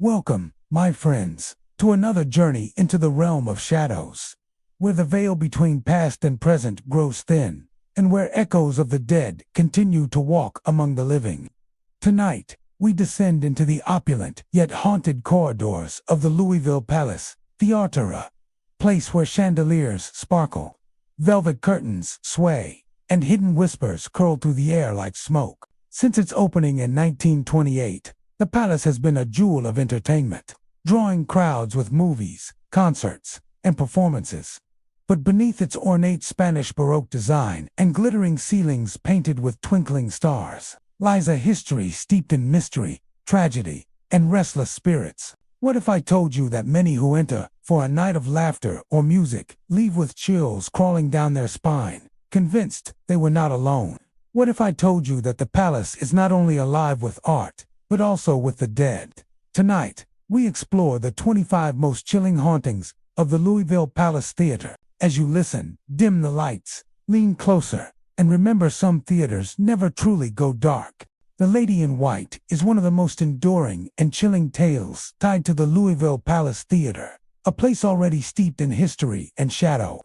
Welcome, my friends, to another journey into the realm of shadows, where the veil between past and present grows thin, and where echoes of the dead continue to walk among the living. Tonight, we descend into the opulent yet haunted corridors of the Louisville Palace Theatre, a place where chandeliers sparkle, velvet curtains sway, and hidden whispers curl through the air like smoke. Since its opening in 1928, the palace has been a jewel of entertainment, drawing crowds with movies, concerts, and performances. But beneath its ornate Spanish Baroque design and glittering ceilings painted with twinkling stars, lies a history steeped in mystery, tragedy, and restless spirits. What if I told you that many who enter for a night of laughter or music leave with chills crawling down their spine, convinced they were not alone? What if I told you that the palace is not only alive with art, but also with the dead? Tonight, we explore the 25 most chilling hauntings of the Louisville Palace Theatre. As you listen, dim the lights, lean closer, and remember, some theaters never truly go dark. The Lady in White is one of the most enduring and chilling tales tied to the Louisville Palace Theatre, a place already steeped in history and shadow.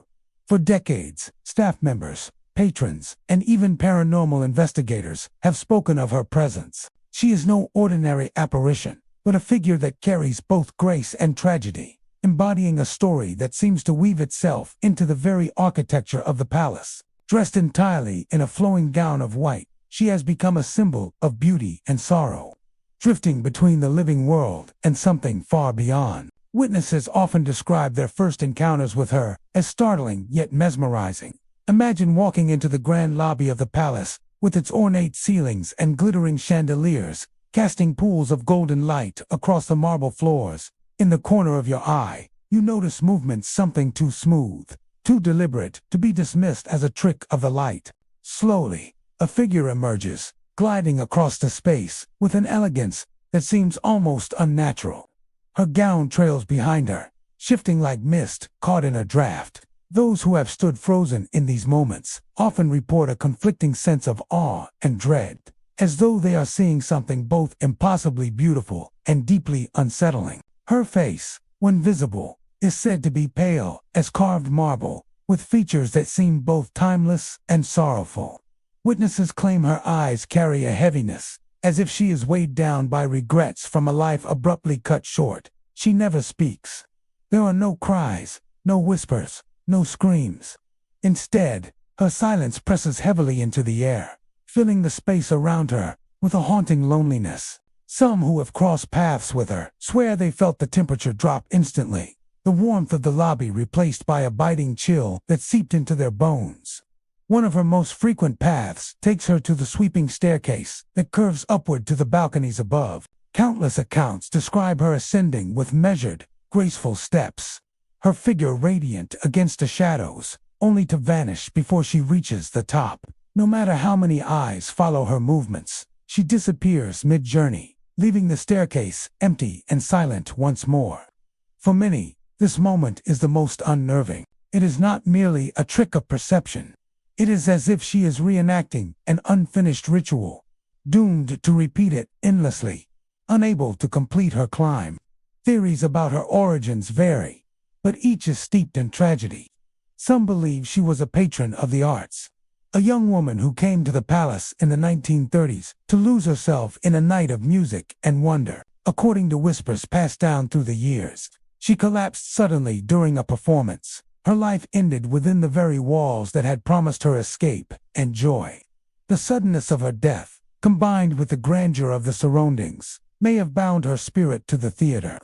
For decades, staff members, patrons, and even paranormal investigators have spoken of her presence. She is no ordinary apparition, but a figure that carries both grace and tragedy, embodying a story that seems to weave itself into the very architecture of the palace. Dressed entirely in a flowing gown of white, she has become a symbol of beauty and sorrow, drifting between the living world and something far beyond. Witnesses often describe their first encounters with her as startling yet mesmerizing. Imagine walking into the grand lobby of the palace, with its ornate ceilings and glittering chandeliers, casting pools of golden light across the marble floors. In the corner of your eye, you notice movements something too smooth, too deliberate to be dismissed as a trick of the light. Slowly, a figure emerges, gliding across the space with an elegance that seems almost unnatural. Her gown trails behind her, shifting like mist caught in a draft. Those who have stood frozen in these moments often report a conflicting sense of awe and dread, as though they are seeing something both impossibly beautiful and deeply unsettling. Her face, when visible, is said to be pale as carved marble, with features that seem both timeless and sorrowful. Witnesses claim her eyes carry a heaviness, as if she is weighed down by regrets from a life abruptly cut short. She never speaks. There are no cries, no whispers, no screams. Instead, her silence presses heavily into the air, filling the space around her with a haunting loneliness. Some who have crossed paths with her swear they felt the temperature drop instantly, the warmth of the lobby replaced by a biting chill that seeped into their bones. One of her most frequent paths takes her to the sweeping staircase that curves upward to the balconies above. Countless accounts describe her ascending with measured, graceful steps, her figure radiant against the shadows, only to vanish before she reaches the top. No matter how many eyes follow her movements, she disappears mid-journey, leaving the staircase empty and silent once more. For many, this moment is the most unnerving. It is not merely a trick of perception. It is as if she is reenacting an unfinished ritual, doomed to repeat it endlessly, unable to complete her climb. Theories about her origins vary, but each is steeped in tragedy. Some believe she was a patron of the arts, a young woman who came to the palace in the 1930s to lose herself in a night of music and wonder. According to whispers passed down through the years, she collapsed suddenly during a performance. Her life ended within the very walls that had promised her escape and joy. The suddenness of her death, combined with the grandeur of the surroundings, may have bound her spirit to the theater.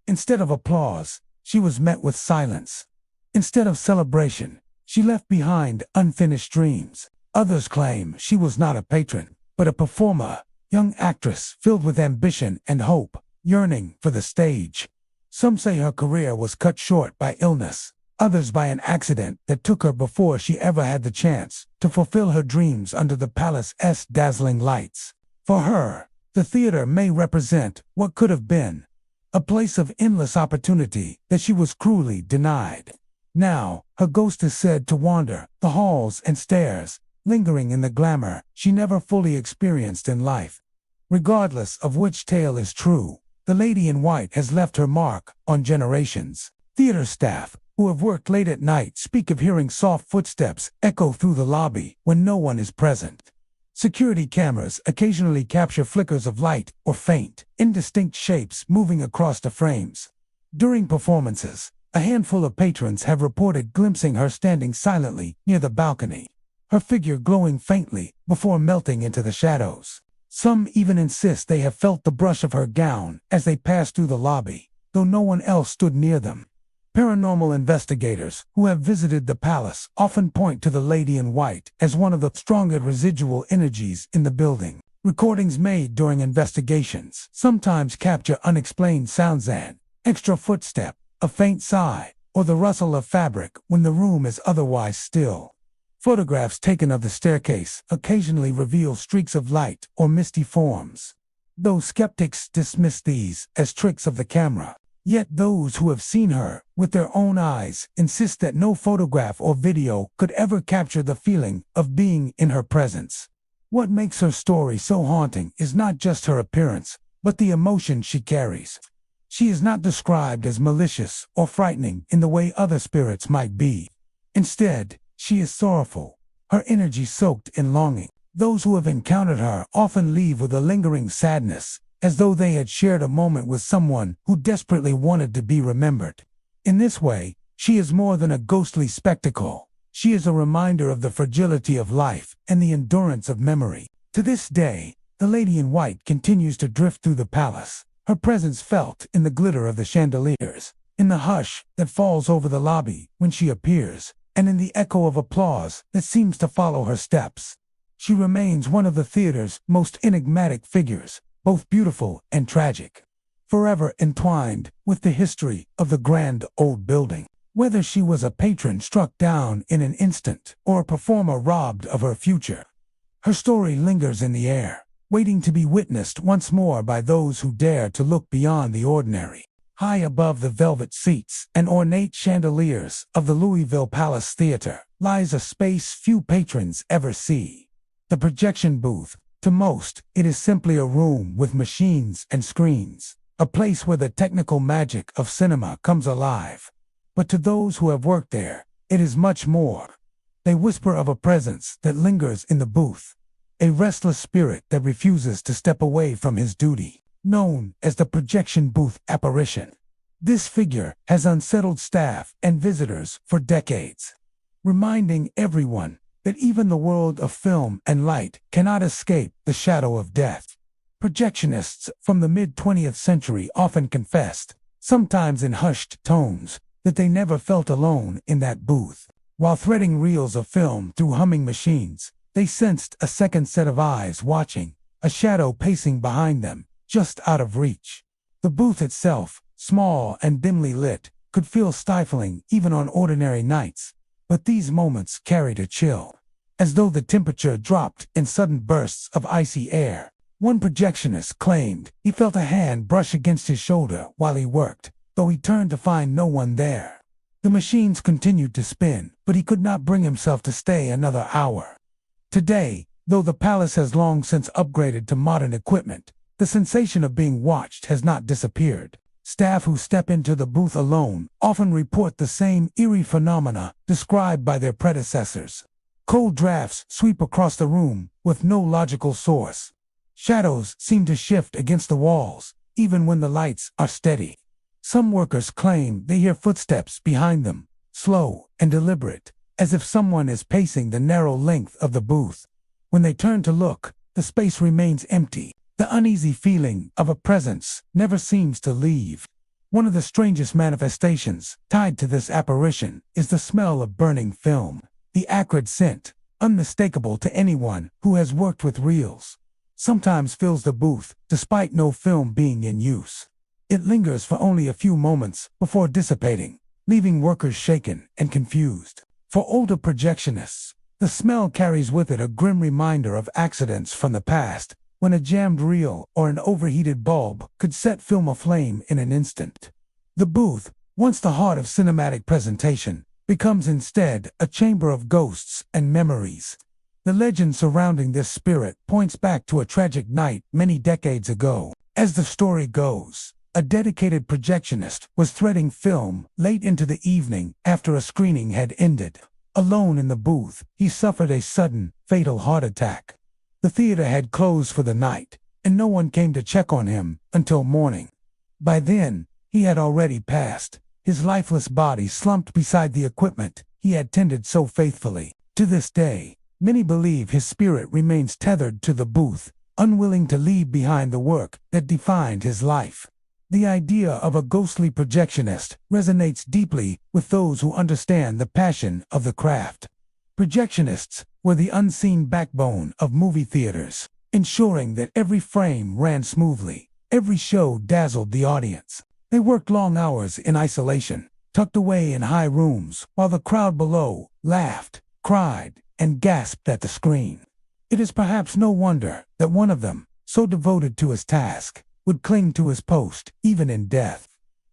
Instead of applause, she was met with silence. Instead of celebration, she left behind unfinished dreams. Others claim she was not a patron, but a performer, young actress filled with ambition and hope, yearning for the stage. Some say her career was cut short by illness, others by an accident that took her before she ever had the chance to fulfill her dreams under the palace's dazzling lights. For her, the theater may represent what could have been, a place of endless opportunity that she was cruelly denied. Now, her ghost is said to wander the halls and stairs, lingering in the glamour she never fully experienced in life. Regardless of which tale is true, the lady in white has left her mark on generations. Theater staff, who have worked late at night, speak of hearing soft footsteps echo through the lobby when no one is present. Security cameras occasionally capture flickers of light or faint, indistinct shapes moving across the frames. During performances, a handful of patrons have reported glimpsing her standing silently near the balcony, her figure glowing faintly before melting into the shadows. Some even insist they have felt the brush of her gown as they passed through the lobby, though no one else stood near them. Paranormal investigators who have visited the palace often point to the lady in white as one of the strongest residual energies in the building. Recordings made during investigations sometimes capture unexplained sounds, an extra footstep, a faint sigh, or the rustle of fabric when the room is otherwise still. Photographs taken of the staircase occasionally reveal streaks of light or misty forms. Though skeptics dismiss these as tricks of the camera, yet those who have seen her with their own eyes insist that no photograph or video could ever capture the feeling of being in her presence. What makes her story so haunting is not just her appearance, but the emotion she carries. She is not described as malicious or frightening in the way other spirits might be. Instead, she is sorrowful, her energy soaked in longing. Those who have encountered her often leave with a lingering sadness, as though they had shared a moment with someone who desperately wanted to be remembered. In this way, she is more than a ghostly spectacle. She is a reminder of the fragility of life and the endurance of memory. To this day, the lady in white continues to drift through the palace, her presence felt in the glitter of the chandeliers, in the hush that falls over the lobby when she appears, and in the echo of applause that seems to follow her steps. She remains one of the theater's most enigmatic figures, both beautiful and tragic, forever entwined with the history of the grand old building. Whether she was a patron struck down in an instant or a performer robbed of her future, her story lingers in the air, waiting to be witnessed once more by those who dare to look beyond the ordinary. High above the velvet seats and ornate chandeliers of the Louisville Palace Theatre lies a space few patrons ever see. The projection booth. To most, it is simply a room with machines and screens, a place where the technical magic of cinema comes alive. But to those who have worked there, it is much more. They whisper of a presence that lingers in the booth, a restless spirit that refuses to step away from his duty, known as the projection booth apparition. This figure has unsettled staff and visitors for decades, reminding everyone that even the world of film and light cannot escape the shadow of death. Projectionists from the mid-20th century often confessed, sometimes in hushed tones, that they never felt alone in that booth. While threading reels of film through humming machines, they sensed a second set of eyes watching, a shadow pacing behind them, just out of reach. The booth itself, small and dimly lit, could feel stifling even on ordinary nights, but these moments carried a chill, as though the temperature dropped in sudden bursts of icy air. One projectionist claimed he felt a hand brush against his shoulder while he worked, though he turned to find no one there. The machines continued to spin, but he could not bring himself to stay another hour. Today, though the palace has long since upgraded to modern equipment, the sensation of being watched has not disappeared. Staff who step into the booth alone often report the same eerie phenomena described by their predecessors. Cold drafts sweep across the room with no logical source. Shadows seem to shift against the walls, even when the lights are steady. Some workers claim they hear footsteps behind them, slow and deliberate, as if someone is pacing the narrow length of the booth. When they turn to look, the space remains empty. The uneasy feeling of a presence never seems to leave. One of the strangest manifestations tied to this apparition is the smell of burning film. The acrid scent, unmistakable to anyone who has worked with reels, sometimes fills the booth despite no film being in use. It lingers for only a few moments before dissipating, leaving workers shaken and confused. For older projectionists, the smell carries with it a grim reminder of accidents from the past, when a jammed reel or an overheated bulb could set film aflame in an instant. The booth, once the heart of cinematic presentation, becomes instead a chamber of ghosts and memories. The legend surrounding this spirit points back to a tragic night many decades ago. As the story goes, A dedicated projectionist was threading film late into the evening after a screening had ended. Alone in the booth, he suffered a sudden, fatal heart attack. The theater had closed for the night, and no one came to check on him until morning. By then, he had already passed, his lifeless body slumped beside the equipment he had tended so faithfully. To this day, many believe his spirit remains tethered to the booth, unwilling to leave behind the work that defined his life. The idea of a ghostly projectionist resonates deeply with those who understand the passion of the craft. Projectionists were the unseen backbone of movie theaters, ensuring that every frame ran smoothly, every show dazzled the audience. They worked long hours in isolation, tucked away in high rooms, while the crowd below laughed, cried, and gasped at the screen. It is perhaps no wonder that one of them, so devoted to his task, would cling to his post, even in death.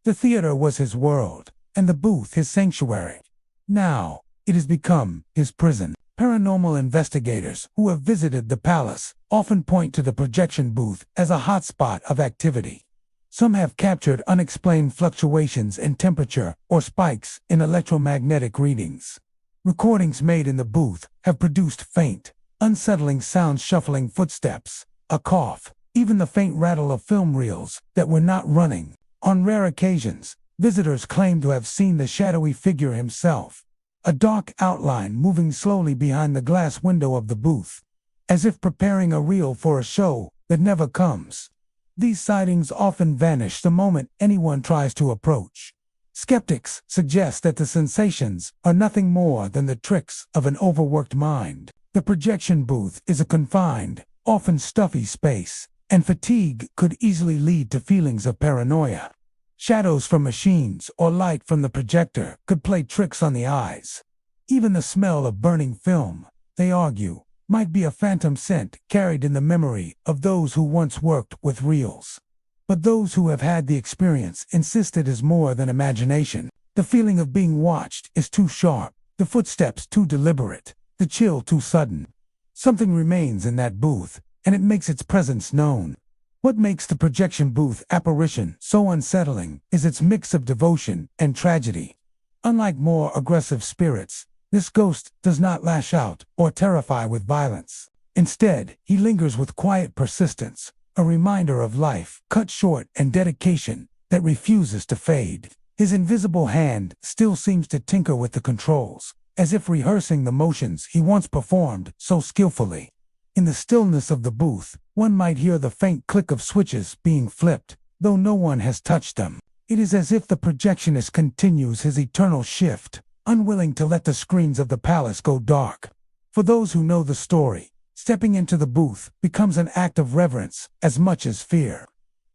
The theater was his world, and the booth his sanctuary. Now, it has become his prison. Paranormal investigators who have visited the palace often point to the projection booth as a hotspot of activity. Some have captured unexplained fluctuations in temperature or spikes in electromagnetic readings. Recordings made in the booth have produced faint, unsettling sounds, shuffling footsteps, a cough, even the faint rattle of film reels that were not running. On rare occasions, visitors claim to have seen the shadowy figure himself, a dark outline moving slowly behind the glass window of the booth, as if preparing a reel for a show that never comes. These sightings often vanish the moment anyone tries to approach. Skeptics suggest that the sensations are nothing more than the tricks of an overworked mind. The projection booth is a confined, often stuffy space, and fatigue could easily lead to feelings of paranoia. Shadows from machines or light from the projector could play tricks on the eyes. Even the smell of burning film, they argue, might be a phantom scent carried in the memory of those who once worked with reels. But those who have had the experience insist it is more than imagination. The feeling of being watched is too sharp, the footsteps too deliberate, the chill too sudden. Something remains in that booth, and it makes its presence known. What makes the projection booth apparition so unsettling is its mix of devotion and tragedy. Unlike more aggressive spirits, this ghost does not lash out or terrify with violence. Instead, he lingers with quiet persistence, a reminder of life cut short and dedication that refuses to fade. His invisible hand still seems to tinker with the controls, as if rehearsing the motions he once performed so skillfully. In the stillness of the booth, one might hear the faint click of switches being flipped, though no one has touched them. It is as if the projectionist continues his eternal shift, unwilling to let the screens of the palace go dark. For those who know the story, stepping into the booth becomes an act of reverence as much as fear.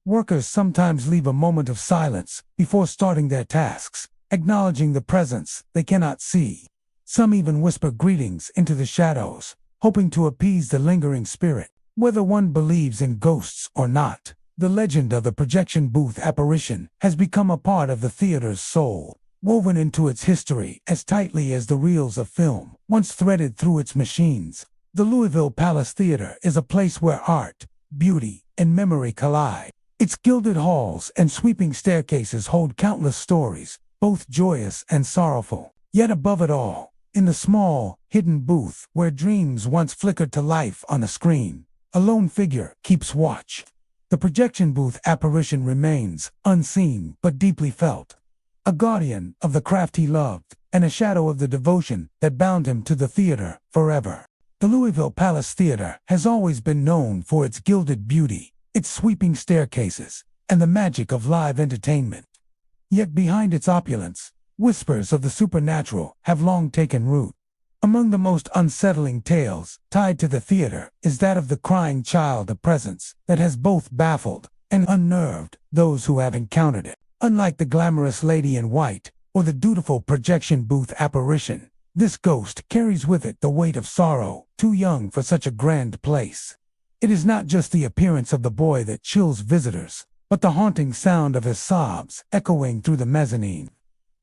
Workers sometimes leave a moment of silence before starting their tasks, acknowledging the presence they cannot see. Some even whisper greetings into the shadows, hoping to appease the lingering spirit. Whether one believes in ghosts or not, the legend of the projection booth apparition has become a part of the theater's soul, woven into its history as tightly as the reels of film once threaded through its machines. The Louisville Palace Theatre is a place where art, beauty, and memory collide. Its gilded halls and sweeping staircases hold countless stories, both joyous and sorrowful. Yet above it all, in the small, hidden booth where dreams once flickered to life on a screen, a lone figure keeps watch. The projection booth apparition remains unseen but deeply felt, a guardian of the craft he loved and a shadow of the devotion that bound him to the theater forever. The Louisville Palace Theatre has always been known for its gilded beauty, its sweeping staircases, and the magic of live entertainment. Yet behind its opulence, whispers of the supernatural have long taken root. Among the most unsettling tales tied to the theater is that of the crying child, a presence that has both baffled and unnerved those who have encountered it. Unlike the glamorous lady in white or the dutiful projection booth apparition, this ghost carries with it the weight of sorrow, too young for such a grand place. It is not just the appearance of the boy that chills visitors, but the haunting sound of his sobs echoing through the mezzanine.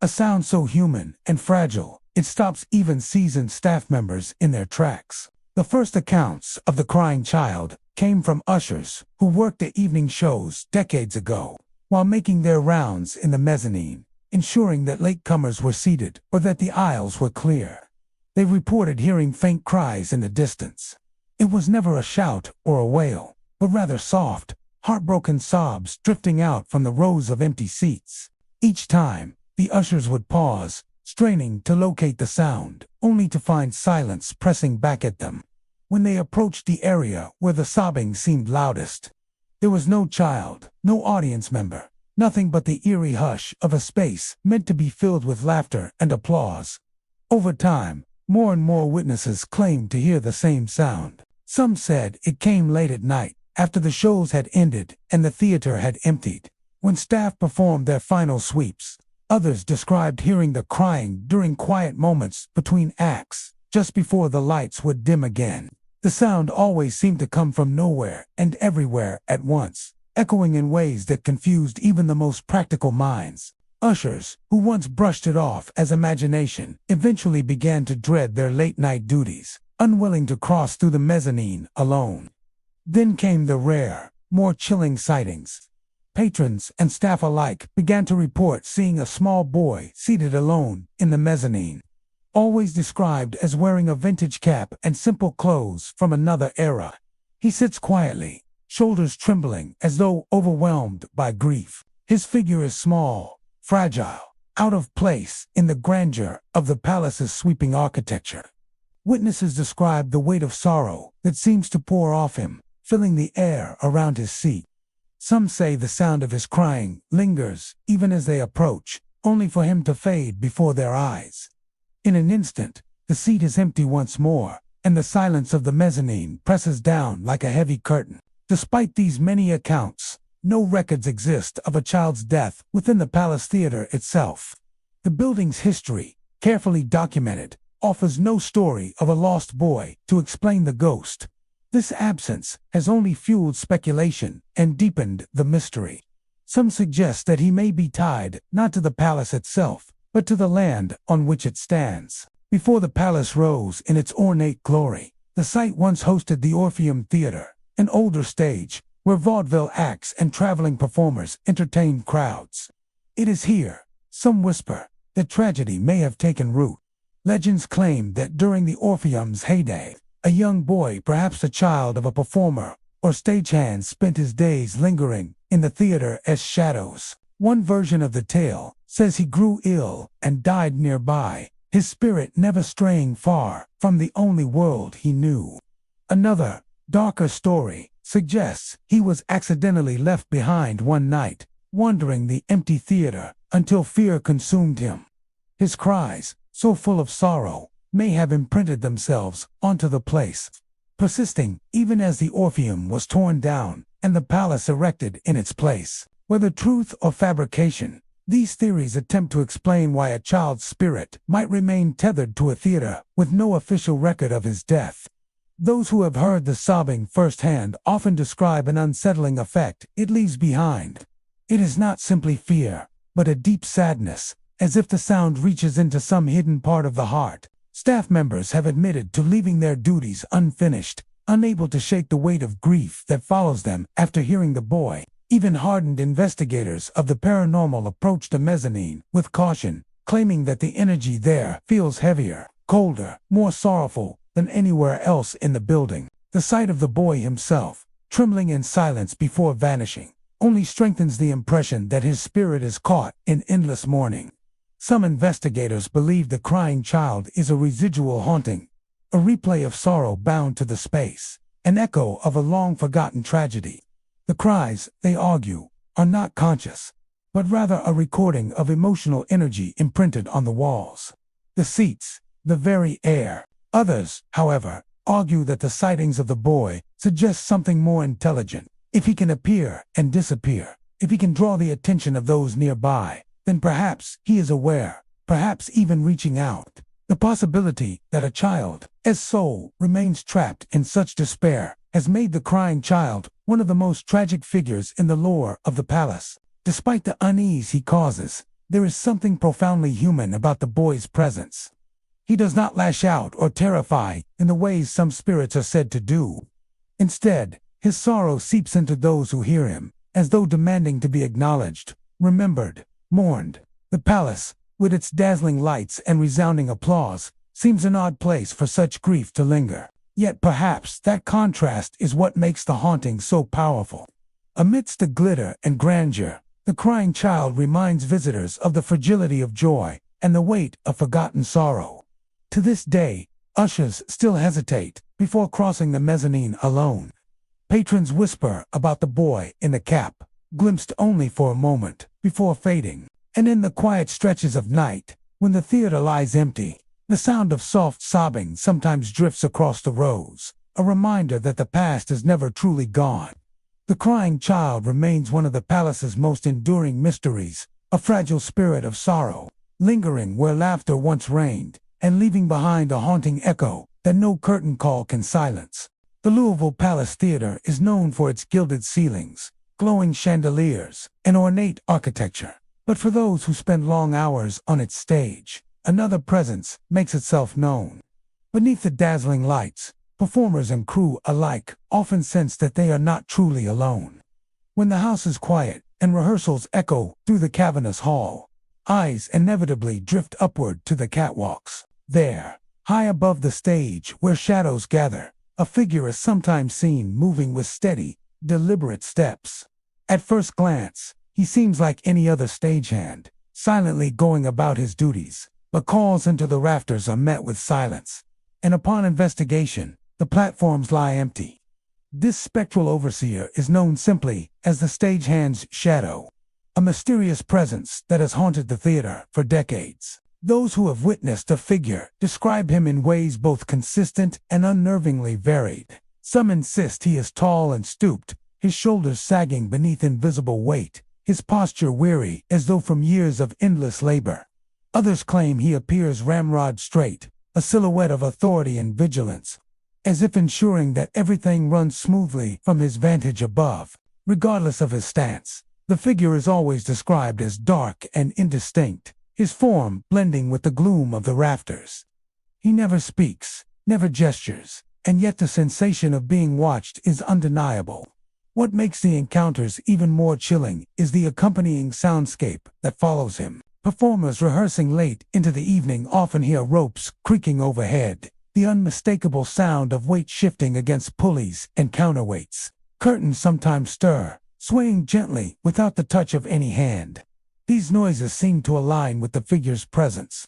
A sound so human and fragile, it stops even seasoned staff members in their tracks. The first accounts of the crying child came from ushers who worked the evening shows decades ago. while making their rounds in the mezzanine, ensuring that latecomers were seated or that the aisles were clear. They reported hearing faint cries in the distance. It was never a shout or a wail, but rather soft, heartbroken sobs drifting out from the rows of empty seats. Each time, the ushers would pause, straining to locate the sound, only to find silence pressing back at them. When they approached the area where the sobbing seemed loudest, there was no child, no audience member, nothing but the eerie hush of a space meant to be filled with laughter and applause. Over time, more and more witnesses claimed to hear the same sound. Some said it came late at night, after the shows had ended and the theater had emptied, when staff performed their final sweeps. Others described hearing the crying during quiet moments between acts, just before the lights would dim again. The sound always seemed to come from nowhere and everywhere at once, echoing in ways that confused even the most practical minds. Ushers, who once brushed it off as imagination, eventually began to dread their late-night duties, unwilling to cross through the mezzanine alone. Then came the rare, more chilling sightings. Patrons and staff alike began to report seeing a small boy seated alone in the mezzanine, always described as wearing a vintage cap and simple clothes from another era. He sits quietly, shoulders trembling as though overwhelmed by grief. His figure is small, fragile, out of place in the grandeur of the palace's sweeping architecture. Witnesses describe the weight of sorrow that seems to pour off him, filling the air around his seat. Some say the sound of his crying lingers even as they approach, only for him to fade before their eyes. In an instant, the seat is empty once more, and the silence of the mezzanine presses down like a heavy curtain. Despite these many accounts, no records exist of a child's death within the Palace Theatre itself. The building's history, carefully documented, offers no story of a lost boy to explain the ghost. This absence has only fueled speculation and deepened the mystery. Some suggest that he may be tied not to the palace itself, but to the land on which it stands. Before the palace rose in its ornate glory, the site once hosted the Orpheum Theatre, an older stage where vaudeville acts and traveling performers entertained crowds. It is here, some whisper, that tragedy may have taken root. Legends claim that during the Orpheum's heyday, a young boy, perhaps a child of a performer or stagehand, spent his days lingering in the theater as shadows. One version of the tale says he grew ill and died nearby, his spirit never straying far from the only world he knew. Another, darker story suggests he was accidentally left behind one night, wandering the empty theater until fear consumed him. His cries, so full of sorrow, may have imprinted themselves onto the place, persisting even as the Orpheum was torn down and the palace erected in its place. Whether truth or fabrication, these theories attempt to explain why a child's spirit might remain tethered to a theater with no official record of his death. Those who have heard the sobbing firsthand often describe an unsettling effect it leaves behind. It is not simply fear, but a deep sadness, as if the sound reaches into some hidden part of the heart. Staff members have admitted to leaving their duties unfinished, unable to shake the weight of grief that follows them after hearing the boy. Even hardened investigators of the paranormal approach the mezzanine with caution, claiming that the energy there feels heavier, colder, more sorrowful than anywhere else in the building. The sight of the boy himself, trembling in silence before vanishing, only strengthens the impression that his spirit is caught in endless mourning. Some investigators believe the crying child is a residual haunting, a replay of sorrow bound to the space, an echo of a long-forgotten tragedy. The cries, they argue, are not conscious, but rather a recording of emotional energy imprinted on the walls, the seats, the very air. Others, however, argue that the sightings of the boy suggest something more intelligent. If he can appear and disappear, if he can draw the attention of those nearby, then perhaps he is aware, perhaps even reaching out. The possibility that a child's soul remains trapped in such despair has made the crying child one of the most tragic figures in the lore of the palace. Despite the unease he causes, there is something profoundly human about the boy's presence. He does not lash out or terrify in the ways some spirits are said to do. Instead, his sorrow seeps into those who hear him, as though demanding to be acknowledged, remembered, mourned. The palace, with its dazzling lights and resounding applause, seems an odd place for such grief to linger. Yet perhaps that contrast is what makes the haunting so powerful. Amidst the glitter and grandeur, the crying child reminds visitors of the fragility of joy and the weight of forgotten sorrow. To this day, ushers still hesitate before crossing the mezzanine alone. Patrons whisper about the boy in the cap, glimpsed only for a moment before fading. And in the quiet stretches of night, when the theater lies empty, the sound of soft sobbing sometimes drifts across the rows, a reminder that the past is never truly gone. The crying child remains one of the palace's most enduring mysteries, a fragile spirit of sorrow, lingering where laughter once reigned, and leaving behind a haunting echo that no curtain call can silence. The Louisville Palace Theatre is known for its gilded ceilings, glowing chandeliers, and ornate architecture. But for those who spend long hours on its stage, another presence makes itself known. Beneath the dazzling lights, performers and crew alike often sense that they are not truly alone. When the house is quiet and rehearsals echo through the cavernous hall, eyes inevitably drift upward to the catwalks. There, high above the stage where shadows gather, a figure is sometimes seen moving with steady, deliberate steps. At first glance, he seems like any other stagehand, silently going about his duties, but calls into the rafters are met with silence, and upon investigation, the platforms lie empty. This spectral overseer is known simply as the stagehand's shadow, a mysterious presence that has haunted the theater for decades. Those who have witnessed the figure describe him in ways both consistent and unnervingly varied. Some insist he is tall and stooped, his shoulders sagging beneath invisible weight, his posture weary as though from years of endless labor. Others claim he appears ramrod straight, a silhouette of authority and vigilance, as if ensuring that everything runs smoothly from his vantage above. Regardless of his stance, the figure is always described as dark and indistinct, his form blending with the gloom of the rafters. He never speaks, never gestures, and yet the sensation of being watched is undeniable. What makes the encounters even more chilling is the accompanying soundscape that follows him. Performers rehearsing late into the evening often hear ropes creaking overhead, the unmistakable sound of weight shifting against pulleys and counterweights. Curtains sometimes stir, swaying gently without the touch of any hand. These noises seem to align with the figure's presence,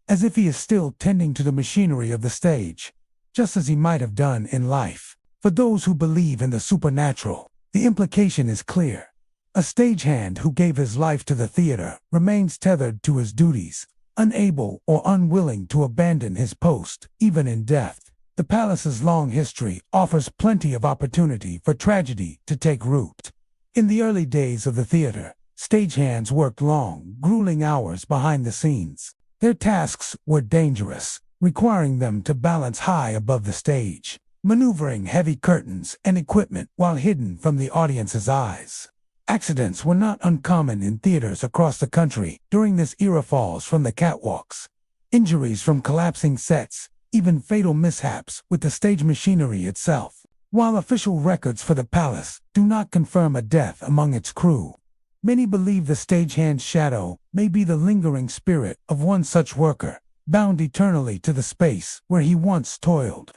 as if he is still tending to the machinery of the stage, just as he might have done in life. For those who believe in the supernatural, the implication is clear. A stagehand who gave his life to the theater remains tethered to his duties, unable or unwilling to abandon his post, even in death. The palace's long history offers plenty of opportunity for tragedy to take root. In the early days of the theater, stagehands worked long, grueling hours behind the scenes. Their tasks were dangerous, requiring them to balance high above the stage, maneuvering heavy curtains and equipment while hidden from the audience's eyes. Accidents were not uncommon in theaters across the country during this era. Falls from the catwalks, injuries from collapsing sets, even fatal mishaps with the stage machinery itself. While official records for the palace do not confirm a death among its crew, many believe the stagehand's shadow may be the lingering spirit of one such worker, bound eternally to the space where he once toiled.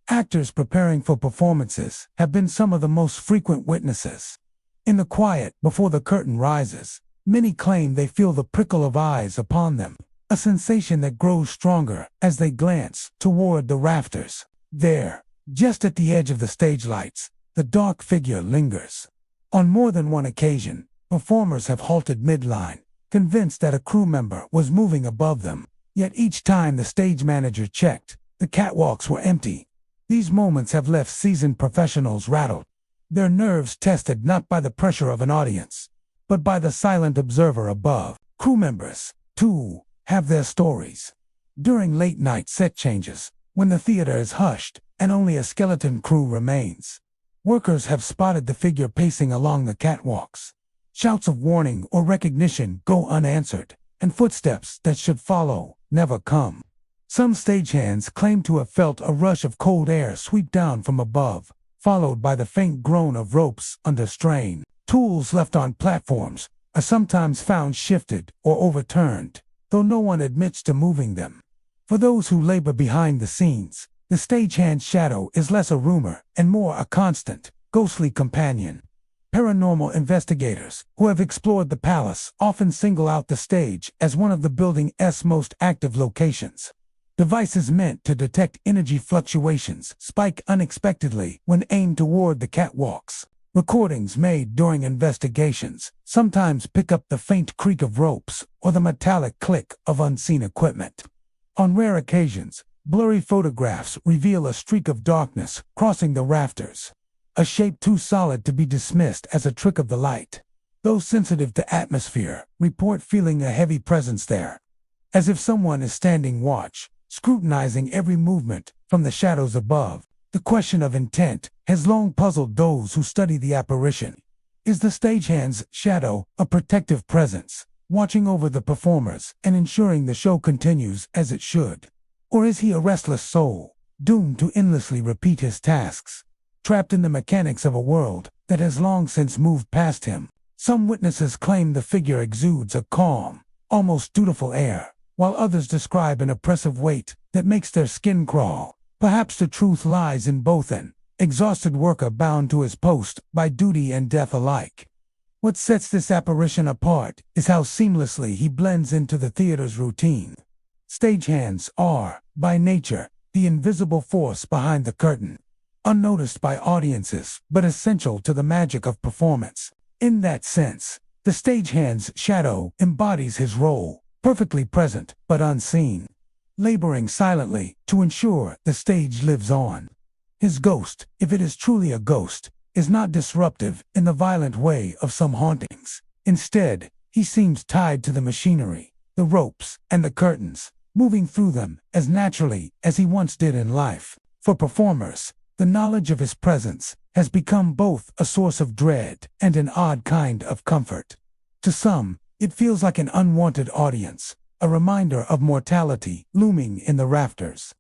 Actors preparing for performances have been some of the most frequent witnesses. In the quiet before the curtain rises, many claim they feel the prickle of eyes upon them, a sensation that grows stronger as they glance toward the rafters. There, just at the edge of the stage lights, the dark figure lingers. On more than one occasion, performers have halted midline, convinced that a crew member was moving above them. Yet each time the stage manager checked, the catwalks were empty. These moments have left seasoned professionals rattled, their nerves tested not by the pressure of an audience, but by the silent observer above. Crew members, too, have their stories. During late-night set changes, when the theater is hushed and only a skeleton crew remains, workers have spotted the figure pacing along the catwalks. Shouts of warning or recognition go unanswered, and footsteps that should follow never come. Some stagehands claim to have felt a rush of cold air sweep down from above, followed by the faint groan of ropes under strain. Tools left on platforms are sometimes found shifted or overturned, though no one admits to moving them. For those who labor behind the scenes, the stagehand's shadow is less a rumor and more a constant, ghostly companion. Paranormal investigators who have explored the palace often single out the stage as one of the building's most active locations. Devices meant to detect energy fluctuations spike unexpectedly when aimed toward the catwalks. Recordings made during investigations sometimes pick up the faint creak of ropes or the metallic click of unseen equipment. On rare occasions, blurry photographs reveal a streak of darkness crossing the rafters, a shape too solid to be dismissed as a trick of the light. Those sensitive to atmosphere report feeling a heavy presence there, as if someone is standing watch, scrutinizing every movement from the shadows above. The question of intent has long puzzled those who study the apparition. Is the stagehand's shadow a protective presence, watching over the performers and ensuring the show continues as it should? Or is he a restless soul, doomed to endlessly repeat his tasks, trapped in the mechanics of a world that has long since moved past him? Some witnesses claim the figure exudes a calm, almost dutiful air, while others describe an oppressive weight that makes their skin crawl. Perhaps the truth lies in both, an exhausted worker bound to his post by duty and death alike. What sets this apparition apart is how seamlessly he blends into the theater's routine. Stagehands are, by nature, the invisible force behind the curtain, unnoticed by audiences but essential to the magic of performance. In that sense, the stagehand's shadow embodies his role, perfectly present but unseen, laboring silently to ensure the stage lives on. His ghost, if it is truly a ghost, is not disruptive in the violent way of some hauntings. Instead, he seems tied to the machinery, the ropes, and the curtains, moving through them as naturally as he once did in life. For performers, the knowledge of his presence has become both a source of dread and an odd kind of comfort. To some, it feels like an unwanted audience, a reminder of mortality looming in the rafters.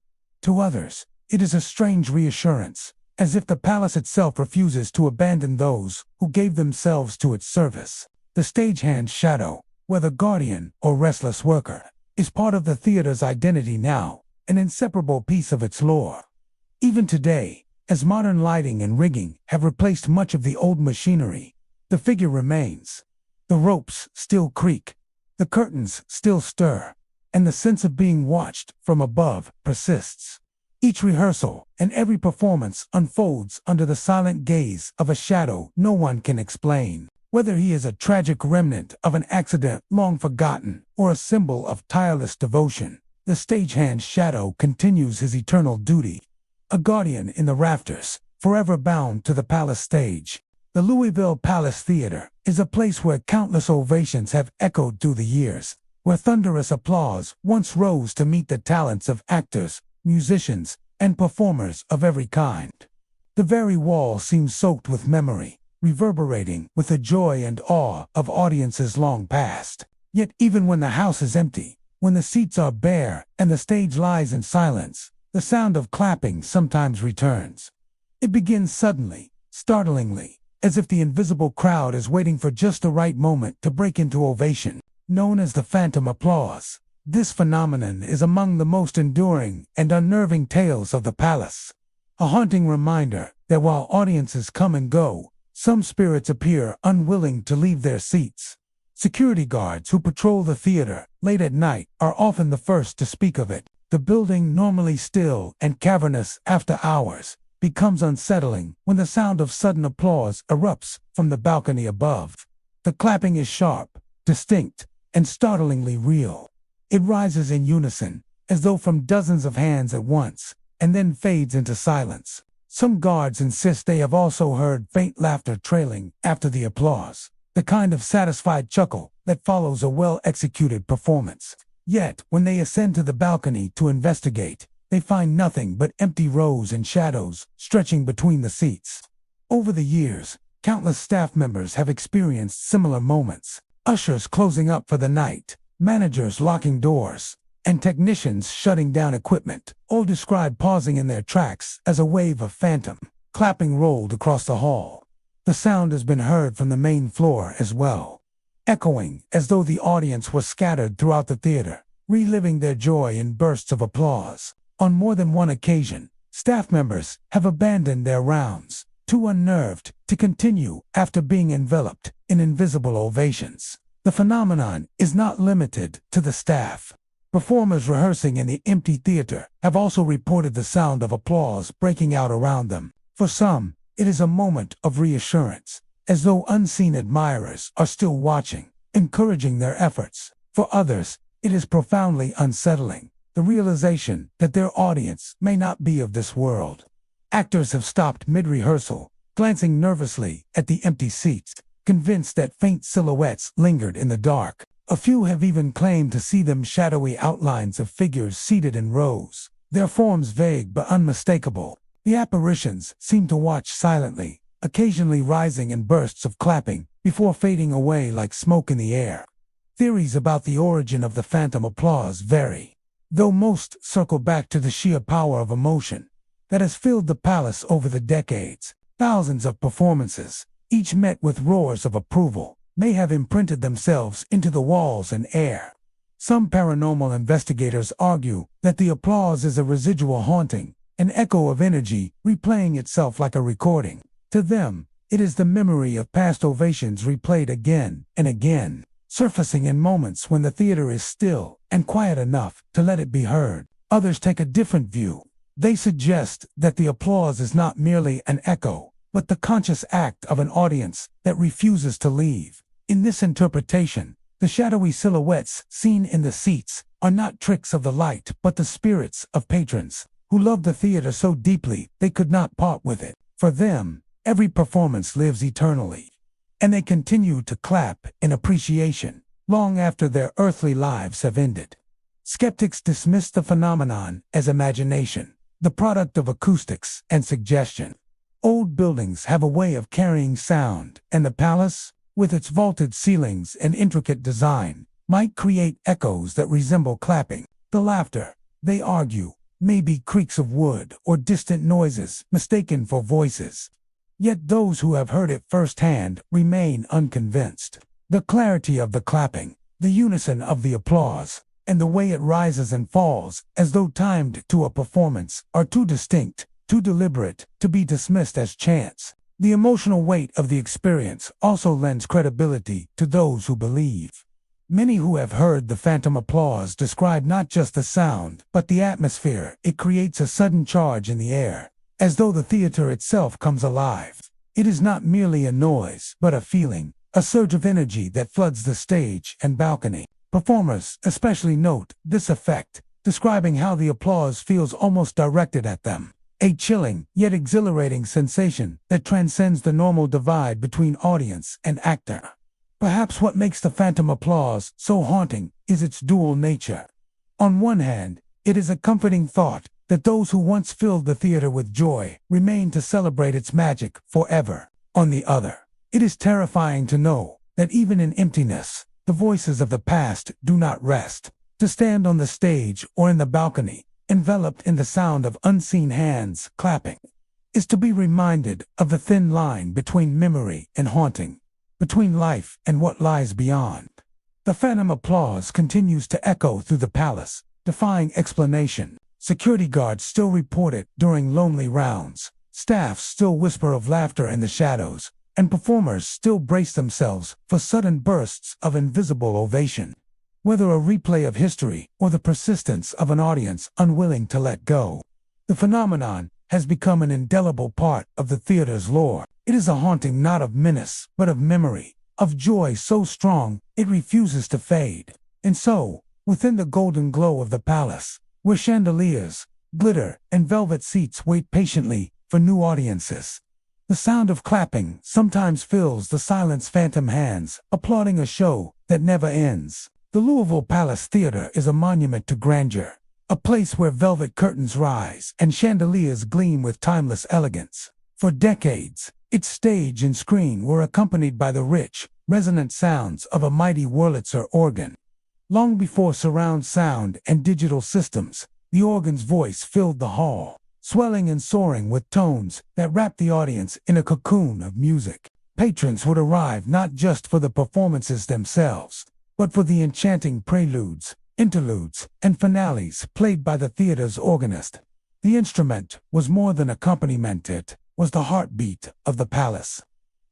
To others, it is a strange reassurance, as if the palace itself refuses to abandon those who gave themselves to its service. The stagehand's shadow, whether guardian or restless worker, is part of the theater's identity now, an inseparable piece of its lore. Even today, as modern lighting and rigging have replaced much of the old machinery, the figure remains. The ropes still creak, the curtains still stir, and the sense of being watched from above persists. Each rehearsal and every performance unfolds under the silent gaze of a shadow no one can explain. Whether he is a tragic remnant of an accident long forgotten or a symbol of tireless devotion, the stagehand's shadow continues his eternal duty. A guardian in the rafters, forever bound to the palace stage. The Louisville Palace Theatre is a place where countless ovations have echoed through the years, where thunderous applause once rose to meet the talents of actors, musicians, and performers of every kind. The very wall seems soaked with memory, reverberating with the joy and awe of audiences long past. Yet even when the house is empty, when the seats are bare and the stage lies in silence, the sound of clapping sometimes returns. It begins suddenly, startlingly, as if the invisible crowd is waiting for just the right moment to break into ovation. Known as the phantom applause, this phenomenon is among the most enduring and unnerving tales of the palace. A haunting reminder that while audiences come and go, some spirits appear unwilling to leave their seats. Security guards who patrol the theater late at night are often the first to speak of it. The building, normally still and cavernous after hours, becomes unsettling when the sound of sudden applause erupts from the balcony above. The clapping is sharp, distinct, and startlingly real. It rises in unison, as though from dozens of hands at once, and then fades into silence. Some guards insist they have also heard faint laughter trailing after the applause, the kind of satisfied chuckle that follows a well-executed performance. Yet, when they ascend to the balcony to investigate, they find nothing but empty rows and shadows stretching between the seats. Over the years, countless staff members have experienced similar moments. Ushers closing up for the night, managers locking doors, and technicians shutting down equipment, all describe pausing in their tracks as a wave of phantom clapping rolled across the hall. The sound has been heard from the main floor as well, echoing as though the audience was scattered throughout the theater, reliving their joy in bursts of applause. On more than one occasion, staff members have abandoned their rounds, too unnerved to continue after being enveloped in invisible ovations. The phenomenon is not limited to the staff. Performers rehearsing in the empty theater have also reported the sound of applause breaking out around them. For some, it is a moment of reassurance, as though unseen admirers are still watching, encouraging their efforts. For others, it is profoundly unsettling, the realization that their audience may not be of this world. Actors have stopped mid-rehearsal, glancing nervously at the empty seats, convinced that faint silhouettes lingered in the dark. A few have even claimed to see them shadowy outlines of figures seated in rows, their forms vague but unmistakable. The apparitions seem to watch silently, occasionally rising in bursts of clapping, before fading away like smoke in the air. Theories about the origin of the phantom applause vary, though most circle back to the sheer power of emotion that has filled the palace over the decades. Thousands of performances, each met with roars of approval, may have imprinted themselves into the walls and air. Some paranormal investigators argue that the applause is a residual haunting, an echo of energy replaying itself like a recording. To them, it is the memory of past ovations replayed again and again, surfacing in moments when the theater is still and quiet enough to let it be heard. Others take a different view. They suggest that the applause is not merely an echo, but the conscious act of an audience that refuses to leave. In this interpretation, the shadowy silhouettes seen in the seats are not tricks of the light but the spirits of patrons who loved the theater so deeply they could not part with it. For them, every performance lives eternally, and they continue to clap in appreciation long after their earthly lives have ended. Skeptics dismiss the phenomenon as imagination, the product of acoustics and suggestion. Old buildings have a way of carrying sound, and the palace, with its vaulted ceilings and intricate design, might create echoes that resemble clapping. The laughter, they argue, may be creaks of wood or distant noises mistaken for voices. Yet those who have heard it firsthand remain unconvinced. The clarity of the clapping, the unison of the applause, and the way it rises and falls as though timed to a performance are too distinct, too deliberate, to be dismissed as chance. The emotional weight of the experience also lends credibility to those who believe. Many who have heard the phantom applause describe not just the sound, but the atmosphere. It creates a sudden charge in the air, as though the theater itself comes alive. It is not merely a noise, but a feeling, a surge of energy that floods the stage and balcony. Performers especially note this effect, describing how the applause feels almost directed at them. A chilling, yet exhilarating sensation that transcends the normal divide between audience and actor. Perhaps what makes the phantom applause so haunting is its dual nature. On one hand, it is a comforting thought that those who once filled the theater with joy remain to celebrate its magic forever. On the other, it is terrifying to know that even in emptiness, the voices of the past do not rest. To stand on the stage or in the balcony, enveloped in the sound of unseen hands clapping, is to be reminded of the thin line between memory and haunting, between life and what lies beyond. The phantom applause continues to echo through the palace, defying explanation. Security guards still report it during lonely rounds, staff still whisper of laughter in the shadows, and performers still brace themselves for sudden bursts of invisible ovation. Whether a replay of history or the persistence of an audience unwilling to let go, the phenomenon has become an indelible part of the theater's lore. It is a haunting not of menace, but of memory, of joy so strong it refuses to fade. And so, within the golden glow of the palace, where chandeliers, glitter, and velvet seats wait patiently for new audiences, the sound of clapping sometimes fills the silence. Phantom hands, applauding a show that never ends. The Louisville Palace Theatre is a monument to grandeur, a place where velvet curtains rise and chandeliers gleam with timeless elegance. For decades, its stage and screen were accompanied by the rich, resonant sounds of a mighty Wurlitzer organ. Long before surround sound and digital systems, the organ's voice filled the hall, swelling and soaring with tones that wrapped the audience in a cocoon of music. Patrons would arrive not just for the performances themselves, but for the enchanting preludes, interludes, and finales played by the theater's organist. The instrument was more than accompaniment, it was the heartbeat of the palace.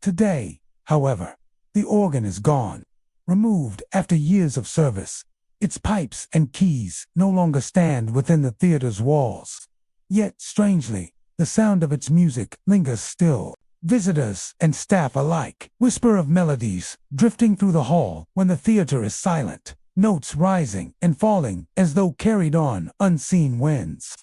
Today, however, the organ is gone, removed after years of service. Its pipes and keys no longer stand within the theater's walls. Yet, strangely, the sound of its music lingers still. Visitors and staff alike whisper of melodies drifting through the hall when the theater is silent, notes rising and falling as though carried on unseen winds.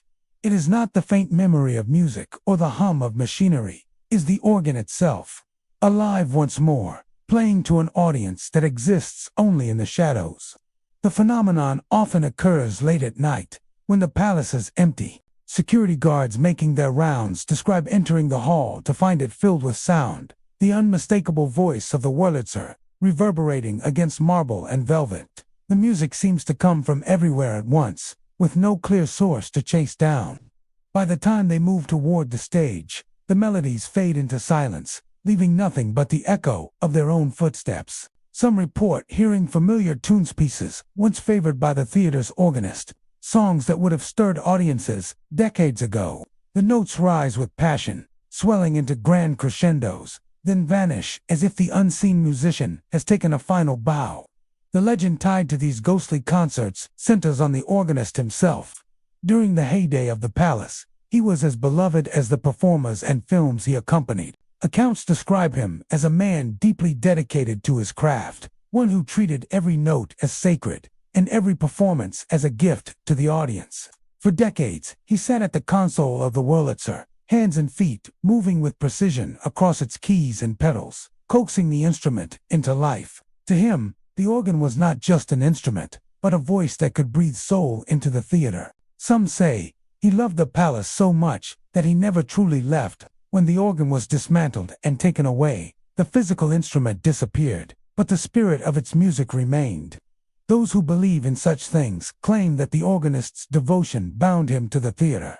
It is not the faint memory of music or the hum of machinery, it is the organ itself, alive once more, playing to an audience that exists only in the shadows. The phenomenon often occurs late at night, when the palace is empty. Security guards making their rounds describe entering the hall to find it filled with sound, the unmistakable voice of the Wurlitzer, reverberating against marble and velvet. The music seems to come from everywhere at once, with no clear source to chase down. By the time they move toward the stage, the melodies fade into silence, leaving nothing but the echo of their own footsteps. Some report hearing familiar tunes, pieces once favored by the theater's organist, songs that would have stirred audiences decades ago. The notes rise with passion, swelling into grand crescendos, then vanish as if the unseen musician has taken a final bow. The legend tied to these ghostly concerts centers on the organist himself. During the heyday of the palace, he was as beloved as the performers and films he accompanied. Accounts describe him as a man deeply dedicated to his craft, one who treated every note as sacred, and every performance as a gift to the audience. For decades, he sat at the console of the Wurlitzer, hands and feet moving with precision across its keys and pedals, coaxing the instrument into life. To him, the organ was not just an instrument, but a voice that could breathe soul into the theater. Some say he loved the palace so much that he never truly left. When the organ was dismantled and taken away, the physical instrument disappeared, but the spirit of its music remained. Those who believe in such things claim that the organist's devotion bound him to the theater,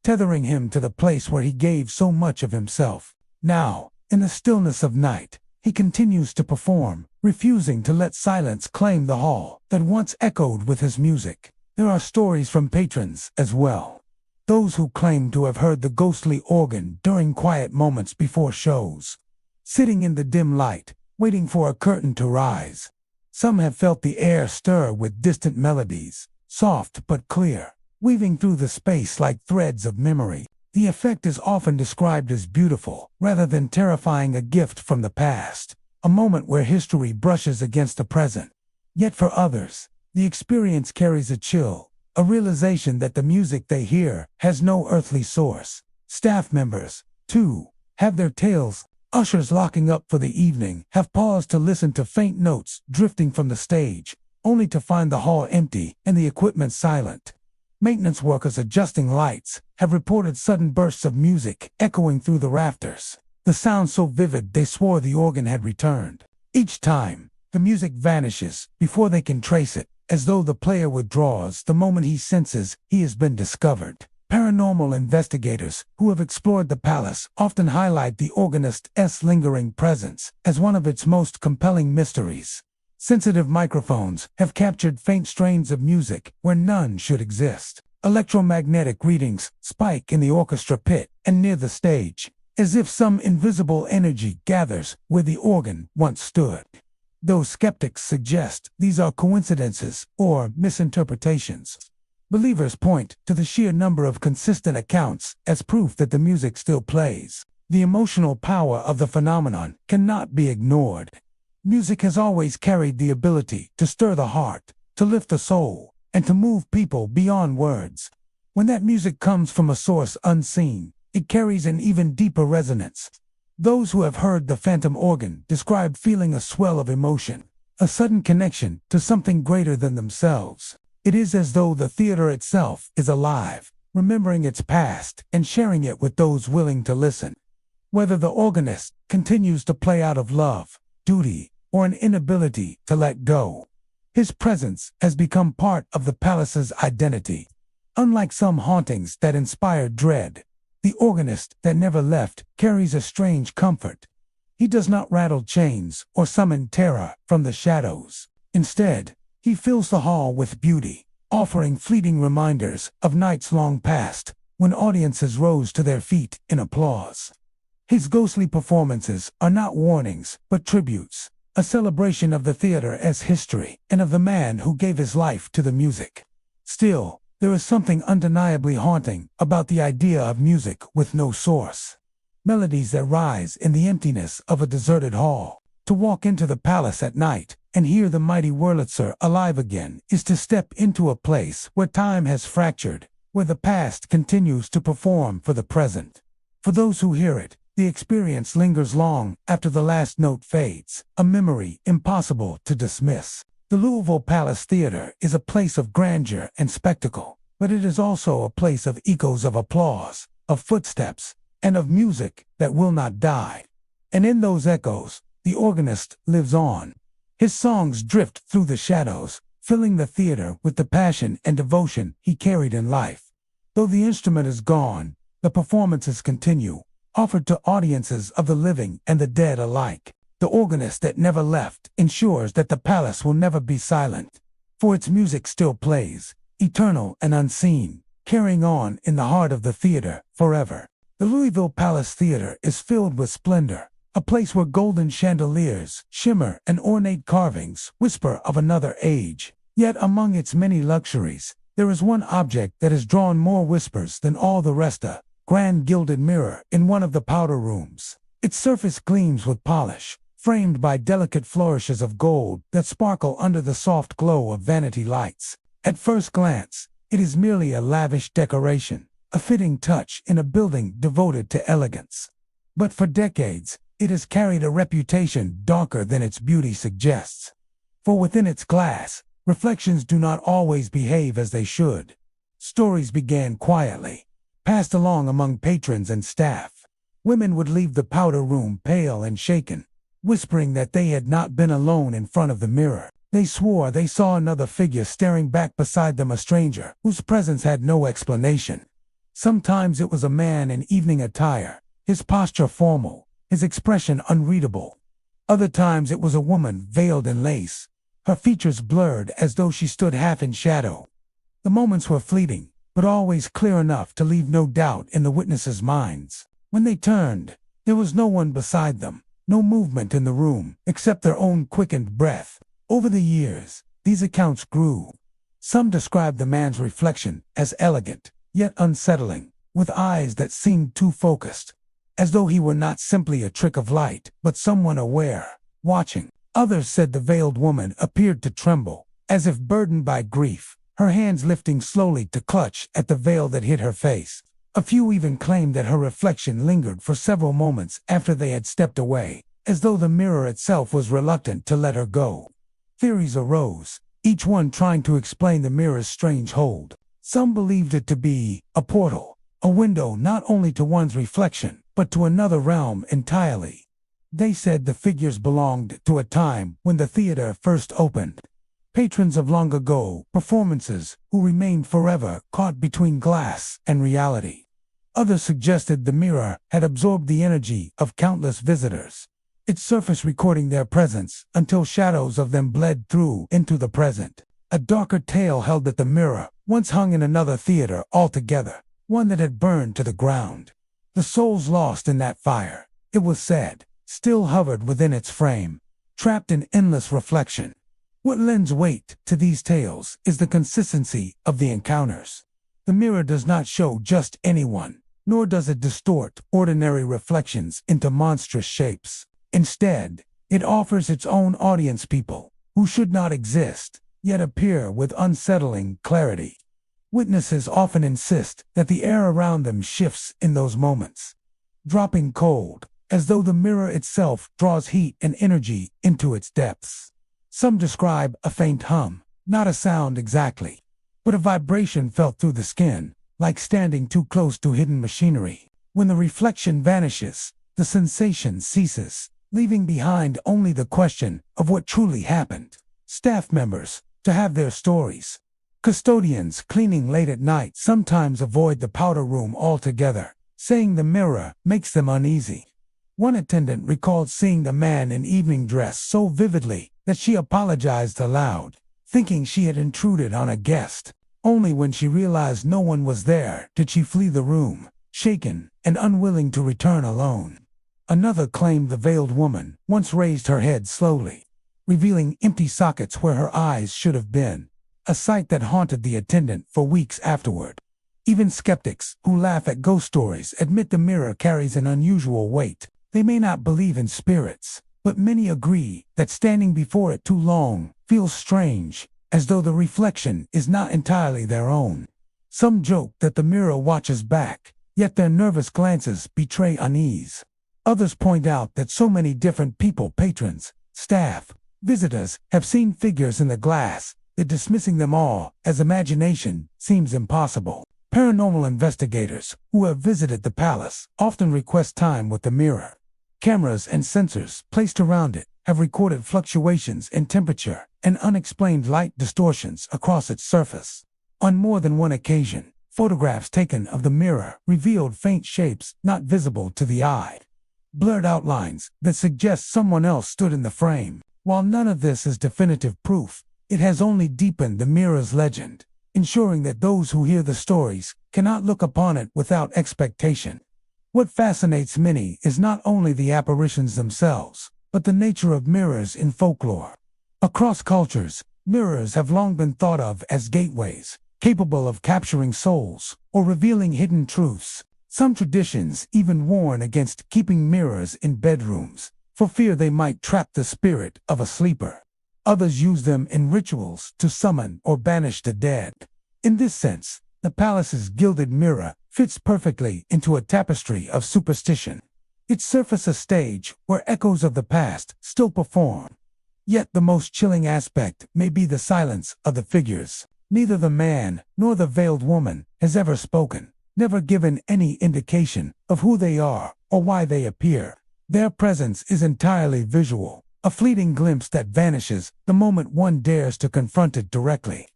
tethering him to the place where he gave so much of himself. Now, in the stillness of night, he continues to perform, refusing to let silence claim the hall that once echoed with his music. There are stories from patrons as well. Those who claim to have heard the ghostly organ during quiet moments before shows, sitting in the dim light, waiting for a curtain to rise. Some have felt the air stir with distant melodies, soft but clear, weaving through the space like threads of memory. The effect is often described as beautiful, rather than terrifying, a gift from the past, a moment where history brushes against the present. Yet for others, the experience carries a chill, a realization that the music they hear has no earthly source. Staff members, too, have their tales. Ushers locking up for the evening have paused to listen to faint notes drifting from the stage, only to find the hall empty and the equipment silent. Maintenance workers adjusting lights have reported sudden bursts of music echoing through the rafters, the sound so vivid they swore the organ had returned. Each time, the music vanishes before they can trace it, as though the player withdraws the moment he senses he has been discovered. Paranormal investigators who have explored the palace often highlight the organist's lingering presence as one of its most compelling mysteries. Sensitive microphones have captured faint strains of music where none should exist. Electromagnetic readings spike in the orchestra pit and near the stage, as if some invisible energy gathers where the organ once stood. Though skeptics suggest these are coincidences or misinterpretations, believers point to the sheer number of consistent accounts as proof that the music still plays. The emotional power of the phenomenon cannot be ignored. Music has always carried the ability to stir the heart, to lift the soul, and to move people beyond words. When that music comes from a source unseen, it carries an even deeper resonance. Those who have heard the phantom organ describe feeling a swell of emotion, a sudden connection to something greater than themselves. It is as though the theater itself is alive, remembering its past and sharing it with those willing to listen. Whether the organist continues to play out of love, duty, or an inability to let go, his presence has become part of the palace's identity. Unlike some hauntings that inspire dread, the organist that never left carries a strange comfort. He does not rattle chains or summon terror from the shadows. Instead, he fills the hall with beauty, offering fleeting reminders of nights long past when audiences rose to their feet in applause. His ghostly performances are not warnings, but tributes, a celebration of the theater as history and of the man who gave his life to the music. Still, there is something undeniably haunting about the idea of music with no source. Melodies that rise in the emptiness of a deserted hall. To walk into the palace at night and hear the mighty Wurlitzer alive again is to step into a place where time has fractured, where the past continues to perform for the present. For those who hear it, the experience lingers long after the last note fades, a memory impossible to dismiss. The Louisville Palace Theatre is a place of grandeur and spectacle, but it is also a place of echoes of applause, of footsteps, and of music that will not die. And in those echoes, the organist lives on. His songs drift through the shadows, filling the theater with the passion and devotion he carried in life. Though the instrument is gone, the performances continue, offered to audiences of the living and the dead alike. The organist that never left ensures that the palace will never be silent, for its music still plays, eternal and unseen, carrying on in the heart of the theater forever. The Louisville Palace Theatre is filled with splendor, a place where golden chandeliers shimmer and ornate carvings whisper of another age. Yet among its many luxuries, there is one object that has drawn more whispers than all the rest, a grand gilded mirror in one of the powder rooms. Its surface gleams with polish, framed by delicate flourishes of gold that sparkle under the soft glow of vanity lights. At first glance, it is merely a lavish decoration, a fitting touch in a building devoted to elegance. But for decades, it has carried a reputation darker than its beauty suggests. For within its glass, reflections do not always behave as they should. Stories began quietly, passed along among patrons and staff. Women would leave the powder room pale and shaken, whispering that they had not been alone in front of the mirror. They swore they saw another figure staring back beside them, a stranger whose presence had no explanation. Sometimes it was a man in evening attire, his posture formal, his expression unreadable. Other times it was a woman veiled in lace, her features blurred as though she stood half in shadow. The moments were fleeting, but always clear enough to leave no doubt in the witnesses' minds. When they turned, there was no one beside them, no movement in the room except their own quickened breath. Over the years, these accounts grew. Some described the man's reflection as elegant, yet unsettling, with eyes that seemed too focused, as though he were not simply a trick of light, but someone aware, watching. Others said the veiled woman appeared to tremble, as if burdened by grief, her hands lifting slowly to clutch at the veil that hid her face. A few even claimed that her reflection lingered for several moments after they had stepped away, as though the mirror itself was reluctant to let her go. Theories arose, each one trying to explain the mirror's strange hold. Some believed it to be a portal, a window not only to one's reflection, but to another realm entirely. They said the figures belonged to a time when the theater first opened. Patrons of long ago performances who remained forever caught between glass and reality. Others suggested the mirror had absorbed the energy of countless visitors, its surface recording their presence until shadows of them bled through into the present. A darker tale held that the mirror once hung in another theater altogether, one that had burned to the ground. The souls lost in that fire, it was said, still hovered within its frame, trapped in endless reflection. What lends weight to these tales is the consistency of the encounters. The mirror does not show just anyone, nor does it distort ordinary reflections into monstrous shapes. Instead, it offers its own audience, people who should not exist, yet appear with unsettling clarity. Witnesses often insist that the air around them shifts in those moments, dropping cold, as though the mirror itself draws heat and energy into its depths. Some describe a faint hum, not a sound exactly, but a vibration felt through the skin, like standing too close to hidden machinery. When the reflection vanishes, the sensation ceases, leaving behind only the question of what truly happened. Staff members, to have their stories. Custodians cleaning late at night sometimes avoid the powder room altogether, saying the mirror makes them uneasy. One attendant recalled seeing the man in evening dress so vividly that she apologized aloud, thinking she had intruded on a guest. Only when she realized no one was there did she flee the room, shaken and unwilling to return alone. Another claimed the veiled woman once raised her head slowly, revealing empty sockets where her eyes should have been, a sight that haunted the attendant for weeks afterward. Even skeptics who laugh at ghost stories admit the mirror carries an unusual weight. They may not believe in spirits, but many agree that standing before it too long feels strange, as though the reflection is not entirely their own. Some joke that the mirror watches back, yet their nervous glances betray unease. Others point out that so many different people, patrons, staff, visitors, have seen figures in the glass that dismissing them all as imagination seems impossible. Paranormal investigators who have visited the palace often request time with the mirror. Cameras and sensors placed around it have recorded fluctuations in temperature and unexplained light distortions across its surface. On more than one occasion, photographs taken of the mirror revealed faint shapes not visible to the eye, blurred outlines that suggest someone else stood in the frame. While none of this is definitive proof, it has only deepened the mirror's legend, ensuring that those who hear the stories cannot look upon it without expectation. What fascinates many is not only the apparitions themselves, but the nature of mirrors in folklore. Across cultures, mirrors have long been thought of as gateways, capable of capturing souls or revealing hidden truths. Some traditions even warn against keeping mirrors in bedrooms, for fear they might trap the spirit of a sleeper. Others use them in rituals to summon or banish the dead. In this sense, the palace's gilded mirror fits perfectly into a tapestry of superstition. It serves a stage where echoes of the past still perform. Yet the most chilling aspect may be the silence of the figures. Neither the man nor the veiled woman has ever spoken, never given any indication of who they are or why they appear. Their presence is entirely visual, a fleeting glimpse that vanishes the moment one dares to confront it directly.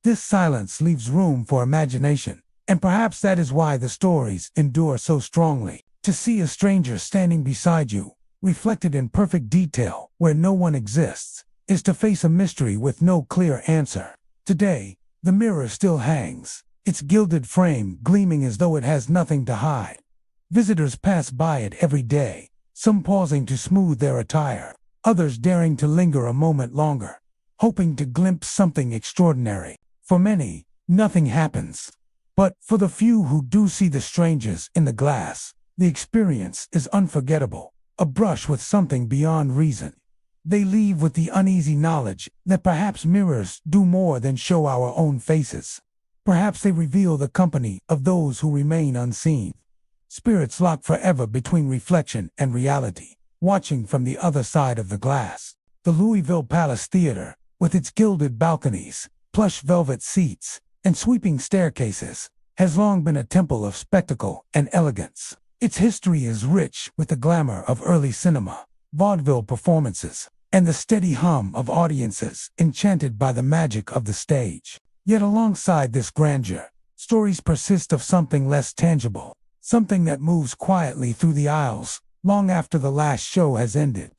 This silence leaves room for imagination, and perhaps that is why the stories endure so strongly. To see a stranger standing beside you, reflected in perfect detail where no one exists, is to face a mystery with no clear answer. Today, the mirror still hangs, its gilded frame gleaming as though it has nothing to hide. Visitors pass by it every day, some pausing to smooth their attire, others daring to linger a moment longer, hoping to glimpse something extraordinary. For many, nothing happens. But for the few who do see the strangers in the glass, the experience is unforgettable, a brush with something beyond reason. They leave with the uneasy knowledge that perhaps mirrors do more than show our own faces. Perhaps they reveal the company of those who remain unseen. Spirits locked forever between reflection and reality, watching from the other side of the glass. The Louisville Palace Theatre, with its gilded balconies, plush velvet seats, and sweeping staircases, has long been a temple of spectacle and elegance. Its history is rich with the glamour of early cinema, vaudeville performances, and the steady hum of audiences enchanted by the magic of the stage. Yet alongside this grandeur, stories persist of something less tangible, something that moves quietly through the aisles long after the last show has ended.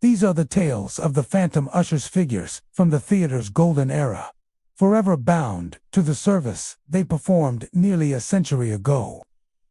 These are the tales of the phantom ushers, figures from the theater's golden era, forever bound to the service they performed nearly a century ago.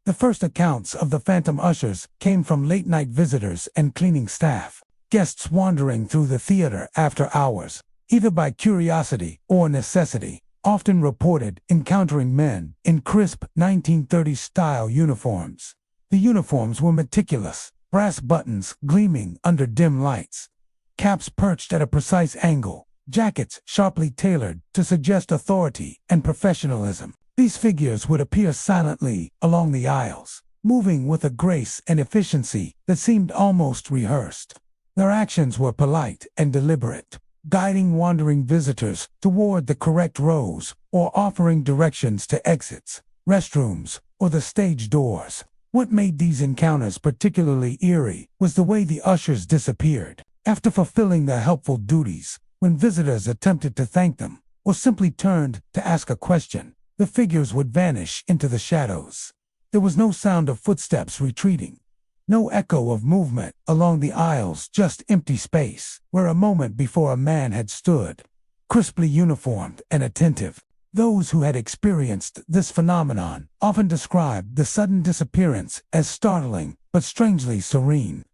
The first accounts of the phantom ushers came from late-night visitors and cleaning staff, guests wandering through the theater after hours, either by curiosity or necessity, often reported encountering men in crisp 1930s-style uniforms. The uniforms were meticulous, brass buttons gleaming under dim lights, caps perched at a precise angle, jackets sharply tailored to suggest authority and professionalism. These figures would appear silently along the aisles, moving with a grace and efficiency that seemed almost rehearsed. Their actions were polite and deliberate, guiding wandering visitors toward the correct rows or offering directions to exits, restrooms, or the stage doors. What made these encounters particularly eerie was the way the ushers disappeared. After fulfilling their helpful duties, when visitors attempted to thank them or simply turned to ask a question, the figures would vanish into the shadows. There was no sound of footsteps retreating, No echo of movement along the aisles, just empty space, where a moment before a man had stood, crisply uniformed and attentive. Those who had experienced this phenomenon often described the sudden disappearance as startling but strangely serene,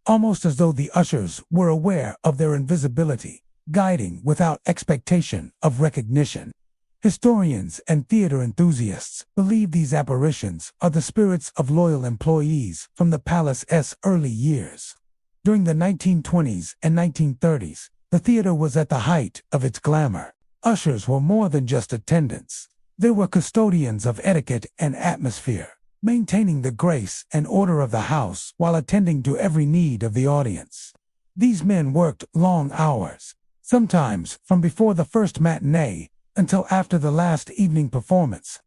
almost as though the ushers were aware of their invisibility, guiding without expectation of recognition. Historians and theater enthusiasts believe these apparitions are the spirits of loyal employees from the palace's early years. During the 1920s and 1930s, the theater was at the height of its glamour. Ushers were more than just attendants. They were custodians of etiquette and atmosphere, maintaining the grace and order of the house while attending to every need of the audience. These men worked long hours, sometimes from before the first matinee until after the last evening performance,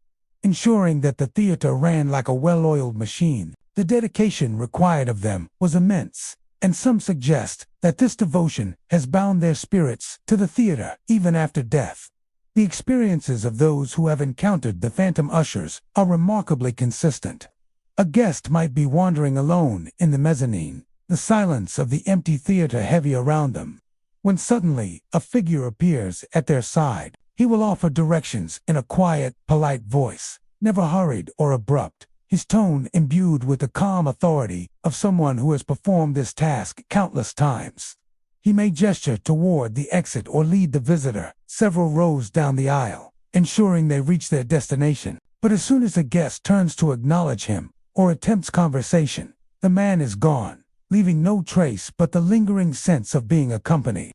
ensuring that the theater ran like a well-oiled machine. The dedication required of them was immense, and some suggest that this devotion has bound their spirits to the theater even after death. The experiences of those who have encountered the phantom ushers are remarkably consistent. A guest might be wandering alone in the mezzanine, the silence of the empty theater heavy around them, when suddenly a figure appears at their side. He will offer directions in a quiet, polite voice, never hurried or abrupt, his tone imbued with the calm authority of someone who has performed this task countless times. He may gesture toward the exit or lead the visitor several rows down the aisle, ensuring they reach their destination. But as soon as a guest turns to acknowledge him or attempts conversation, the man is gone, leaving no trace but the lingering sense of being accompanied.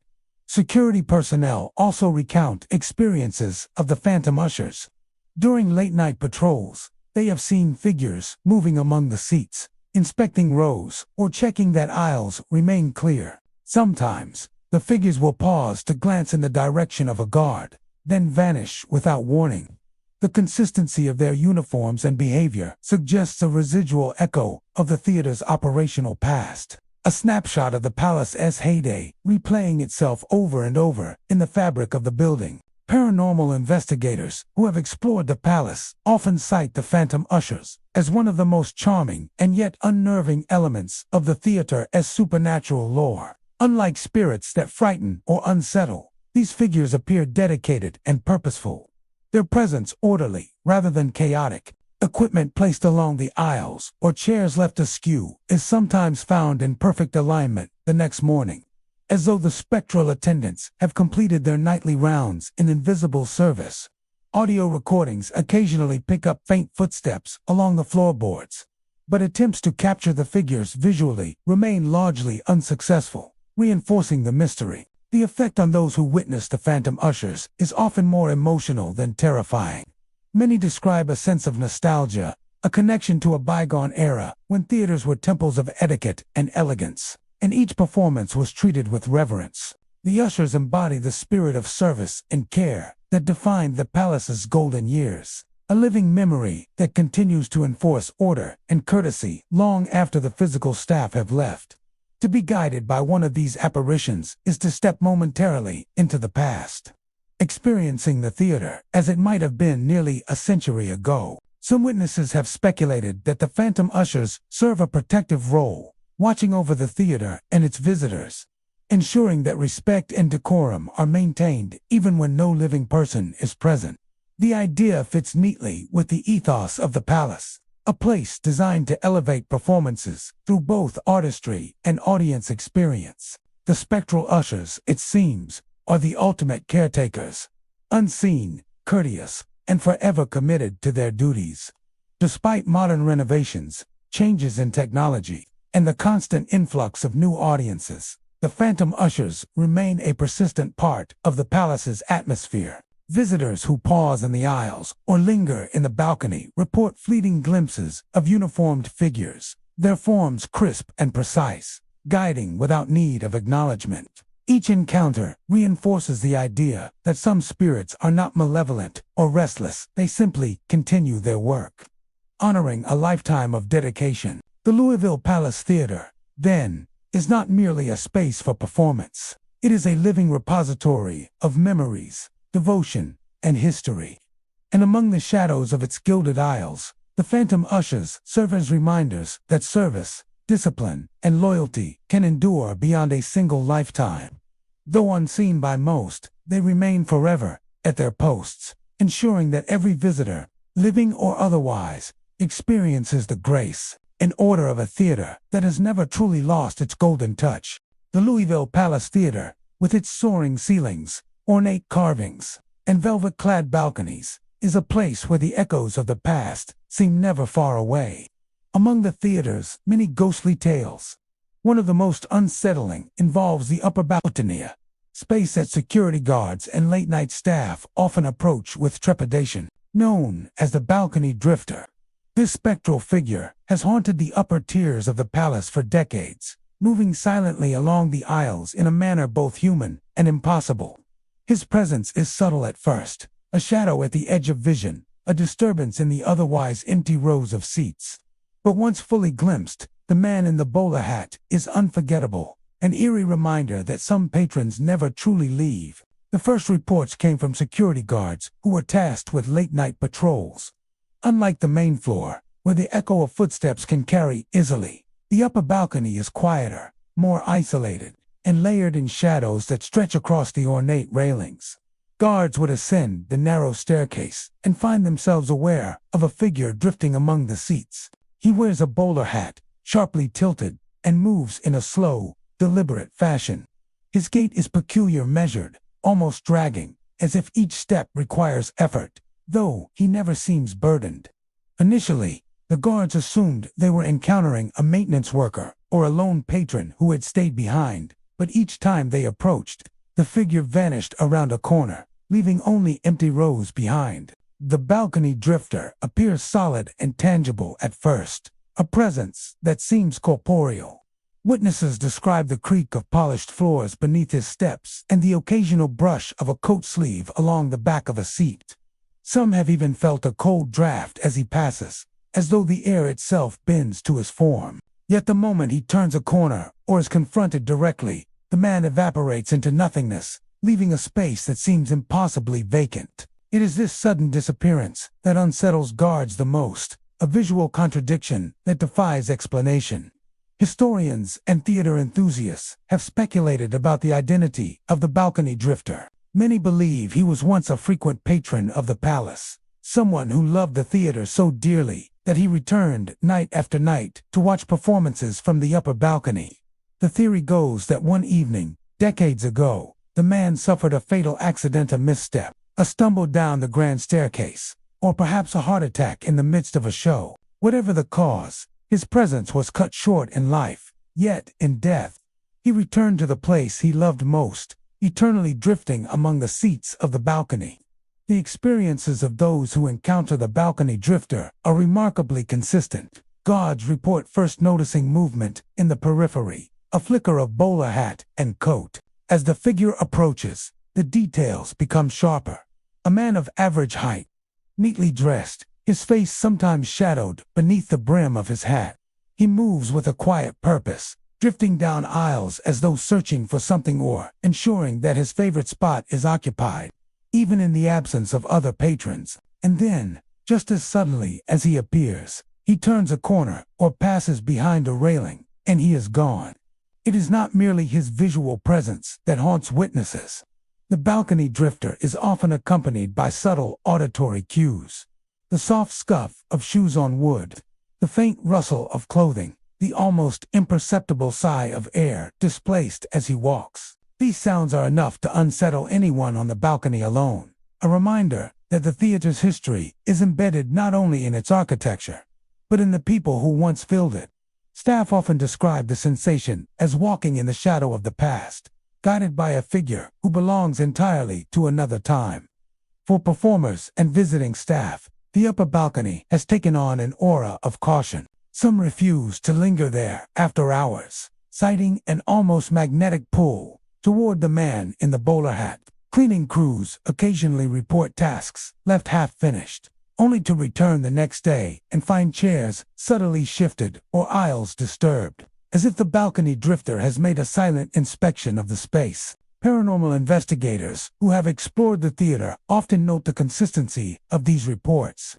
Security personnel also recount experiences of the phantom ushers. During late-night patrols, they have seen figures moving among the seats, inspecting rows, or checking that aisles remain clear. Sometimes, the figures will pause to glance in the direction of a guard, then vanish without warning. The consistency of their uniforms and behavior suggests a residual echo of the theater's operational past. A snapshot of the palace's heyday, replaying itself over and over in the fabric of the building. Paranormal investigators who have explored the palace often cite the phantom ushers as one of the most charming and yet unnerving elements of the theater's supernatural lore. Unlike spirits that frighten or unsettle, these figures appear dedicated and purposeful. Their presence orderly rather than chaotic. Equipment placed along the aisles or chairs left askew is sometimes found in perfect alignment the next morning, as though the spectral attendants have completed their nightly rounds in invisible service. Audio recordings occasionally pick up faint footsteps along the floorboards, but attempts to capture the figures visually remain largely unsuccessful, reinforcing the mystery. The effect on those who witness the phantom ushers is often more emotional than terrifying. Many describe a sense of nostalgia, a connection to a bygone era when theaters were temples of etiquette and elegance, and each performance was treated with reverence. The ushers embody the spirit of service and care that defined the palace's golden years, a living memory that continues to enforce order and courtesy long after the physical staff have left. To be guided by one of these apparitions is to step momentarily into the past, experiencing the theater as it might have been nearly a century ago. Some witnesses have speculated that the phantom ushers serve a protective role, watching over the theater and its visitors, ensuring that respect and decorum are maintained even when no living person is present. The idea fits neatly with the ethos of the palace, a place designed to elevate performances through both artistry and audience experience. The spectral ushers, it seems, are the ultimate caretakers, unseen, courteous, and forever committed to their duties. Despite modern renovations, changes in technology, and the constant influx of new audiences, the phantom ushers remain a persistent part of the palace's atmosphere. Visitors who pause in the aisles or linger in the balcony report fleeting glimpses of uniformed figures, their forms crisp and precise, guiding without need of acknowledgement. Each encounter reinforces the idea that some spirits are not malevolent or restless, they simply continue their work. Honoring a lifetime of dedication, the Louisville Palace Theatre, then, is not merely a space for performance. It is a living repository of memories, devotion, and history. And among the shadows of its gilded aisles, the phantom ushers serve as reminders that service, discipline, and loyalty can endure beyond a single lifetime. Though unseen by most, they remain forever at their posts, ensuring that every visitor, living or otherwise, experiences the grace and order of a theater that has never truly lost its golden touch. The Louisville Palace Theatre, with its soaring ceilings, ornate carvings, and velvet-clad balconies, is a place where the echoes of the past seem never far away. Among the theater's many ghostly tales, one of the most unsettling involves the upper balcony, space that security guards and late-night staff often approach with trepidation. Known as the balcony drifter, this spectral figure has haunted the upper tiers of the palace for decades, moving silently along the aisles in a manner both human and impossible. His presence is subtle at first, a shadow at the edge of vision, a disturbance in the otherwise empty rows of seats. But once fully glimpsed, the man in the bowler hat is unforgettable, an eerie reminder that some patrons never truly leave. The first reports came from security guards who were tasked with late-night patrols. Unlike the main floor, where the echo of footsteps can carry easily, the upper balcony is quieter, more isolated, and layered in shadows that stretch across the ornate railings. Guards would ascend the narrow staircase and find themselves aware of a figure drifting among the seats. He wears a bowler hat, sharply tilted, and moves in a slow, deliberate fashion. His gait is peculiar, measured, almost dragging, as if each step requires effort, though he never seems burdened. Initially, the guards assumed they were encountering a maintenance worker or a lone patron who had stayed behind, but each time they approached, the figure vanished around a corner, leaving only empty rows behind. The balcony drifter appears solid and tangible at first, a presence that seems corporeal. Witnesses describe the creak of polished floors beneath his steps and the occasional brush of a coat sleeve along the back of a seat. Some have even felt a cold draft as he passes, as though the air itself bends to his form. Yet the moment he turns a corner or is confronted directly, the man evaporates into nothingness, leaving a space that seems impossibly vacant. It is this sudden disappearance that unsettles guards the most, a visual contradiction that defies explanation. Historians and theater enthusiasts have speculated about the identity of the balcony drifter. Many believe he was once a frequent patron of the palace, someone who loved the theater so dearly that he returned night after night to watch performances from the upper balcony. The theory goes that one evening, decades ago, the man suffered a fatal accidental misstep, a stumble down the grand staircase, or perhaps a heart attack in the midst of a show. Whatever the cause, his presence was cut short in life, yet in death, he returned to the place he loved most, eternally drifting among the seats of the balcony. The experiences of those who encounter the balcony drifter are remarkably consistent. Guards report first noticing movement in the periphery, a flicker of bowler hat and coat. As the figure approaches, the details become sharper. A man of average height, neatly dressed, his face sometimes shadowed beneath the brim of his hat. He moves with a quiet purpose, drifting down aisles as though searching for something or ensuring that his favorite spot is occupied, even in the absence of other patrons. And then, just as suddenly as he appears, he turns a corner or passes behind a railing, and he is gone. It is not merely his visual presence that haunts witnesses. The balcony drifter is often accompanied by subtle auditory cues. The soft scuff of shoes on wood, the faint rustle of clothing, the almost imperceptible sigh of air displaced as he walks. These sounds are enough to unsettle anyone on the balcony alone, a reminder that the theater's history is embedded not only in its architecture, but in the people who once filled it. Staff often describe the sensation as walking in the shadow of the past, guided by a figure who belongs entirely to another time. For performers and visiting staff, the upper balcony has taken on an aura of caution. Some refuse to linger there after hours, citing an almost magnetic pull toward the man in the bowler hat. Cleaning crews occasionally report tasks left half-finished, only to return the next day and find chairs subtly shifted or aisles disturbed, as if the balcony drifter has made a silent inspection of the space. Paranormal investigators who have explored the theater often note the consistency of these reports.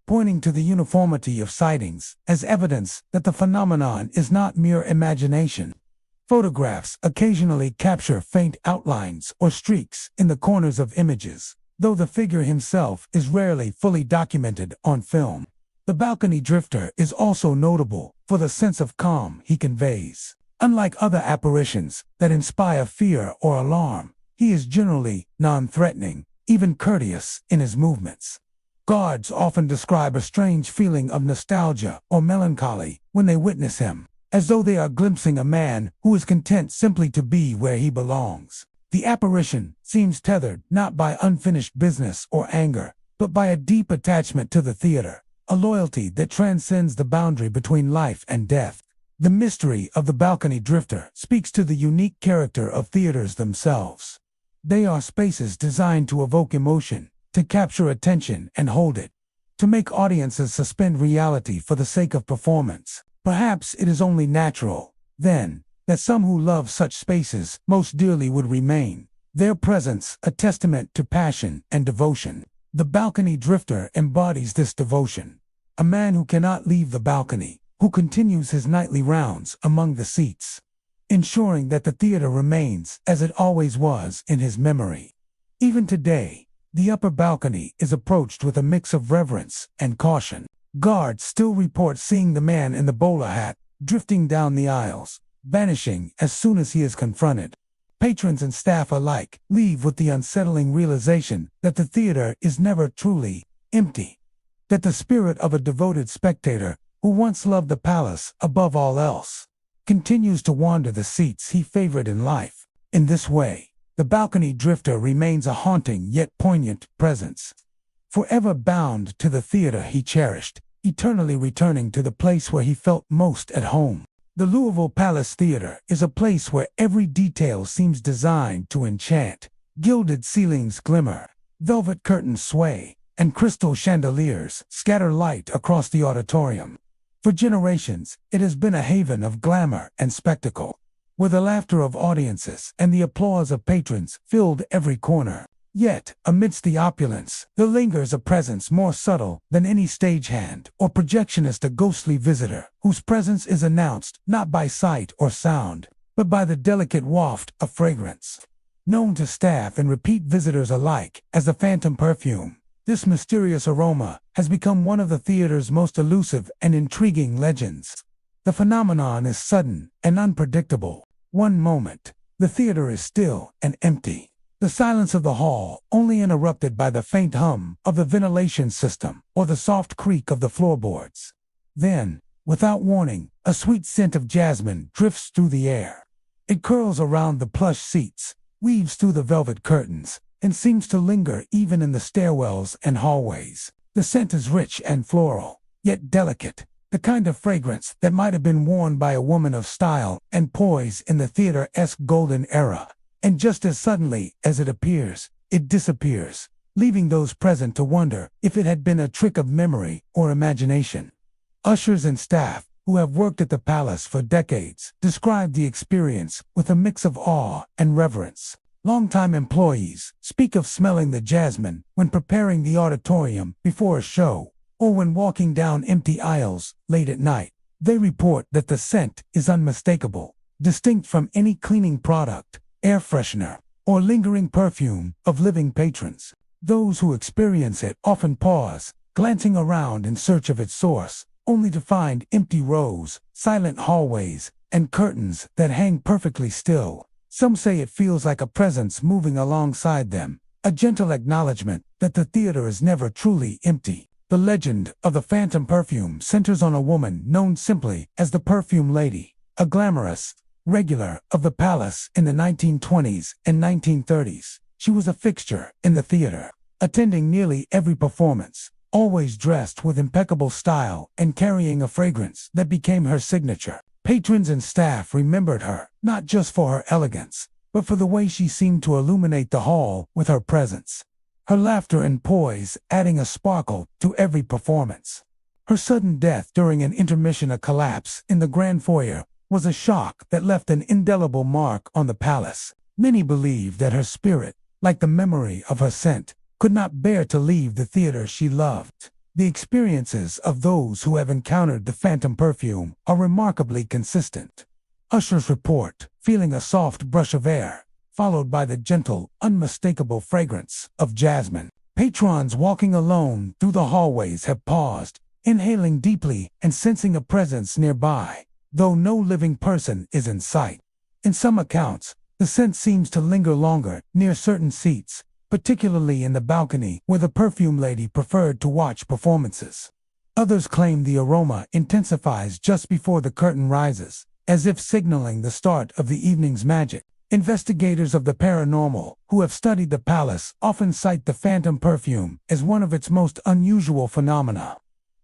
pointing to the uniformity of sightings as evidence that the phenomenon is not mere imagination. Photographs occasionally capture faint outlines or streaks in the corners of images, though the figure himself is rarely fully documented on film. The balcony drifter is also notable for the sense of calm he conveys. Unlike other apparitions that inspire fear or alarm, he is generally non-threatening, even courteous in his movements. Guards often describe a strange feeling of nostalgia or melancholy when they witness him, as though they are glimpsing a man who is content simply to be where he belongs. The apparition seems tethered not by unfinished business or anger, but by a deep attachment to the theater, a loyalty that transcends the boundary between life and death. The mystery of the balcony drifter speaks to the unique character of theaters themselves. They are spaces designed to evoke emotion, to capture attention and hold it, to make audiences suspend reality for the sake of performance. Perhaps it is only natural, then, that some who love such spaces most dearly would remain, their presence a testament to passion and devotion. The balcony drifter embodies this devotion, a man who cannot leave the balcony, who continues his nightly rounds among the seats, ensuring that the theater remains as it always was in his memory. Even today, the upper balcony is approached with a mix of reverence and caution. Guards still report seeing the man in the bowler hat drifting down the aisles, vanishing as soon as he is confronted. Patrons and staff alike leave with the unsettling realization that the theater is never truly empty, that the spirit of a devoted spectator who once loved the palace above all else continues to wander the seats he favored in life. In this way, the balcony drifter remains a haunting yet poignant presence, forever bound to the theater he cherished, eternally returning to the place where he felt most at home. The Louisville Palace Theatre is a place where every detail seems designed to enchant. Gilded ceilings glimmer, velvet curtains sway, and crystal chandeliers scatter light across the auditorium. For generations, it has been a haven of glamour and spectacle, where the laughter of audiences and the applause of patrons filled every corner. Yet, amidst the opulence, there lingers a presence more subtle than any stagehand or projectionist, a ghostly visitor whose presence is announced not by sight or sound, but by the delicate waft of fragrance. Known to staff and repeat visitors alike as the phantom perfume, this mysterious aroma has become one of the theater's most elusive and intriguing legends. The phenomenon is sudden and unpredictable. One moment, the theater is still and empty, the silence of the hall only interrupted by the faint hum of the ventilation system or the soft creak of the floorboards. Then, without warning, a sweet scent of jasmine drifts through the air. It curls around the plush seats, weaves through the velvet curtains, and seems to linger even in the stairwells and hallways. The scent is rich and floral, yet delicate, the kind of fragrance that might have been worn by a woman of style and poise in the theater-esque golden era. And just as suddenly as it appears, it disappears, leaving those present to wonder if it had been a trick of memory or imagination. Ushers and staff, who have worked at the palace for decades, describe the experience with a mix of awe and reverence. Longtime employees speak of smelling the jasmine when preparing the auditorium before a show, or when walking down empty aisles late at night. They report that the scent is unmistakable, distinct from any cleaning product, air freshener, or lingering perfume of living patrons. Those who experience it often pause, glancing around in search of its source, only to find empty rows, silent hallways, and curtains that hang perfectly still. Some say it feels like a presence moving alongside them, a gentle acknowledgement that the theater is never truly empty. The legend of the phantom perfume centers on a woman known simply as the Perfume Lady, a glamorous regular of the palace in the 1920s and 1930s. She was a fixture in the theater, attending nearly every performance, always dressed with impeccable style and carrying a fragrance that became her signature. Patrons and staff remembered her, not just for her elegance, but for the way she seemed to illuminate the hall with her presence, her laughter and poise adding a sparkle to every performance. Her sudden death during an intermission, a collapse in the grand foyer, was a shock that left an indelible mark on the palace. Many believed that her spirit, like the memory of her scent, could not bear to leave the theater she loved. The experiences of those who have encountered the phantom perfume are remarkably consistent. Ushers report feeling a soft brush of air, followed by the gentle, unmistakable fragrance of jasmine. Patrons walking alone through the hallways have paused, inhaling deeply and sensing a presence nearby, though no living person is in sight. In some accounts, the scent seems to linger longer near certain seats, particularly in the balcony where the perfume lady preferred to watch performances. Others claim the aroma intensifies just before the curtain rises, as if signaling the start of the evening's magic. Investigators of the paranormal who have studied the palace often cite the phantom perfume as one of its most unusual phenomena.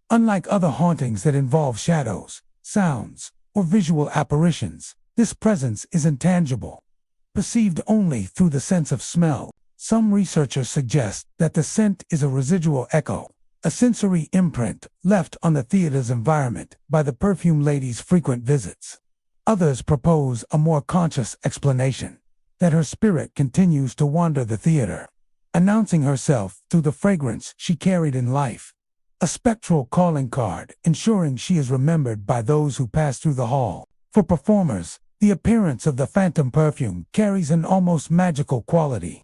Unlike other hauntings that involve shadows, sounds, or visual apparitions, this presence is intangible, perceived only through the sense of smell. Some researchers suggest that the scent is a residual echo, a sensory imprint left on the theater's environment by the perfume lady's frequent visits. Others propose a more conscious explanation, that her spirit continues to wander the theater, announcing herself through the fragrance she carried in life. A spectral calling card, ensuring she is remembered by those who pass through the hall. For performers, the appearance of the phantom perfume carries an almost magical quality.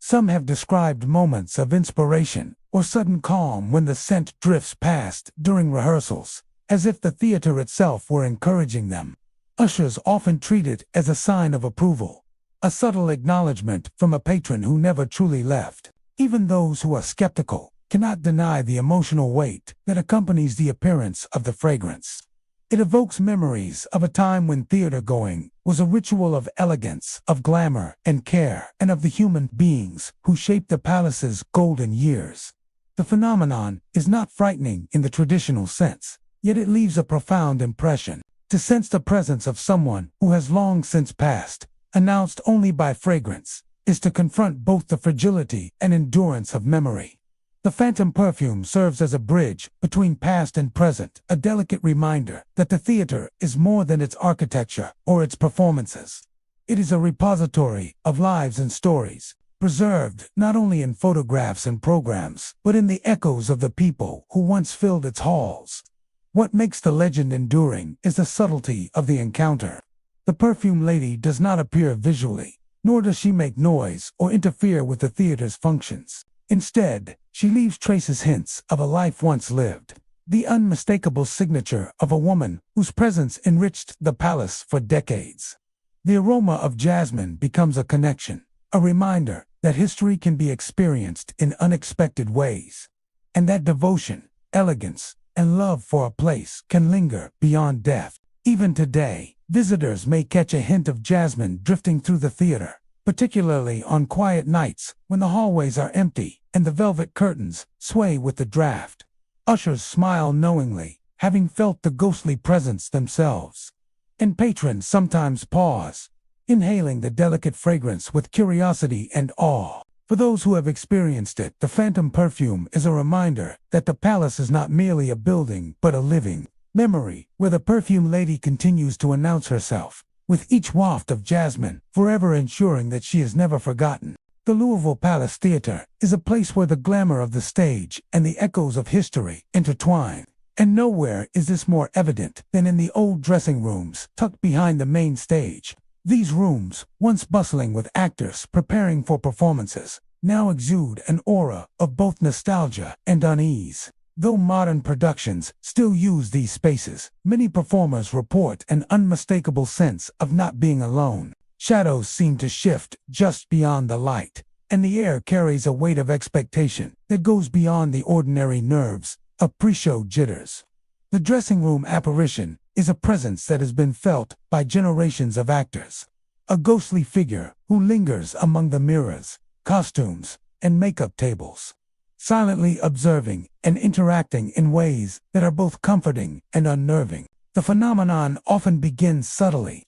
Some have described moments of inspiration or sudden calm when the scent drifts past during rehearsals, as if the theater itself were encouraging them. Ushers often treat it as a sign of approval, a subtle acknowledgement from a patron who never truly left. Even those who are skeptical cannot deny the emotional weight that accompanies the appearance of the fragrance. It evokes memories of a time when theater-going was a ritual of elegance, of glamour and care, and of the human beings who shaped the palace's golden years. The phenomenon is not frightening in the traditional sense, yet it leaves a profound impression. To sense the presence of someone who has long since passed, announced only by fragrance, is to confront both the fragility and endurance of memory. The phantom perfume serves as a bridge between past and present, a delicate reminder that the theater is more than its architecture or its performances. It is a repository of lives and stories, preserved not only in photographs and programs, but in the echoes of the people who once filled its halls. What makes the legend enduring is the subtlety of the encounter. The perfume lady does not appear visually, nor does she make noise or interfere with the theater's functions. Instead, she leaves traces hints of a life once lived, the unmistakable signature of a woman whose presence enriched the palace for decades. The aroma of jasmine becomes a connection, a reminder that history can be experienced in unexpected ways, and that devotion, elegance, and love for a place can linger beyond death. Even today, visitors may catch a hint of jasmine drifting through the theater, particularly on quiet nights when the hallways are empty and the velvet curtains sway with the draft. Ushers smile knowingly, having felt the ghostly presence themselves. And patrons sometimes pause, inhaling the delicate fragrance with curiosity and awe. For those who have experienced it, the phantom perfume is a reminder that the palace is not merely a building, but a living memory, where the perfume lady continues to announce herself, with each waft of jasmine, forever ensuring that she is never forgotten. The Louisville Palace Theatre is a place where the glamour of the stage and the echoes of history intertwine. And nowhere is this more evident than in the old dressing rooms tucked behind the main stage. These rooms, once bustling with actors preparing for performances, now exude an aura of both nostalgia and unease. Though modern productions still use these spaces, many performers report an unmistakable sense of not being alone. Shadows seem to shift just beyond the light, and the air carries a weight of expectation that goes beyond the ordinary nerves of pre-show jitters. The dressing room apparition is a presence that has been felt by generations of actors. A ghostly figure who lingers among the mirrors, costumes, and makeup tables, silently observing and interacting in ways that are both comforting and unnerving. The phenomenon often begins subtly.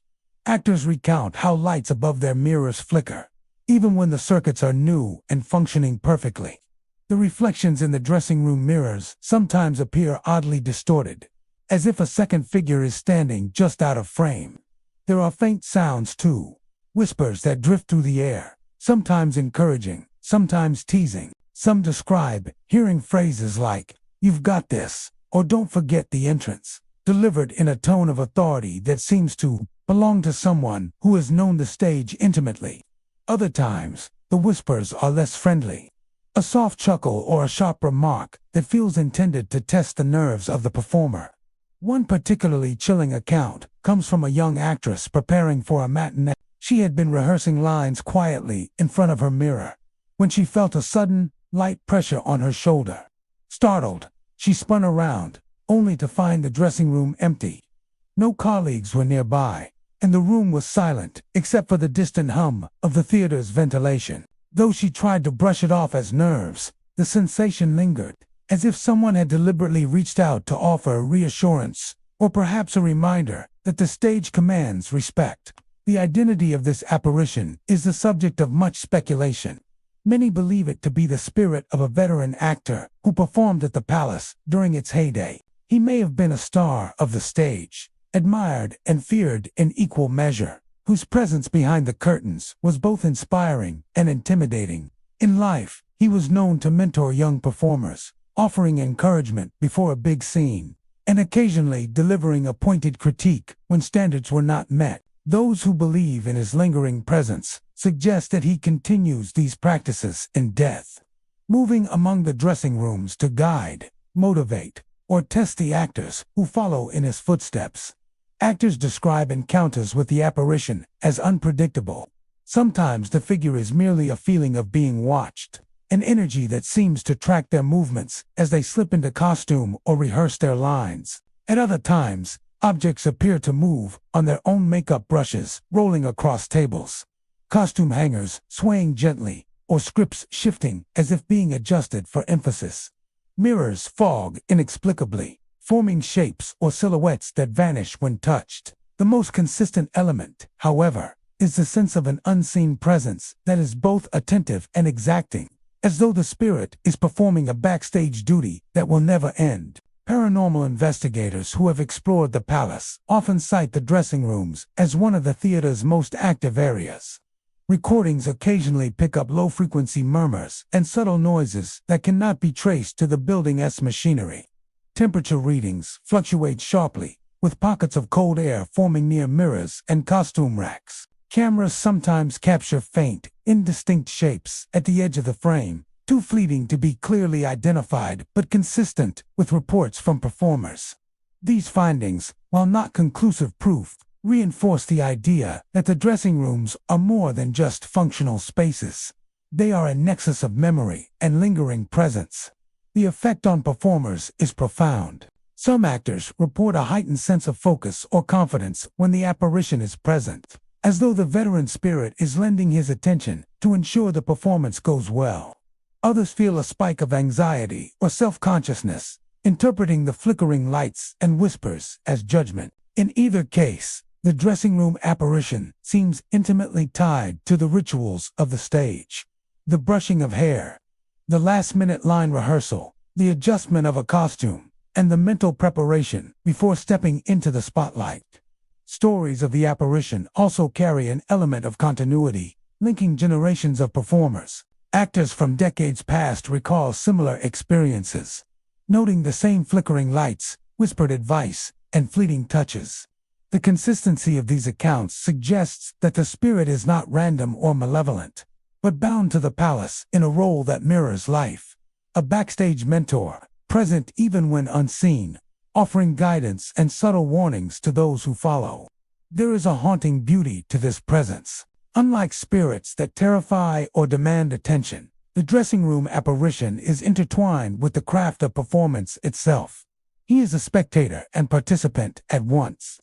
Actors recount how lights above their mirrors flicker, even when the circuits are new and functioning perfectly. The reflections in the dressing room mirrors sometimes appear oddly distorted, as if a second figure is standing just out of frame. There are faint sounds too, whispers that drift through the air, sometimes encouraging, sometimes teasing. Some describe hearing phrases like, "You've got this," or "Don't forget the entrance," delivered in a tone of authority that seems to belong to someone who has known the stage intimately. Other times, the whispers are less friendly. A soft chuckle or a sharp remark that feels intended to test the nerves of the performer. One particularly chilling account comes from a young actress preparing for a matinee. She had been rehearsing lines quietly in front of her mirror when she felt a sudden, light pressure on her shoulder. Startled, she spun around, only to find the dressing room empty. No colleagues were nearby, and the room was silent except for the distant hum of the theater's ventilation. Though she tried to brush it off as nerves, the sensation lingered, as if someone had deliberately reached out to offer a reassurance, or perhaps a reminder that the stage commands respect. The identity of this apparition is the subject of much speculation. Many believe it to be the spirit of a veteran actor who performed at the Palace during its heyday. He may have been a star of the stage, admired and feared in equal measure, whose presence behind the curtains was both inspiring and intimidating. In life, he was known to mentor young performers, offering encouragement before a big scene, and occasionally delivering a pointed critique when standards were not met. Those who believe in his lingering presence suggest that he continues these practices in death, moving among the dressing rooms to guide, motivate, or test the actors who follow in his footsteps. Actors describe encounters with the apparition as unpredictable. Sometimes the figure is merely a feeling of being watched, an energy that seems to track their movements as they slip into costume or rehearse their lines. At other times, objects appear to move on their own makeup brushes, rolling across tables. Costume hangers swaying gently, or scripts shifting as if being adjusted for emphasis. Mirrors fog inexplicably, forming shapes or silhouettes that vanish when touched. The most consistent element, however, is the sense of an unseen presence that is both attentive and exacting, as though the spirit is performing a backstage duty that will never end. Paranormal investigators who have explored the palace often cite the dressing rooms as one of the theater's most active areas. Recordings occasionally pick up low-frequency murmurs and subtle noises that cannot be traced to the building's machinery. Temperature readings fluctuate sharply, with pockets of cold air forming near mirrors and costume racks. Cameras sometimes capture faint, indistinct shapes at the edge of the frame, too fleeting to be clearly identified but consistent with reports from performers. These findings, while not conclusive proof, reinforce the idea that the dressing rooms are more than just functional spaces. They are a nexus of memory and lingering presence. The effect on performers is profound. Some actors report a heightened sense of focus or confidence when the apparition is present, as though the veteran spirit is lending his attention to ensure the performance goes well. Others feel a spike of anxiety or self-consciousness, interpreting the flickering lights and whispers as judgment. In either case, the dressing room apparition seems intimately tied to the rituals of the stage. The brushing of hair, the last-minute line rehearsal, the adjustment of a costume, and the mental preparation before stepping into the spotlight. Stories of the apparition also carry an element of continuity, linking generations of performers. Actors from decades past recall similar experiences, noting the same flickering lights, whispered advice, and fleeting touches. The consistency of these accounts suggests that the spirit is not random or malevolent, but bound to the palace in a role that mirrors life. A backstage mentor, present even when unseen, offering guidance and subtle warnings to those who follow. There is a haunting beauty to this presence. Unlike spirits that terrify or demand attention, the dressing room apparition is intertwined with the craft of performance itself. He is a spectator and participant at once.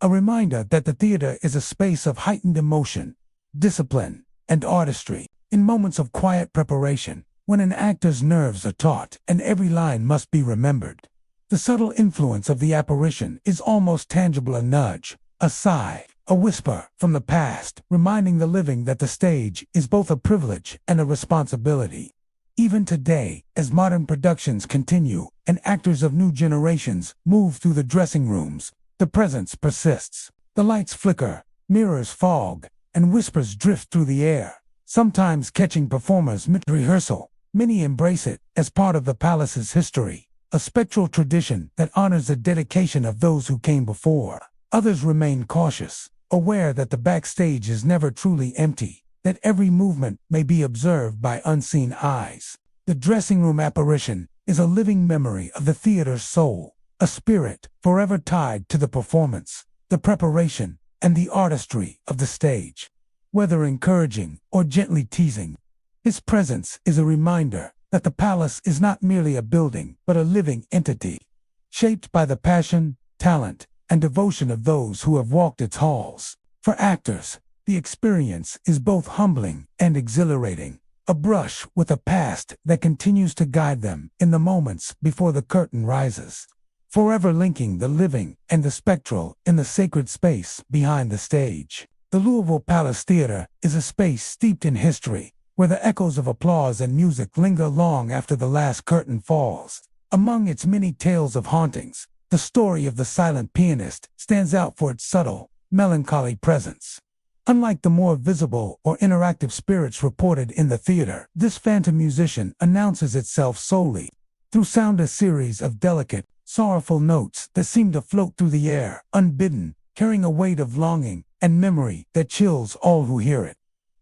A reminder that the theater is a space of heightened emotion, discipline, and artistry. In moments of quiet preparation, when an actor's nerves are taut and every line must be remembered, the subtle influence of the apparition is almost tangible. A nudge, a sigh, a whisper from the past, reminding the living that the stage is both a privilege and a responsibility. Even today, as modern productions continue and actors of new generations move through the dressing rooms, the presence persists. The lights flicker, mirrors fog, and whispers drift through the air, sometimes catching performers mid-rehearsal. Many embrace it as part of the palace's history, a spectral tradition that honors the dedication of those who came before. Others remain cautious, aware that the backstage is never truly empty, that every movement may be observed by unseen eyes. The dressing room apparition is a living memory of the theater's soul, a spirit forever tied to the performance, the preparation, and the artistry of the stage. Whether encouraging or gently teasing, its presence is a reminder that the palace is not merely a building but a living entity, shaped by the passion, talent, and devotion of those who have walked its halls. For actors, the experience is both humbling and exhilarating, a brush with a past that continues to guide them in the moments before the curtain rises, forever linking the living and the spectral in the sacred space behind the stage. The Louisville Palace Theatre is a space steeped in history, where the echoes of applause and music linger long after the last curtain falls. Among its many tales of hauntings, the story of the silent pianist stands out for its subtle, melancholy presence. Unlike the more visible or interactive spirits reported in the theater, this phantom musician announces itself solely through sound, a series of delicate, sorrowful notes that seem to float through the air, unbidden, carrying a weight of longing and memory that chills all who hear it.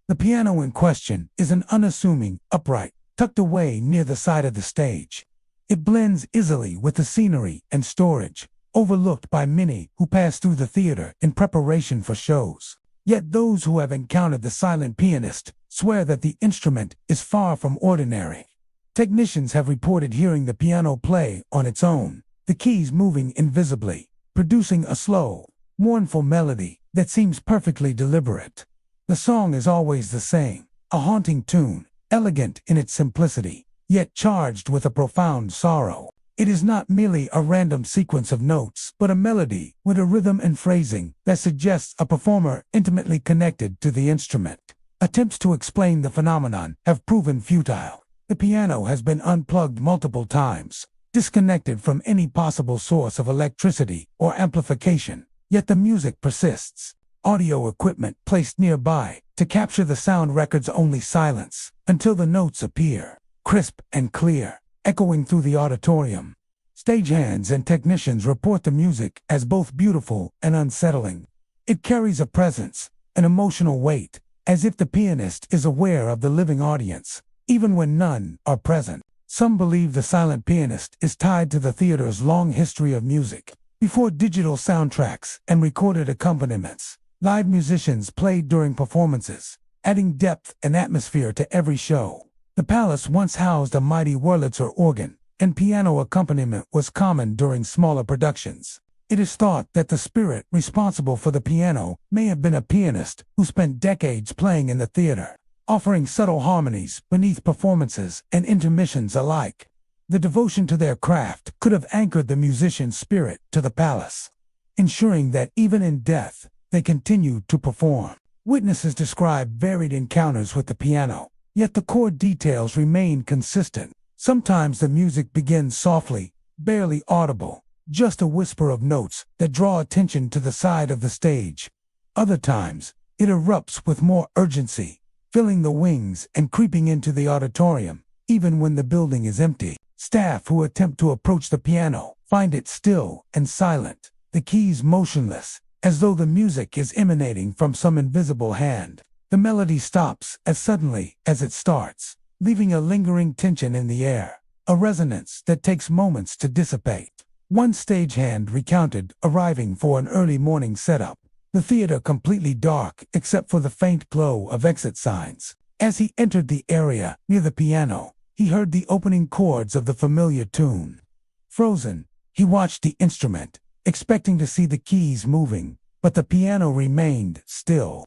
The piano in question is an unassuming upright, tucked away near the side of the stage. It blends easily with the scenery and storage, overlooked by many who pass through the theater in preparation for shows. Yet those who have encountered the silent pianist swear that the instrument is far from ordinary. Technicians have reported hearing the piano play on its own, the keys moving invisibly, producing a slow, mournful melody that seems perfectly deliberate. The song is always the same, a haunting tune, elegant in its simplicity, yet charged with a profound sorrow. It is not merely a random sequence of notes, but a melody with a rhythm and phrasing that suggests a performer intimately connected to the instrument. Attempts to explain the phenomenon have proven futile. The piano has been unplugged multiple times, disconnected from any possible source of electricity or amplification, yet the music persists. Audio equipment placed nearby to capture the sound records only silence until the notes appear, crisp and clear, echoing through the auditorium. Stagehands and technicians report the music as both beautiful and unsettling. It carries a presence, an emotional weight, as if the pianist is aware of the living audience, even when none are present. Some believe the silent pianist is tied to the theater's long history of music. Before digital soundtracks and recorded accompaniments, live musicians played during performances, adding depth and atmosphere to every show. The palace once housed a mighty Wurlitzer organ, and piano accompaniment was common during smaller productions. It is thought that the spirit responsible for the piano may have been a pianist who spent decades playing in the theater, offering subtle harmonies beneath performances and intermissions alike. The devotion to their craft could have anchored the musician's spirit to the palace, ensuring that even in death, they continued to perform. Witnesses describe varied encounters with the piano, yet the core details remain consistent. Sometimes the music begins softly, barely audible, just a whisper of notes that draw attention to the side of the stage. Other times, it erupts with more urgency, filling the wings and creeping into the auditorium, even when the building is empty. Staff who attempt to approach the piano find it still and silent, the keys motionless, as though the music is emanating from some invisible hand. The melody stops as suddenly as it starts, leaving a lingering tension in the air, a resonance that takes moments to dissipate. One stagehand recounted arriving for an early morning setup, the theater completely dark except for the faint glow of exit signs. As he entered the area near the piano, he heard the opening chords of the familiar tune. Frozen, he watched the instrument, expecting to see the keys moving, but the piano remained still.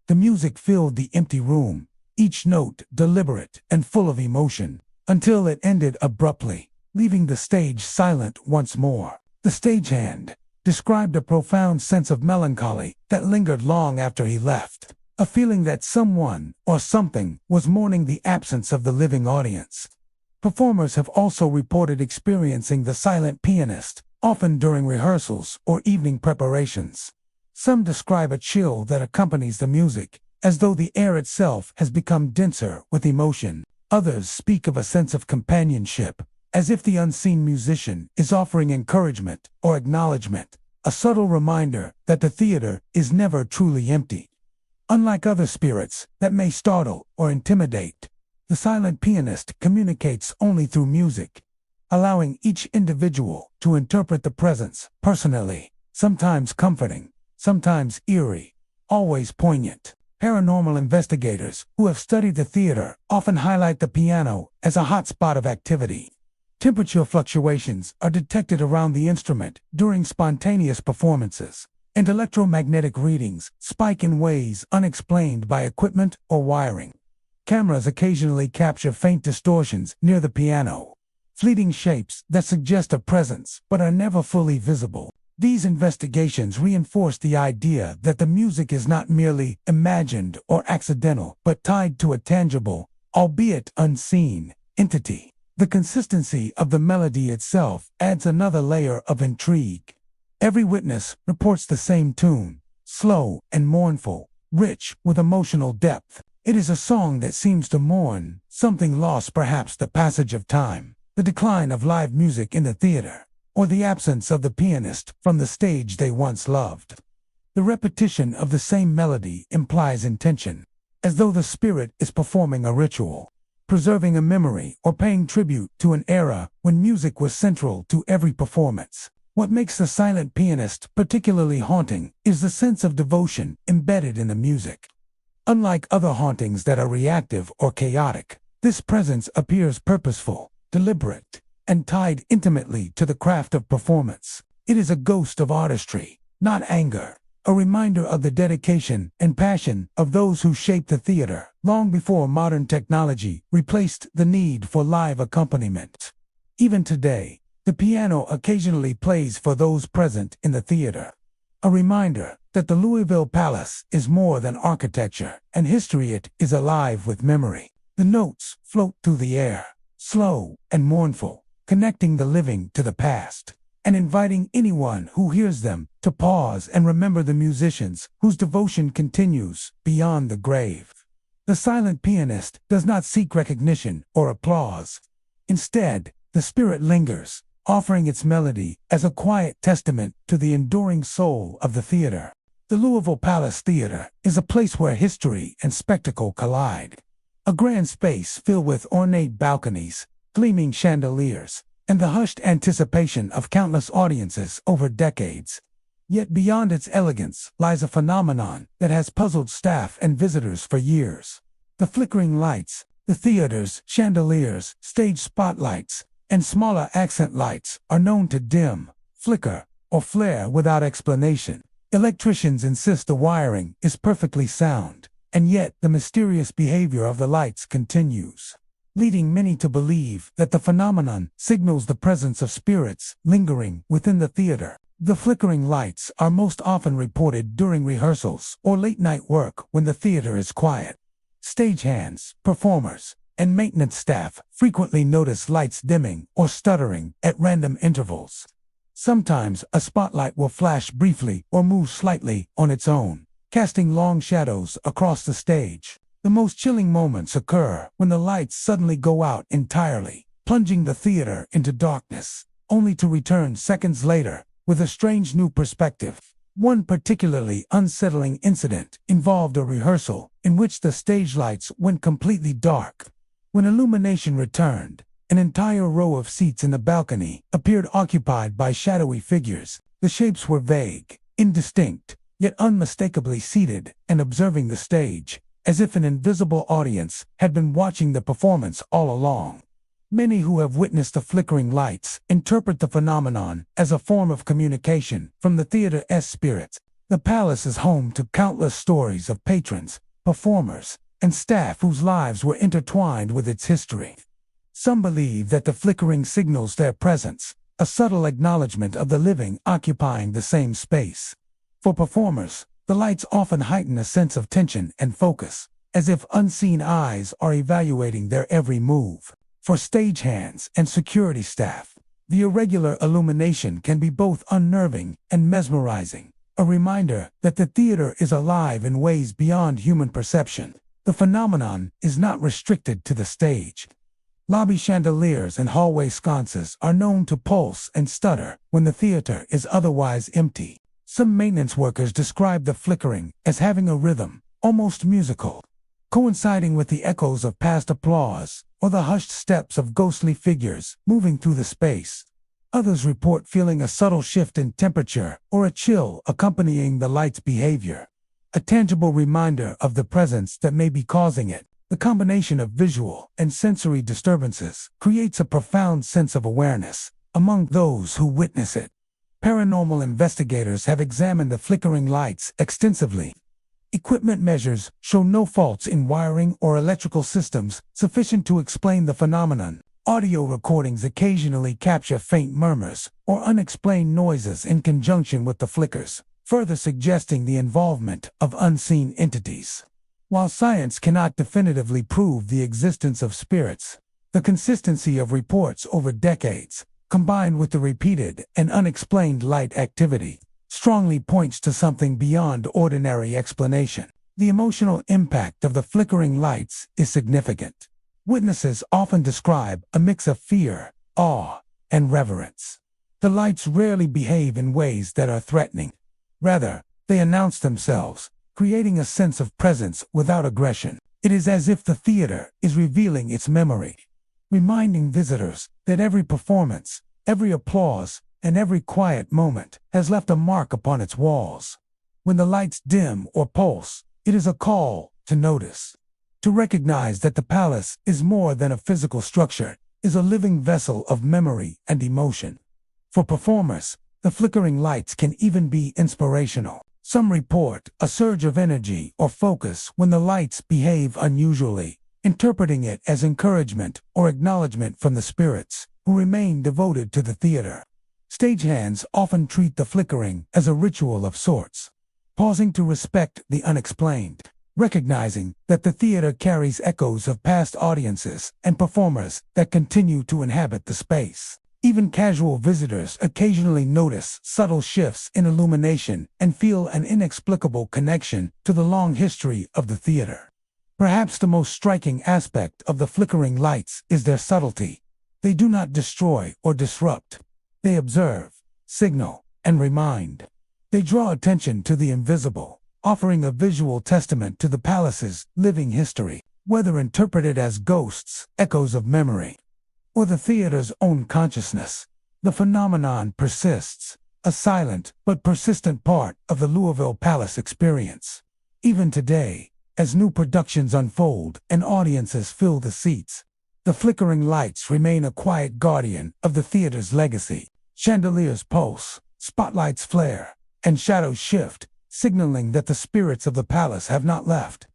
The music filled the empty room, each note deliberate and full of emotion, until it ended abruptly, leaving the stage silent once more. The stagehand described a profound sense of melancholy that lingered long after he left, a feeling that someone or something was mourning the absence of the living audience. Performers have also reported experiencing the silent pianist, often during rehearsals or evening preparations. Some describe a chill that accompanies the music, as though the air itself has become denser with emotion. Others speak of a sense of companionship, as if the unseen musician is offering encouragement or acknowledgement, a subtle reminder that the theater is never truly empty. Unlike other spirits that may startle or intimidate, the silent pianist communicates only through music, allowing each individual to interpret the presence personally, sometimes comforting, sometimes eerie, always poignant. Paranormal investigators who have studied the theater often highlight the piano as a hot spot of activity. Temperature fluctuations are detected around the instrument during spontaneous performances, and electromagnetic readings spike in ways unexplained by equipment or wiring. Cameras occasionally capture faint distortions near the piano, fleeting shapes that suggest a presence but are never fully visible. These investigations reinforce the idea that the music is not merely imagined or accidental, but tied to a tangible, albeit unseen, entity. The consistency of the melody itself adds another layer of intrigue. Every witness reports the same tune, slow and mournful, rich with emotional depth. It is a song that seems to mourn something lost, perhaps the passage of time, the decline of live music in the theater, or the absence of the pianist from the stage they once loved. The repetition of the same melody implies intention, as though the spirit is performing a ritual, preserving a memory or paying tribute to an era when music was central to every performance. What makes the silent pianist particularly haunting is the sense of devotion embedded in the music. Unlike other hauntings that are reactive or chaotic, this presence appears purposeful, deliberate, and tied intimately to the craft of performance. It is a ghost of artistry, not anger, a reminder of the dedication and passion of those who shaped the theater long before modern technology replaced the need for live accompaniment. Even today, the piano occasionally plays for those present in the theater, a reminder that the Louisville Palace is more than architecture and history. It is alive with memory. The notes float through the air, slow and mournful, connecting the living to the past, and inviting anyone who hears them to pause and remember the musicians whose devotion continues beyond the grave. The silent pianist does not seek recognition or applause. Instead, the spirit lingers, offering its melody as a quiet testament to the enduring soul of the theater. The Louisville Palace Theatre is a place where history and spectacle collide. A grand space filled with ornate balconies, gleaming chandeliers, and the hushed anticipation of countless audiences over decades. Yet beyond its elegance lies a phenomenon that has puzzled staff and visitors for years. The flickering lights, the theater's chandeliers, stage spotlights, and smaller accent lights are known to dim, flicker, or flare without explanation. Electricians insist the wiring is perfectly sound, and yet the mysterious behavior of the lights continues, leading many to believe that the phenomenon signals the presence of spirits lingering within the theater. The flickering lights are most often reported during rehearsals or late-night work when the theater is quiet. Stagehands, performers, and maintenance staff frequently notice lights dimming or stuttering at random intervals. Sometimes a spotlight will flash briefly or move slightly on its own, casting long shadows across the stage. The most chilling moments occur when the lights suddenly go out entirely, plunging the theater into darkness, only to return seconds later with a strange new perspective. One particularly unsettling incident involved a rehearsal in which the stage lights went completely dark. When illumination returned, an entire row of seats in the balcony appeared occupied by shadowy figures. The shapes were vague, indistinct, yet unmistakably seated and observing the stage, as if an invisible audience had been watching the performance all along. Many who have witnessed the flickering lights interpret the phenomenon as a form of communication from the theater's spirits. The palace is home to countless stories of patrons, performers, and staff whose lives were intertwined with its history. Some believe that the flickering signals their presence, a subtle acknowledgement of the living occupying the same space. For performers, the lights often heighten a sense of tension and focus, as if unseen eyes are evaluating their every move. For stagehands and security staff, the irregular illumination can be both unnerving and mesmerizing, a reminder that the theater is alive in ways beyond human perception. The phenomenon is not restricted to the stage. Lobby chandeliers and hallway sconces are known to pulse and stutter when the theater is otherwise empty. Some maintenance workers describe the flickering as having a rhythm, almost musical, coinciding with the echoes of past applause or the hushed steps of ghostly figures moving through the space. Others report feeling a subtle shift in temperature or a chill accompanying the light's behavior, a tangible reminder of the presence that may be causing it. The combination of visual and sensory disturbances creates a profound sense of awareness among those who witness it. Paranormal investigators have examined the flickering lights extensively. Equipment measures show no faults in wiring or electrical systems sufficient to explain the phenomenon. Audio recordings occasionally capture faint murmurs or unexplained noises in conjunction with the flickers, further suggesting the involvement of unseen entities. While science cannot definitively prove the existence of spirits, the consistency of reports over decades, combined with the repeated and unexplained light activity, strongly points to something beyond ordinary explanation. The emotional impact of the flickering lights is significant. Witnesses often describe a mix of fear, awe, and reverence. The lights rarely behave in ways that are threatening. Rather, they announce themselves, creating a sense of presence without aggression. It is as if the theater is revealing its memory, reminding visitors that every performance, every applause, and every quiet moment has left a mark upon its walls. When the lights dim or pulse, it is a call to notice, to recognize that the palace is more than a physical structure, is a living vessel of memory and emotion. For performers, the flickering lights can even be inspirational. Some report a surge of energy or focus when the lights behave unusually, interpreting it as encouragement or acknowledgement from the spirits who remain devoted to the theater. Stagehands often treat the flickering as a ritual of sorts, pausing to respect the unexplained, recognizing that the theater carries echoes of past audiences and performers that continue to inhabit the space. Even casual visitors occasionally notice subtle shifts in illumination and feel an inexplicable connection to the long history of the theater. Perhaps the most striking aspect of the flickering lights is their subtlety. They do not destroy or disrupt. They observe, signal, and remind. They draw attention to the invisible, offering a visual testament to the palace's living history, whether interpreted as ghosts, echoes of memory, or the theater's own consciousness. The phenomenon persists, a silent but persistent part of the Louisville Palace experience. Even today, as new productions unfold and audiences fill the seats, the flickering lights remain a quiet guardian of the theater's legacy. Chandeliers pulse, spotlights flare, and shadows shift, signaling that the spirits of the palace have not left.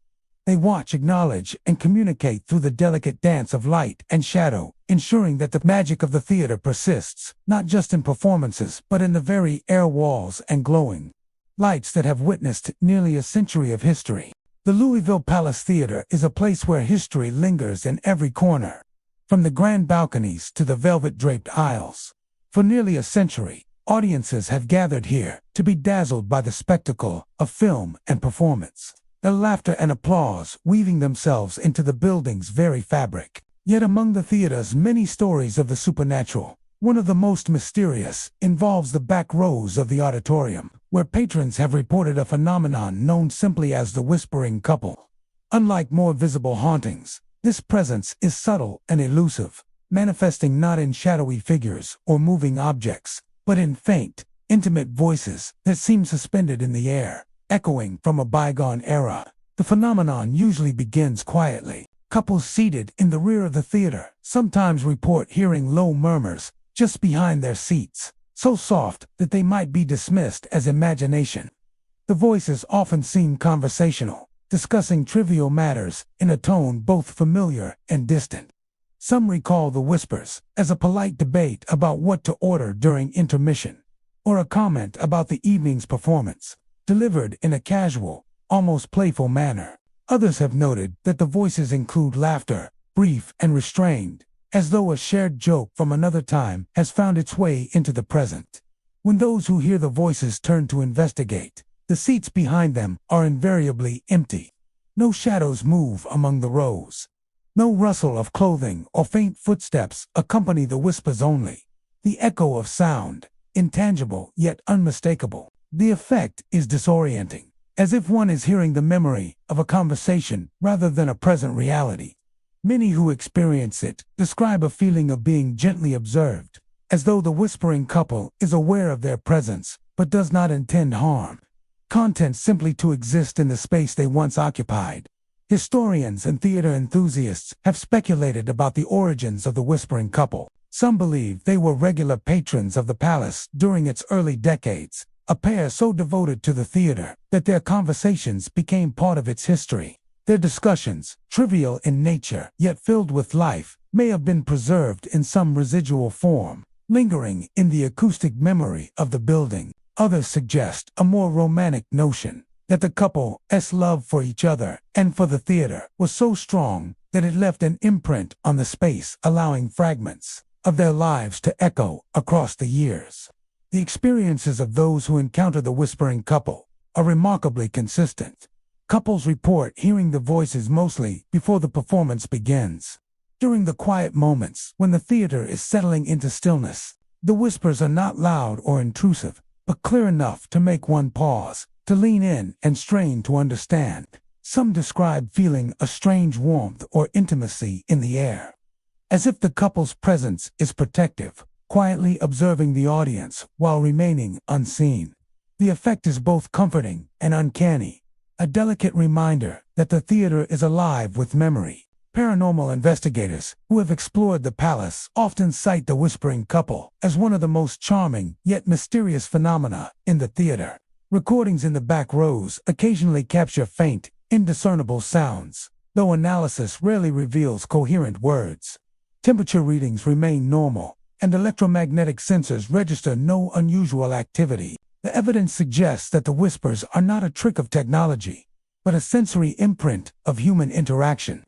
They watch, acknowledge, and communicate through the delicate dance of light and shadow, ensuring that the magic of the theater persists, not just in performances, but in the very air walls and glowing lights that have witnessed nearly a century of history. The Louisville Palace Theatre is a place where history lingers in every corner, from the grand balconies to the velvet-draped aisles. For nearly a century, audiences have gathered here to be dazzled by the spectacle of film and performance, their laughter and applause weaving themselves into the building's very fabric. Yet among the theater's many stories of the supernatural, one of the most mysterious involves the back rows of the auditorium, where patrons have reported a phenomenon known simply as the whispering couple. Unlike more visible hauntings, this presence is subtle and elusive, manifesting not in shadowy figures or moving objects, but in faint, intimate voices that seem suspended in the air, echoing from a bygone era. The phenomenon usually begins quietly. Couples seated in the rear of the theater sometimes report hearing low murmurs just behind their seats, so soft that they might be dismissed as imagination. The voices often seem conversational, discussing trivial matters in a tone both familiar and distant. Some recall the whispers as a polite debate about what to order during intermission, or a comment about the evening's performance, delivered in a casual, almost playful manner. Others have noted that the voices include laughter, brief and restrained, as though a shared joke from another time has found its way into the present. When those who hear the voices turn to investigate, the seats behind them are invariably empty. No shadows move among the rows. No rustle of clothing or faint footsteps accompany the whispers only. The echo of sound, intangible yet unmistakable. The effect is disorienting, as if one is hearing the memory of a conversation rather than a present reality. Many who experience it describe a feeling of being gently observed, as though the whispering couple is aware of their presence but does not intend harm. Content simply to exist in the space they once occupied. Historians and theater enthusiasts have speculated about the origins of the whispering couple. Some believe they were regular patrons of the palace during its early decades, a pair so devoted to the theater that their conversations became part of its history. Their discussions, trivial in nature yet filled with life, may have been preserved in some residual form, lingering in the acoustic memory of the building. Others suggest a more romantic notion, that the couple's love for each other and for the theater was so strong that it left an imprint on the space, allowing fragments of their lives to echo across the years. The experiences of those who encounter the whispering couple are remarkably consistent. Couples report hearing the voices mostly before the performance begins. During the quiet moments when the theater is settling into stillness, the whispers are not loud or intrusive, but clear enough to make one pause, to lean in and strain to understand. Some describe feeling a strange warmth or intimacy in the air, as if the couple's presence is protective, quietly observing the audience while remaining unseen. The effect is both comforting and uncanny, a delicate reminder that the theater is alive with memory. Paranormal investigators who have explored the palace often cite the whispering couple as one of the most charming yet mysterious phenomena in the theater. Recordings in the back rows occasionally capture faint, indiscernible sounds, though analysis rarely reveals coherent words. Temperature readings remain normal, and electromagnetic sensors register no unusual activity. The evidence suggests that the whispers are not a trick of technology, but a sensory imprint of human interaction.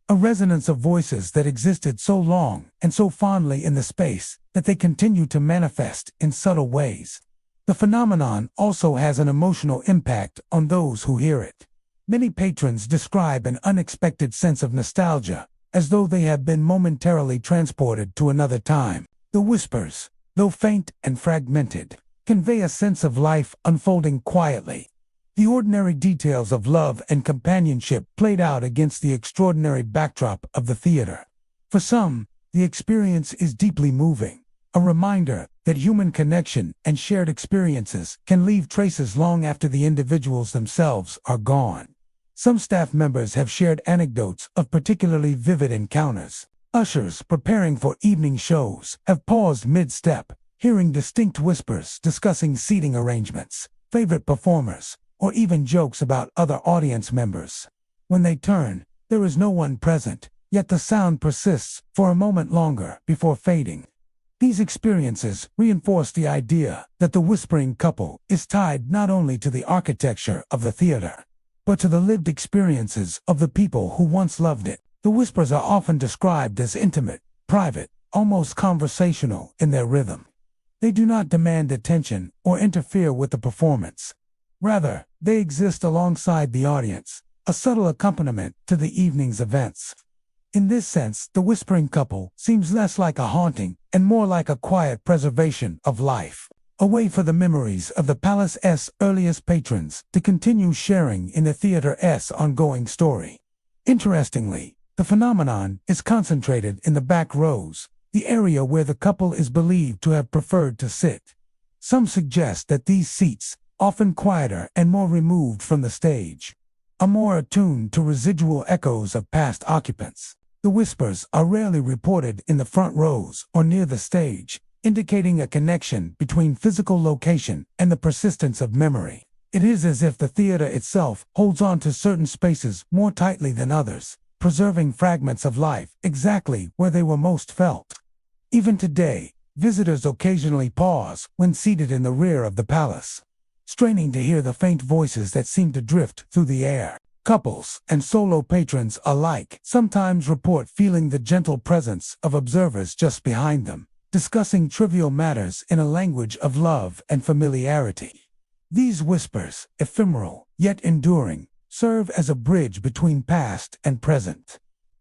A resonance of voices that existed so long and so fondly in the space that they continue to manifest in subtle ways. The phenomenon also has an emotional impact on those who hear it. Many patrons describe an unexpected sense of nostalgia, as though they have been momentarily transported to another time. The whispers, though faint and fragmented, convey a sense of life unfolding quietly. The ordinary details of love and companionship played out against the extraordinary backdrop of the theater. For some, the experience is deeply moving, a reminder that human connection and shared experiences can leave traces long after the individuals themselves are gone. Some staff members have shared anecdotes of particularly vivid encounters. Ushers preparing for evening shows have paused mid-step, hearing distinct whispers discussing seating arrangements, favorite performers, or even jokes about other audience members. When they turn, there is no one present, yet the sound persists for a moment longer before fading. These experiences reinforce the idea that the whispering couple is tied not only to the architecture of the theater, but to the lived experiences of the people who once loved it. The whispers are often described as intimate, private, almost conversational in their rhythm. They do not demand attention or interfere with the performance. Rather, they exist alongside the audience, a subtle accompaniment to the evening's events. In this sense, the whispering couple seems less like a haunting and more like a quiet preservation of life, a way for the memories of the palace's earliest patrons to continue sharing in the theater's ongoing story. Interestingly, the phenomenon is concentrated in the back rows, the area where the couple is believed to have preferred to sit. Some suggest that these seats, often quieter and more removed from the stage, are more attuned to residual echoes of past occupants. The whispers are rarely reported in the front rows or near the stage, indicating a connection between physical location and the persistence of memory. It is as if the theater itself holds on to certain spaces more tightly than others, preserving fragments of life exactly where they were most felt. Even today, visitors occasionally pause when seated in the rear of the palace, straining to hear the faint voices that seem to drift through the air. Couples and solo patrons alike sometimes report feeling the gentle presence of observers just behind them, discussing trivial matters in a language of love and familiarity. These whispers, ephemeral yet enduring, serve as a bridge between past and present.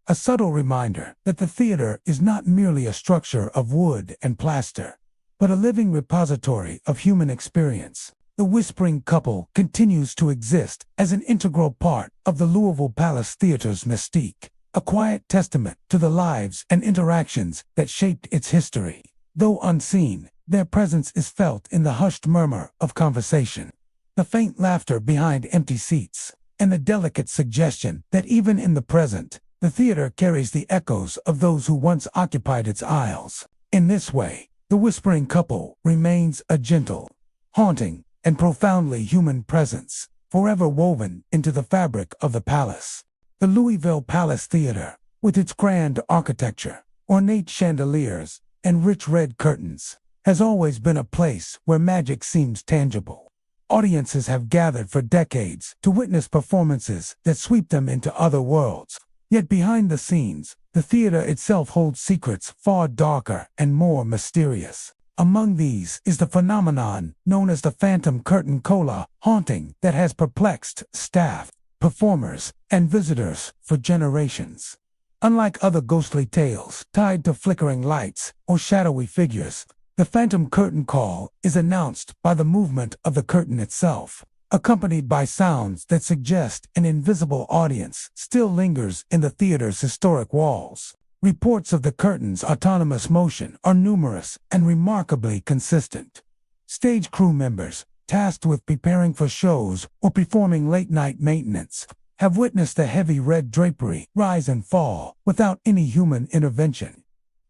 a subtle reminder that the theater is not merely a structure of wood and plaster, but a living repository of human experience. The whispering couple continues to exist as an integral part of the Louisville Palace Theatre's mystique, a quiet testament to the lives and interactions that shaped its history. Though unseen, their presence is felt in the hushed murmur of conversation, the faint laughter behind empty seats, and the delicate suggestion that even in the present, the theater carries the echoes of those who once occupied its aisles. In this way, the whispering couple remains a gentle, haunting, and profoundly human presence, forever woven into the fabric of the palace. The Louisville Palace Theatre, with its grand architecture, ornate chandeliers, and rich red curtains, has always been a place where magic seems tangible. Audiences have gathered for decades to witness performances that sweep them into other worlds. Yet behind the scenes, the theater itself holds secrets far darker and more mysterious. Among these is the phenomenon known as the phantom curtain cola haunting that has perplexed staff, performers, and visitors for generations. Unlike other ghostly tales tied to flickering lights or shadowy figures, the phantom curtain call is announced by the movement of the curtain itself, accompanied by sounds that suggest an invisible audience still lingers in the theater's historic walls. Reports of the curtain's autonomous motion are numerous and remarkably consistent. Stage crew members, tasked with preparing for shows or performing late-night maintenance, have witnessed the heavy red drapery rise and fall without any human intervention.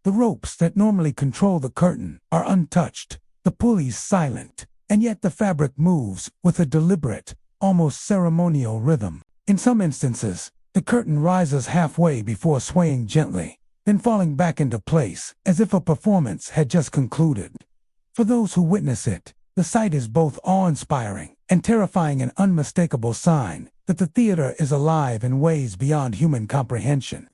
The ropes that normally control the curtain are untouched, the pulleys silent, and yet the fabric moves with a deliberate, almost ceremonial rhythm. In some instances, the curtain rises halfway before swaying gently, then falling back into place as if a performance had just concluded. For those who witness it, the sight is both awe-inspiring and terrifying, an unmistakable sign that the theater is alive in ways beyond human comprehension.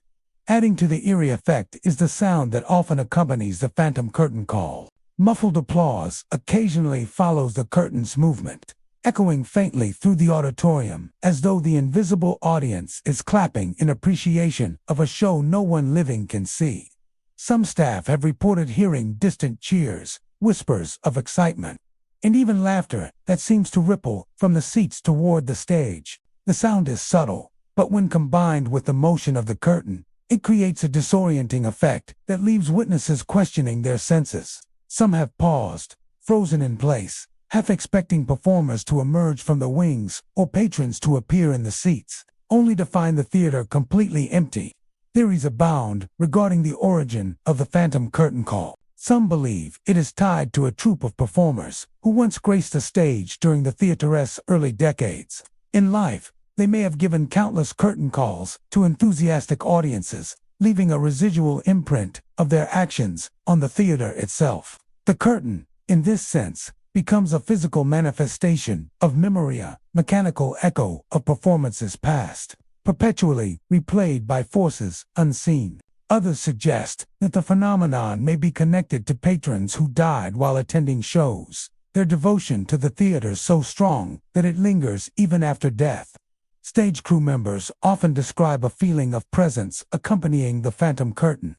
Adding to the eerie effect is the sound that often accompanies the phantom curtain call. Muffled applause occasionally follows the curtain's movement, echoing faintly through the auditorium as though the invisible audience is clapping in appreciation of a show no one living can see. Some staff have reported hearing distant cheers, whispers of excitement, and even laughter that seems to ripple from the seats toward the stage. The sound is subtle, but when combined with the motion of the curtain, it creates a disorienting effect that leaves witnesses questioning their senses. Some have paused, frozen in place, half expecting performers to emerge from the wings or patrons to appear in the seats, only to find the theater completely empty. Theories abound regarding the origin of the phantom curtain call. Some believe it is tied to a troupe of performers who once graced the stage during the theater's early decades. In life, they may have given countless curtain calls to enthusiastic audiences, leaving a residual imprint of their actions on the theater itself. The curtain, in this sense, becomes a physical manifestation of memory, a mechanical echo of performances past, perpetually replayed by forces unseen. Others suggest that the phenomenon may be connected to patrons who died while attending shows, their devotion to the theater so strong that it lingers even after death. Stage crew members often describe a feeling of presence accompanying the phantom curtain.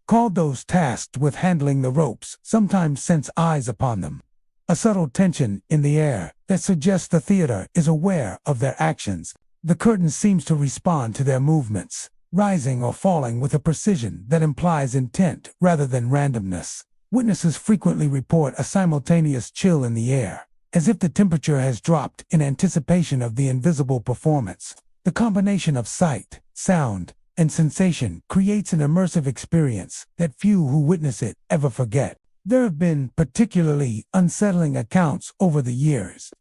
Called those tasked with handling the ropes sometimes sense eyes upon them, a subtle tension in the air that suggests the theater is aware of their actions. The curtain seems to respond to their movements, rising or falling with a precision that implies intent rather than randomness. Witnesses frequently report a simultaneous chill in the air, as if the temperature has dropped in anticipation of the invisible performance. The combination of sight, sound, and sensation creates an immersive experience that few who witness it ever forget. There have been particularly unsettling accounts over the years.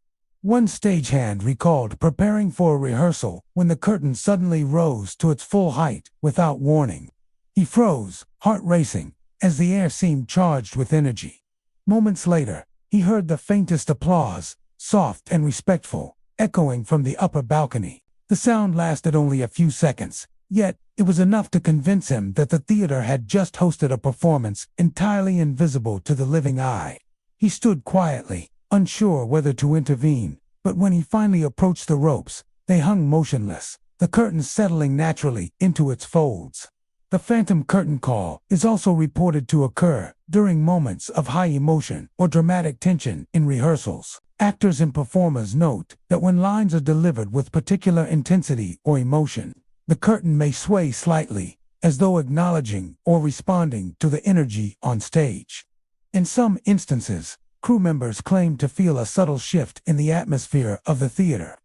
One stagehand recalled preparing for a rehearsal when the curtain suddenly rose to its full height without warning. He froze, heart racing, as the air seemed charged with energy. Moments later, he heard the faintest applause, soft and respectful, echoing from the upper balcony. The sound lasted only a few seconds, yet it was enough to convince him that the theater had just hosted a performance entirely invisible to the living eye. He stood quietly, unsure whether to intervene, but when he finally approached the ropes, they hung motionless, the curtain settling naturally into its folds. The phantom curtain call is also reported to occur during moments of high emotion or dramatic tension in rehearsals. Actors and performers note that when lines are delivered with particular intensity or emotion, the curtain may sway slightly, as though acknowledging or responding to the energy on stage. In some instances, crew members claim to feel a subtle shift in the atmosphere of the theater,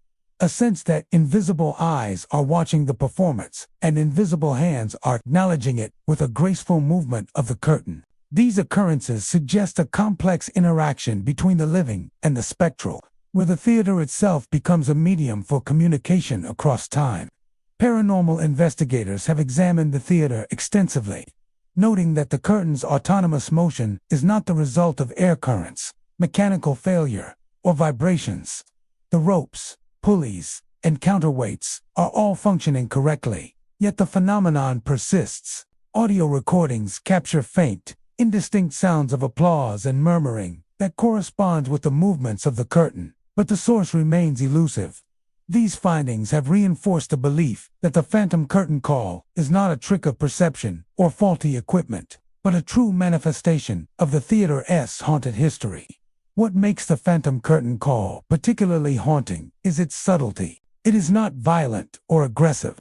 a sense that invisible eyes are watching the performance and invisible hands are acknowledging it with a graceful movement of the curtain. These occurrences suggest a complex interaction between the living and the spectral, where the theater itself becomes a medium for communication across time. Paranormal investigators have examined the theater extensively, noting that the curtain's autonomous motion is not the result of air currents, mechanical failure, or vibrations. The ropes, pulleys, and counterweights are all functioning correctly, yet the phenomenon persists. Audio recordings capture faint, indistinct sounds of applause and murmuring that corresponds with the movements of the curtain, but the source remains elusive. These findings have reinforced the belief that the phantom curtain call is not a trick of perception or faulty equipment, but a true manifestation of the theater's haunted history. What makes the phantom curtain call particularly haunting is its subtlety. It is not violent or aggressive.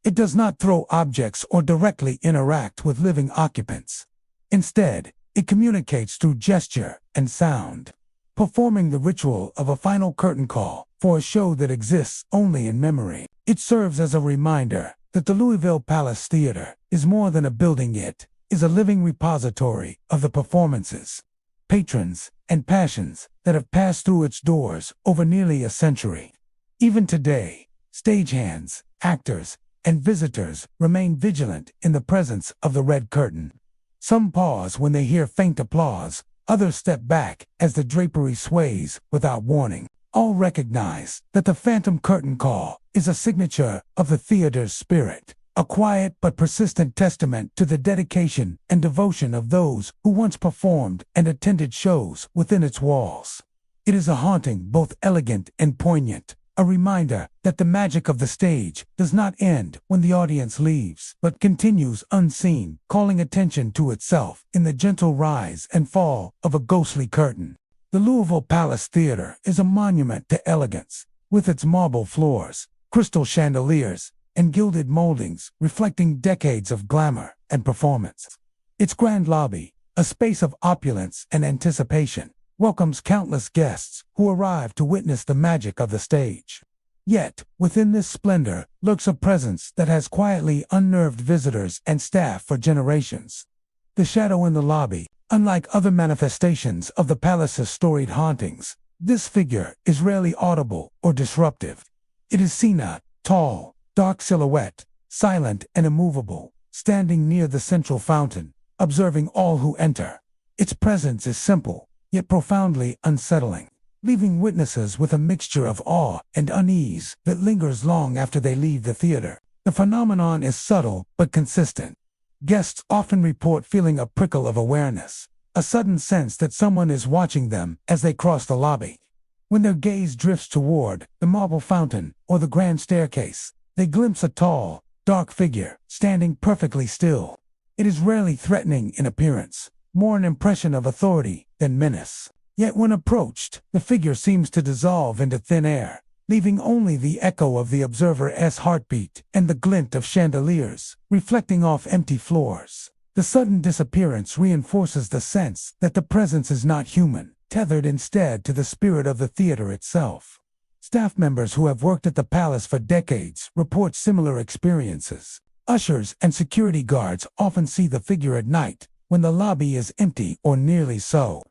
It does not throw objects or directly interact with living occupants. Instead, it communicates through gesture and sound, performing the ritual of a final curtain call for a show that exists only in memory. It serves as a reminder that the Louisville Palace Theatre is more than a building. It is a living repository of the performances, patrons, and passions that have passed through its doors over nearly a century. Even today, stagehands, actors, and visitors remain vigilant in the presence of the red curtain. Some pause when they hear faint applause, others step back as the drapery sways without warning. All recognize that the phantom curtain call is a signature of the theater's spirit, a quiet but persistent testament to the dedication and devotion of those who once performed and attended shows within its walls. It is a haunting, both elegant and poignant, a reminder that the magic of the stage does not end when the audience leaves, but continues unseen, calling attention to itself in the gentle rise and fall of a ghostly curtain. The Louisville Palace Theatre is a monument to elegance, with its marble floors, crystal chandeliers, and gilded moldings reflecting decades of glamour and performance. Its grand lobby, a space of opulence and anticipation, welcomes countless guests who arrive to witness the magic of the stage. Yet, within this splendor lurks a presence that has quietly unnerved visitors and staff for generations. The shadow in the lobby. Unlike other manifestations of the palace's storied hauntings, this figure is rarely audible or disruptive. It is seen a tall, dark silhouette, silent and immovable, standing near the central fountain, observing all who enter. Its presence is simple, yet profoundly unsettling, leaving witnesses with a mixture of awe and unease that lingers long after they leave the theater. The phenomenon is subtle but consistent. Guests often report feeling a prickle of awareness, a sudden sense that someone is watching them as they cross the lobby. When their gaze drifts toward the marble fountain or the grand staircase, they glimpse a tall, dark figure standing perfectly still. It is rarely threatening in appearance, more an impression of authority than menace. Yet when approached, the figure seems to dissolve into thin air, leaving only the echo of the observer's heartbeat and the glint of chandeliers reflecting off empty floors. The sudden disappearance reinforces the sense that the presence is not human, tethered instead to the spirit of the theater itself. Staff members who have worked at the palace for decades report similar experiences. Ushers and security guards often see the figure at night, when the lobby is empty or nearly so.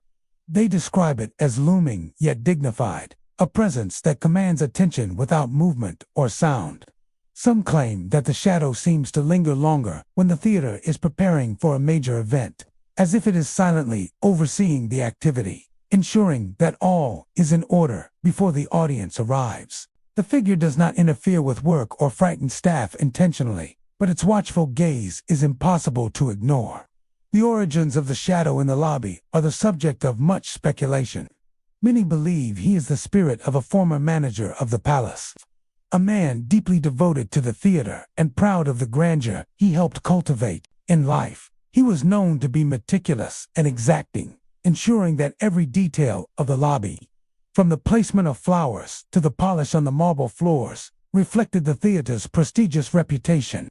They describe it as looming yet dignified, a presence that commands attention without movement or sound. Some claim that the shadow seems to linger longer when the theater is preparing for a major event, as if it is silently overseeing the activity, ensuring that all is in order before the audience arrives. The figure does not interfere with work or frighten staff intentionally, but its watchful gaze is impossible to ignore. The origins of the shadow in the lobby are the subject of much speculation. Many believe he is the spirit of a former manager of the palace, a man deeply devoted to the theater and proud of the grandeur he helped cultivate in life. He was known to be meticulous and exacting, ensuring that every detail of the lobby, from the placement of flowers to the polish on the marble floors, reflected the theater's prestigious reputation.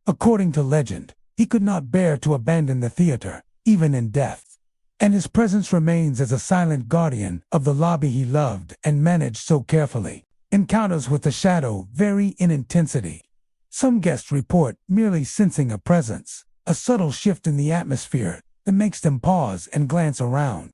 According to legend, he could not bear to abandon the theater, even in death, and his presence remains as a silent guardian of the lobby he loved and managed so carefully. Encounters with the shadow vary in intensity. Some guests report merely sensing a presence, a subtle shift in the atmosphere that makes them pause and glance around.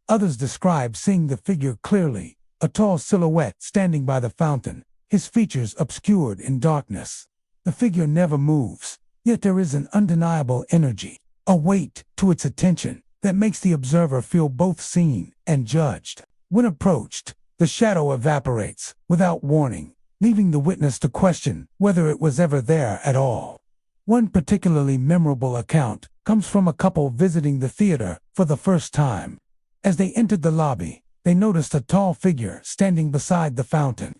Others describe seeing the figure clearly, a tall silhouette standing by the fountain, his features obscured in darkness. The figure never moves, yet there is an undeniable energy, a weight to its attention that makes the observer feel both seen and judged. When approached, the shadow evaporates without warning, leaving the witness to question whether it was ever there at all. One particularly memorable account comes from a couple visiting the theater for the first time. As they entered the lobby, they noticed a tall figure standing beside the fountain.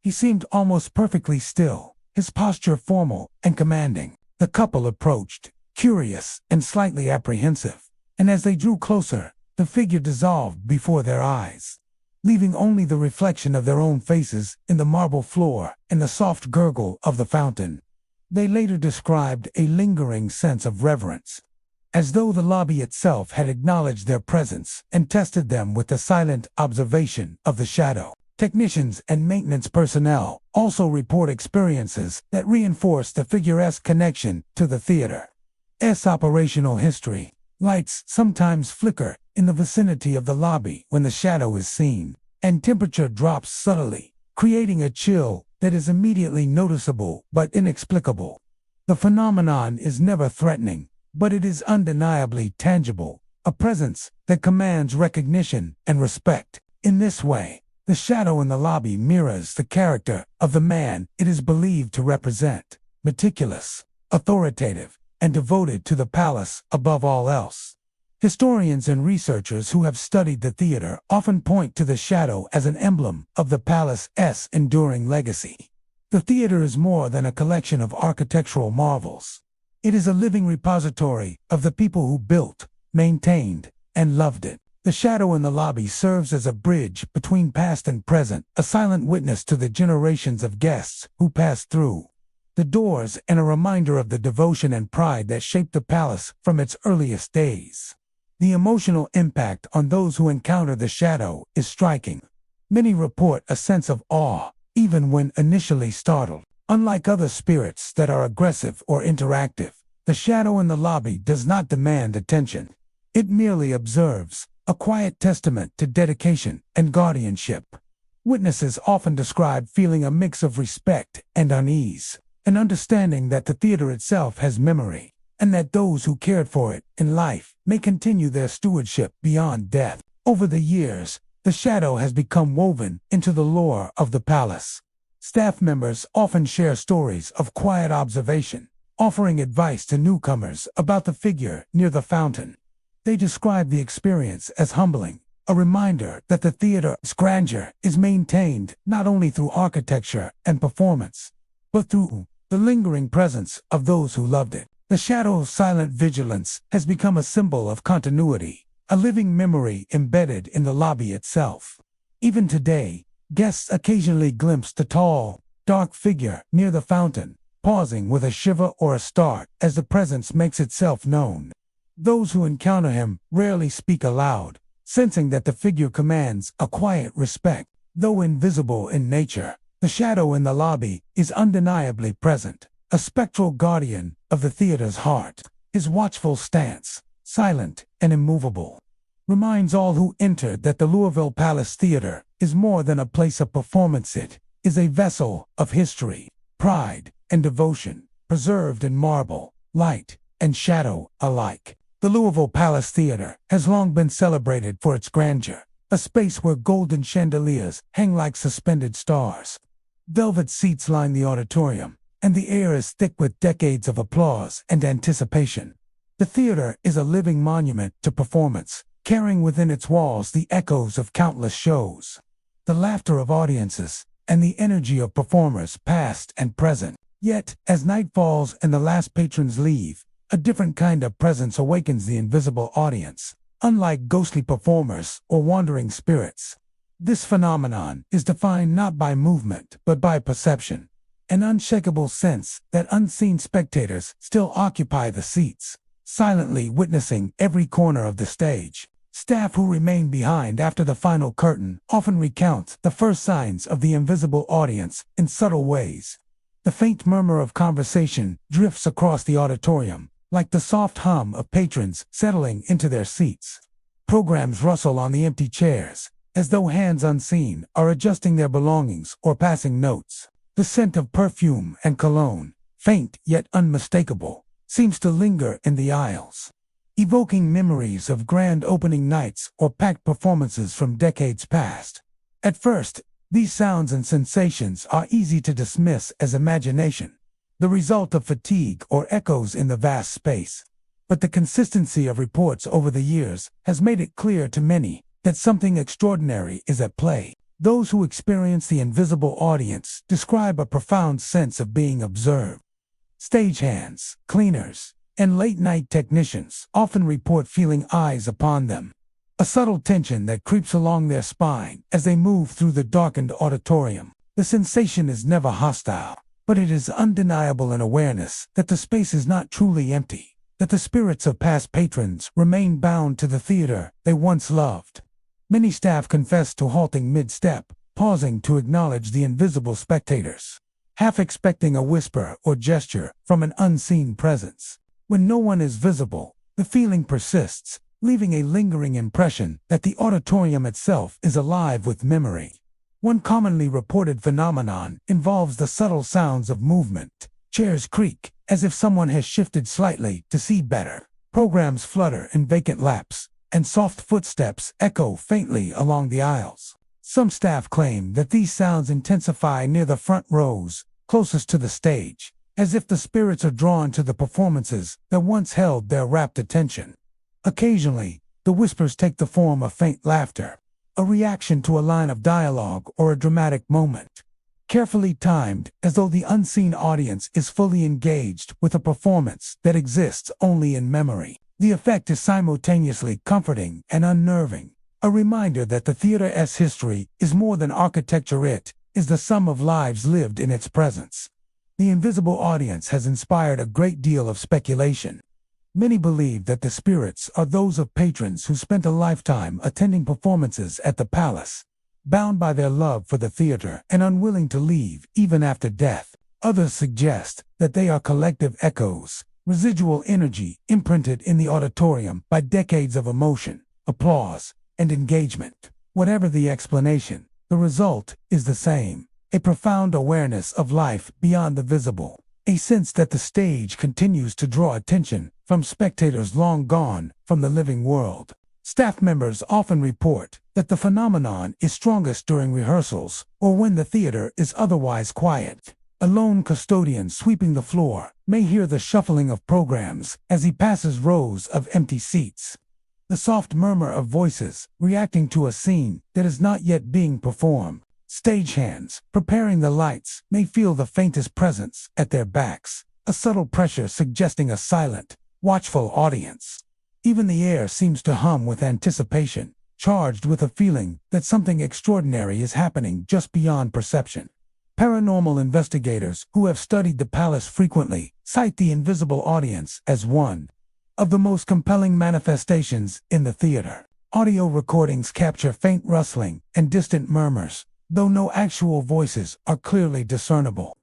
He seemed almost perfectly still, his posture formal and commanding. The couple approached, curious and slightly apprehensive, and as they drew closer, the figure dissolved before their eyes, leaving only the reflection of their own faces in the marble floor and the soft gurgle of the fountain. They later described a lingering sense of reverence, as though the lobby itself had acknowledged their presence and tested them with the silent observation of the shadow. Technicians and maintenance personnel also report experiences that reinforce the figuresque connection to the theater's operational history. Lights sometimes flicker in the vicinity of the lobby when the shadow is seen, and temperature drops subtly, creating a chill that is immediately noticeable but inexplicable. The phenomenon is never threatening, but it is undeniably tangible, a presence that commands recognition and respect. In this way, the shadow in the lobby mirrors the character of the man it is believed to represent: meticulous, authoritative, and devoted to the palace above all else. Historians and researchers who have studied the theater often point to the shadow as an emblem of the palace's enduring legacy. The theater is more than a collection of architectural marvels. It is a living repository of the people who built, maintained, and loved it. The shadow in the lobby serves as a bridge between past and present, a silent witness to the generations of guests who passed through the doors and a reminder of the devotion and pride that shaped the palace from its earliest days. The emotional impact on those who encounter the shadow is striking. Many report a sense of awe, even when initially startled. Unlike other spirits that are aggressive or interactive, the shadow in the lobby does not demand attention. It merely observes, a quiet testament to dedication and guardianship. Witnesses often describe feeling a mix of respect and unease, an understanding that the theater itself has memory, and that those who cared for it in life may continue their stewardship beyond death. Over the years, the shadow has become woven into the lore of the palace. Staff members often share stories of quiet observation, offering advice to newcomers about the figure near the fountain. They describe the experience as humbling, a reminder that the theater's grandeur is maintained not only through architecture and performance, but through the lingering presence of those who loved it. The shadow's silent vigilance has become a symbol of continuity, a living memory embedded in the lobby itself. Even today, guests occasionally glimpse the tall, dark figure near the fountain, pausing with a shiver or a start as the presence makes itself known. Those who encounter him rarely speak aloud, sensing that the figure commands a quiet respect. Though invisible in nature, the shadow in the lobby is undeniably present, a spectral guardian of the theater's heart. His watchful stance, silent and immovable, reminds all who enter that the Louisville Palace Theatre is more than a place of performance. It is a vessel of history, pride, and devotion, preserved in marble, light, and shadow alike. The Louisville Palace Theatre has long been celebrated for its grandeur, a space where golden chandeliers hang like suspended stars. Velvet seats line the auditorium, and the air is thick with decades of applause and anticipation. The theater is a living monument to performance, carrying within its walls the echoes of countless shows. The laughter of audiences, and the energy of performers past and present. Yet, as night falls and the last patrons leave, a different kind of presence awakens the invisible audience. Unlike ghostly performers or wandering spirits, this phenomenon is defined not by movement but by perception, an unshakable sense that unseen spectators still occupy the seats, silently witnessing every corner of the stage. Staff who remain behind after the final curtain often recount the first signs of the invisible audience in subtle ways. The faint murmur of conversation drifts across the auditorium, like the soft hum of patrons settling into their seats. Programs rustle on the empty chairs, as though hands unseen are adjusting their belongings or passing notes. The scent of perfume and cologne, faint yet unmistakable, seems to linger in the aisles, evoking memories of grand opening nights or packed performances from decades past. At first, these sounds and sensations are easy to dismiss as imagination, the result of fatigue or echoes in the vast space. But the consistency of reports over the years has made it clear to many that something extraordinary is at play. Those who experience the invisible audience describe a profound sense of being observed. Stagehands, cleaners, and late-night technicians often report feeling eyes upon them, a subtle tension that creeps along their spine as they move through the darkened auditorium. The sensation is never hostile, but it is undeniable an awareness that the space is not truly empty, that the spirits of past patrons remain bound to the theater they once loved. Many staff confess to halting mid-step, pausing to acknowledge the invisible spectators, half expecting a whisper or gesture from an unseen presence. When no one is visible, the feeling persists, leaving a lingering impression that the auditorium itself is alive with memory. One commonly reported phenomenon involves the subtle sounds of movement. Chairs creak, as if someone has shifted slightly to see better. Programs flutter in vacant laps, and soft footsteps echo faintly along the aisles. Some staff claim that these sounds intensify near the front rows, closest to the stage, as if the spirits are drawn to the performances that once held their rapt attention. Occasionally, the whispers take the form of faint laughter, a reaction to a line of dialogue or a dramatic moment, carefully timed as though the unseen audience is fully engaged with a performance that exists only in memory. The effect is simultaneously comforting and unnerving, a reminder that the theater's history is more than architecture. It is the sum of lives lived in its presence. The invisible audience has inspired a great deal of speculation. Many believe that the spirits are those of patrons who spent a lifetime attending performances at the palace, bound by their love for the theater and unwilling to leave even after death. Others suggest that they are collective echoes, residual energy imprinted in the auditorium by decades of emotion, applause, and engagement. Whatever the explanation, the result is the same: a profound awareness of life beyond the visible, a sense that the stage continues to draw attention from spectators long gone from the living world. Staff members often report that the phenomenon is strongest during rehearsals or when the theater is otherwise quiet. A lone custodian sweeping the floor may hear the shuffling of programs as he passes rows of empty seats, the soft murmur of voices reacting to a scene that is not yet being performed. Stagehands preparing the lights may feel the faintest presence at their backs, a subtle pressure suggesting a silent, watchful audience. Even the air seems to hum with anticipation, charged with a feeling that something extraordinary is happening just beyond perception. Paranormal investigators who have studied the palace frequently cite the invisible audience as one of the most compelling manifestations in the theater. Audio recordings capture faint rustling and distant murmurs, though no actual voices are clearly discernible.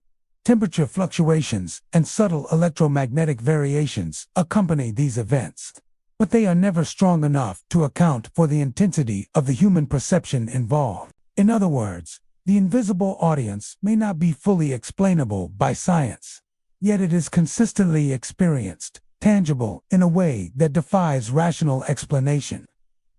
Temperature fluctuations and subtle electromagnetic variations accompany these events, but they are never strong enough to account for the intensity of the human perception involved. In other words, the invisible audience may not be fully explainable by science, yet it is consistently experienced, tangible in a way that defies rational explanation.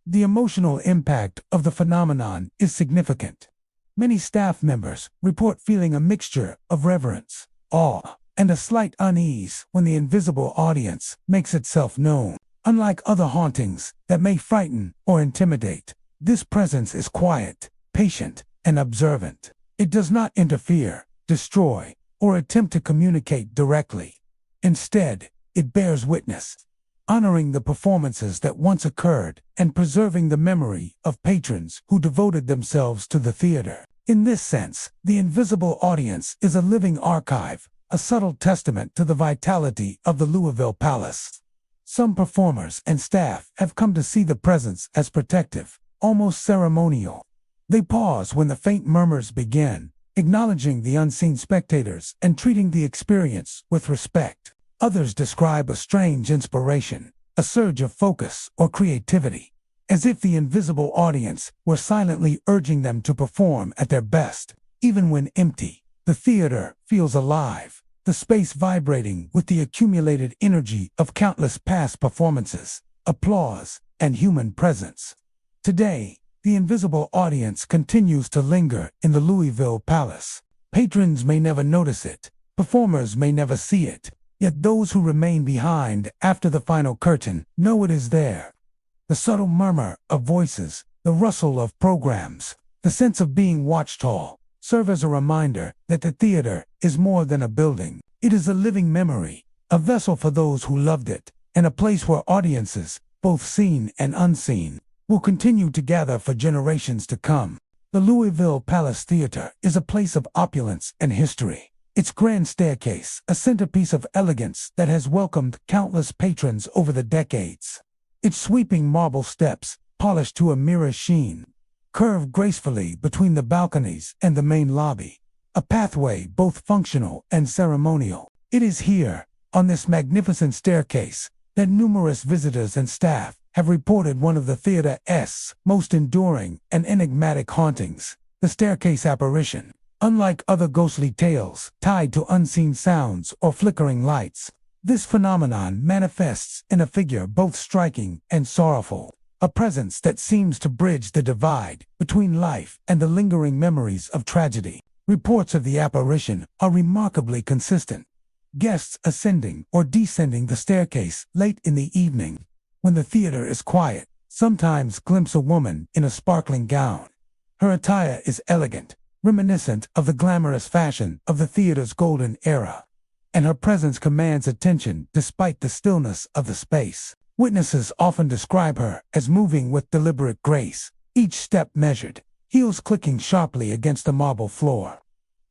The emotional impact of the phenomenon is significant. Many staff members report feeling a mixture of reverence, awe, and a slight unease when the invisible audience makes itself known. Unlike other hauntings that may frighten or intimidate, this presence is quiet, patient, and observant. It does not interfere, destroy, or attempt to communicate directly. Instead, it bears witness, honoring the performances that once occurred and preserving the memory of patrons who devoted themselves to the theater. In this sense, the invisible audience is a living archive, a subtle testament to the vitality of the Louisville Palace. Some performers and staff have come to see the presence as protective, almost ceremonial. They pause when the faint murmurs begin, acknowledging the unseen spectators and treating the experience with respect. Others describe a strange inspiration, a surge of focus or creativity, as if the invisible audience were silently urging them to perform at their best. Even when empty, the theater feels alive, the space vibrating with the accumulated energy of countless past performances, applause, and human presence. Today, the invisible audience continues to linger in the Louisville Palace. Patrons may never notice it, performers may never see it, yet those who remain behind after the final curtain know it is there. The subtle murmur of voices, the rustle of programs, the sense of being watched all, serve as a reminder that the theater is more than a building. It is a living memory, a vessel for those who loved it, and a place where audiences, both seen and unseen, will continue to gather for generations to come. The Louisville Palace Theatre is a place of opulence and history. Its grand staircase, a centerpiece of elegance that has welcomed countless patrons over the decades. Its sweeping marble steps, polished to a mirror sheen, curve gracefully between the balconies and the main lobby, a pathway both functional and ceremonial. It is here, on this magnificent staircase, that numerous visitors and staff have reported one of the theater's most enduring and enigmatic hauntings, the staircase apparition. Unlike other ghostly tales tied to unseen sounds or flickering lights, this phenomenon manifests in a figure both striking and sorrowful, a presence that seems to bridge the divide between life and the lingering memories of tragedy. Reports of the apparition are remarkably consistent. Guests ascending or descending the staircase late in the evening, when the theater is quiet, sometimes glimpse a woman in a sparkling gown. Her attire is elegant, reminiscent of the glamorous fashion of the theater's golden era, and her presence commands attention despite the stillness of the space. Witnesses often describe her as moving with deliberate grace, each step measured, heels clicking sharply against the marble floor.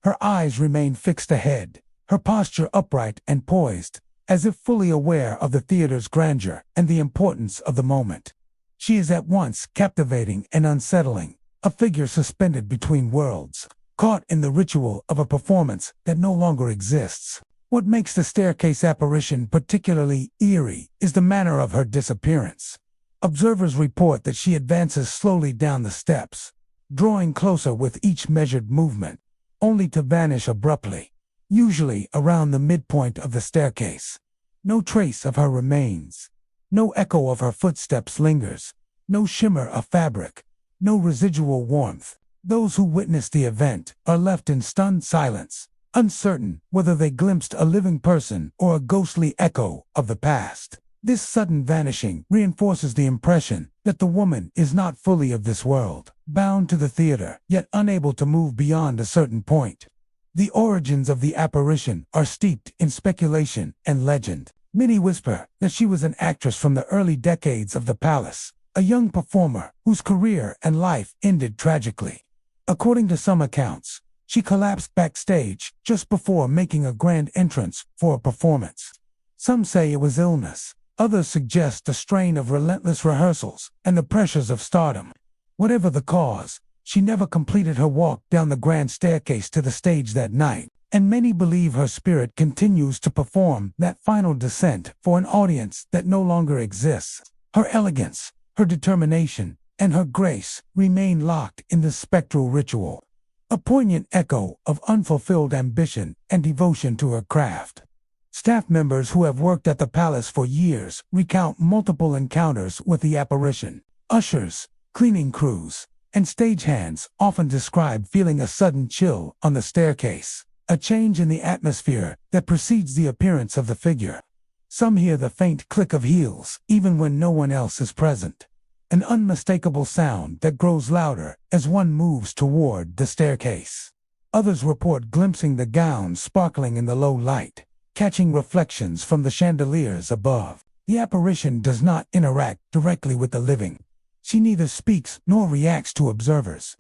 Her eyes remain fixed ahead, her posture upright and poised, as if fully aware of the theater's grandeur and the importance of the moment. She is at once captivating and unsettling, a figure suspended between worlds, caught in the ritual of a performance that no longer exists. What makes the staircase apparition particularly eerie is the manner of her disappearance. Observers report that she advances slowly down the steps, drawing closer with each measured movement, only to vanish abruptly, usually around the midpoint of the staircase. No trace of her remains. No echo of her footsteps lingers. No shimmer of fabric. No residual warmth. Those who witness the event are left in stunned silence, uncertain whether they glimpsed a living person or a ghostly echo of the past. This sudden vanishing reinforces the impression that the woman is not fully of this world, bound to the theater, yet unable to move beyond a certain point. The origins of the apparition are steeped in speculation and legend. Many whisper that she was an actress from the early decades of the palace, a young performer whose career and life ended tragically. According to some accounts, she collapsed backstage just before making a grand entrance for a performance. Some say it was illness. Others suggest the strain of relentless rehearsals and the pressures of stardom. Whatever the cause, she never completed her walk down the grand staircase to the stage that night, and many believe her spirit continues to perform that final descent for an audience that no longer exists. Her elegance, her determination, and her grace remain locked in the spectral ritual, a poignant echo of unfulfilled ambition and devotion to her craft. Staff members who have worked at the palace for years recount multiple encounters with the apparition. Ushers, cleaning crews, and stagehands often describe feeling a sudden chill on the staircase, a change in the atmosphere that precedes the appearance of the figure. Some hear the faint click of heels even when no one else is present, an unmistakable sound that grows louder as one moves toward the staircase. Others report glimpsing the gown sparkling in the low light, catching reflections from the chandeliers above. The apparition does not interact directly with the living. She neither speaks nor reacts to observers.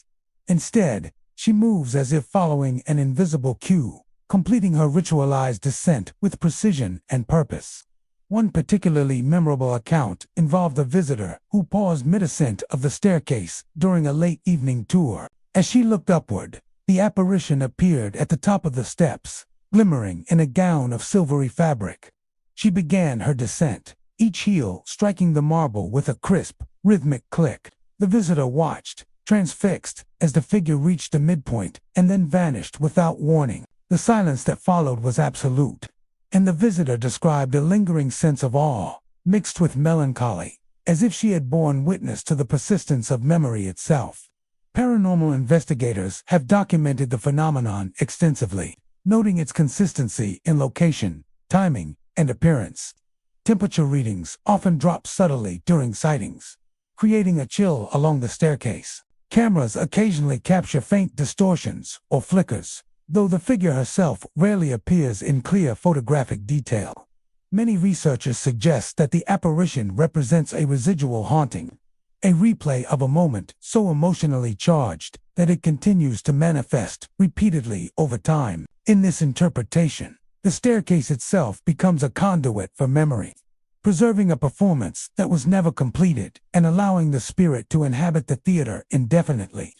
Instead, she moves as if following an invisible cue, completing her ritualized descent with precision and purpose. One particularly memorable account involved a visitor who paused mid-ascent of the staircase during a late evening tour. As she looked upward, the apparition appeared at the top of the steps, glimmering in a gown of silvery fabric. She began her descent, each heel striking the marble with a crisp, rhythmic click. The visitor watched, transfixed, as the figure reached the midpoint and then vanished without warning. The silence that followed was absolute, and the visitor described a lingering sense of awe, mixed with melancholy, as if she had borne witness to the persistence of memory itself. Paranormal investigators have documented the phenomenon extensively, noting its consistency in location, timing, and appearance. Temperature readings often drop subtly during sightings, creating a chill along the staircase. Cameras occasionally capture faint distortions or flickers, though the figure herself rarely appears in clear photographic detail. Many researchers suggest that the apparition represents a residual haunting, a replay of a moment so emotionally charged that it continues to manifest repeatedly over time. In this interpretation, the staircase itself becomes a conduit for memory, preserving a performance that was never completed and allowing the spirit to inhabit the theater indefinitely.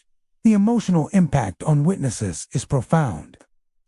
The emotional impact on witnesses is profound.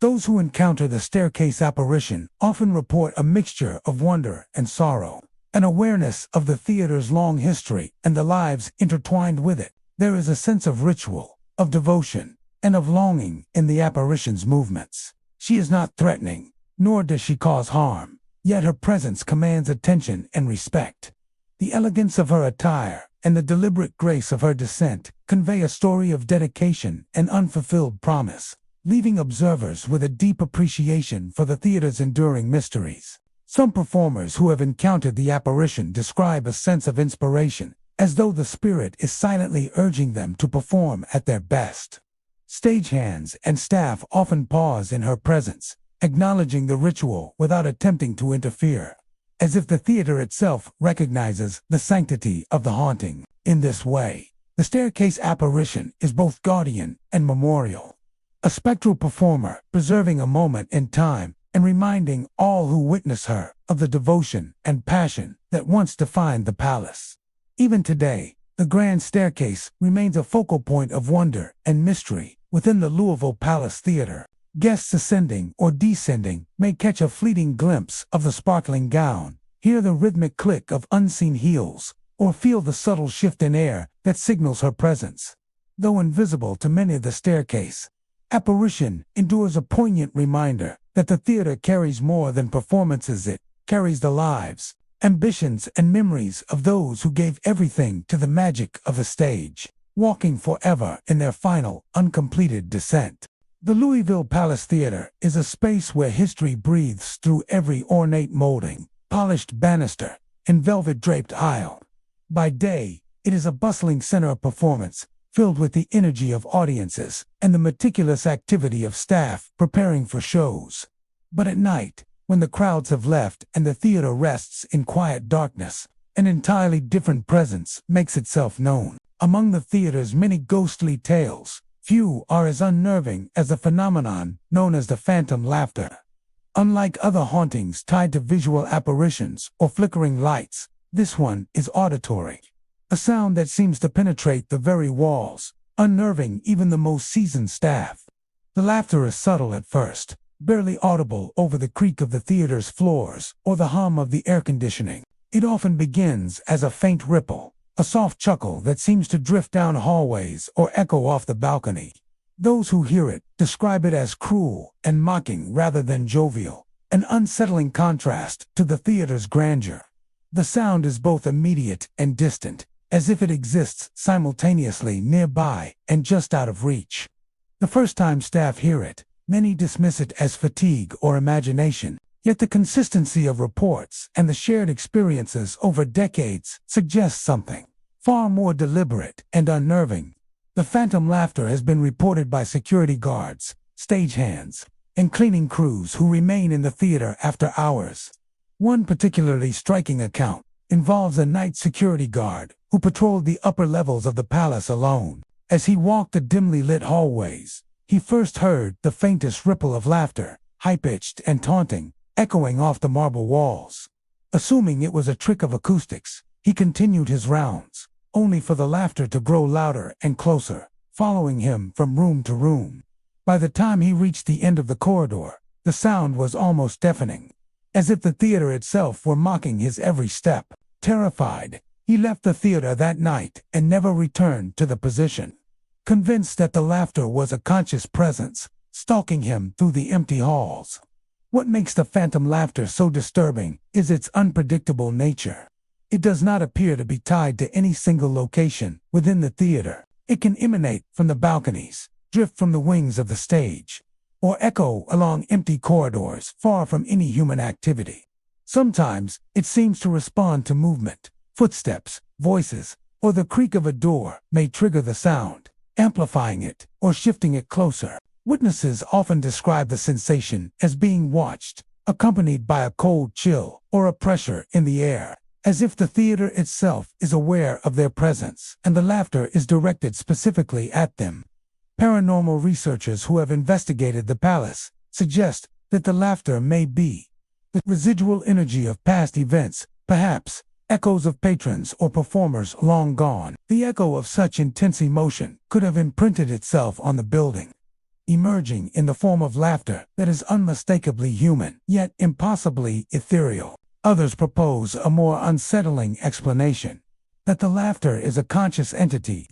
Those who encounter the staircase apparition often report a mixture of wonder and sorrow, an awareness of the theater's long history and the lives intertwined with it. There is a sense of ritual, of devotion, and of longing in the apparition's movements. She is not threatening, nor does she cause harm, yet her presence commands attention and respect. The elegance of her attire and the deliberate grace of her descent convey a story of dedication and unfulfilled promise, leaving observers with a deep appreciation for the theater's enduring mysteries. Some performers who have encountered the apparition describe a sense of inspiration, as though the spirit is silently urging them to perform at their best. Stagehands and staff often pause in her presence, acknowledging the ritual without attempting to interfere, as if the theater itself recognizes the sanctity of the haunting. In this way, the staircase apparition is both guardian and memorial, a spectral performer preserving a moment in time and reminding all who witness her of the devotion and passion that once defined the palace. Even today, the grand staircase remains a focal point of wonder and mystery within the Louisville Palace Theatre. Guests ascending or descending may catch a fleeting glimpse of the sparkling gown, hear the rhythmic click of unseen heels, or feel the subtle shift in air that signals her presence. Though invisible to many of the staircase apparition endures a poignant reminder that the theater carries more than performances. It carries the lives, ambitions, and memories of those who gave everything to the magic of the stage, walking forever in their final, uncompleted descent. The Louisville Palace Theatre is a space where history breathes through every ornate molding, polished banister, and velvet-draped aisle. By day, it is a bustling center of performance, filled with the energy of audiences and the meticulous activity of staff preparing for shows. But at night, when the crowds have left and the theater rests in quiet darkness, an entirely different presence makes itself known. Among the theater's many ghostly tales, few are as unnerving as the phenomenon known as the phantom laughter. Unlike other hauntings tied to visual apparitions or flickering lights, this one is auditory, a sound that seems to penetrate the very walls, unnerving even the most seasoned staff. The laughter is subtle at first, barely audible over the creak of the theater's floors or the hum of the air conditioning. It often begins as a faint ripple, a soft chuckle that seems to drift down hallways or echo off the balcony. Those who hear it describe it as cruel and mocking rather than jovial, an unsettling contrast to the theater's grandeur. The sound is both immediate and distant, as if it exists simultaneously nearby and just out of reach. The first time staff hear it, many dismiss it as fatigue or imagination, yet the consistency of reports and the shared experiences over decades suggest something far more deliberate and unnerving. The phantom laughter has been reported by security guards, stagehands, and cleaning crews who remain in the theater after hours. One particularly striking account involves a night security guard who patrolled the upper levels of the palace alone. As he walked the dimly lit hallways, he first heard the faintest ripple of laughter, high-pitched and taunting, echoing off the marble walls. Assuming it was a trick of acoustics, he continued his rounds, only for the laughter to grow louder and closer, following him from room to room. By the time he reached the end of the corridor, the sound was almost deafening, as if the theater itself were mocking his every step. Terrified, he left the theater that night and never returned to the position, convinced that the laughter was a conscious presence, stalking him through the empty halls. What makes the phantom laughter so disturbing is its unpredictable nature. It does not appear to be tied to any single location within the theater. It can emanate from the balconies, drift from the wings of the stage, or echo along empty corridors far from any human activity. Sometimes it seems to respond to movement. Footsteps, voices, or the creak of a door may trigger the sound, amplifying it or shifting it closer. Witnesses often describe the sensation as being watched, accompanied by a cold chill or a pressure in the air, as if the theater itself is aware of their presence and the laughter is directed specifically at them. Paranormal researchers who have investigated the palace suggest that the laughter may be the residual energy of past events, perhaps echoes of patrons or performers long gone. The echo of such intense emotion could have imprinted itself on the building, emerging in the form of laughter that is unmistakably human, yet impossibly ethereal. Others propose a more unsettling explanation, that the laughter is a conscious entity,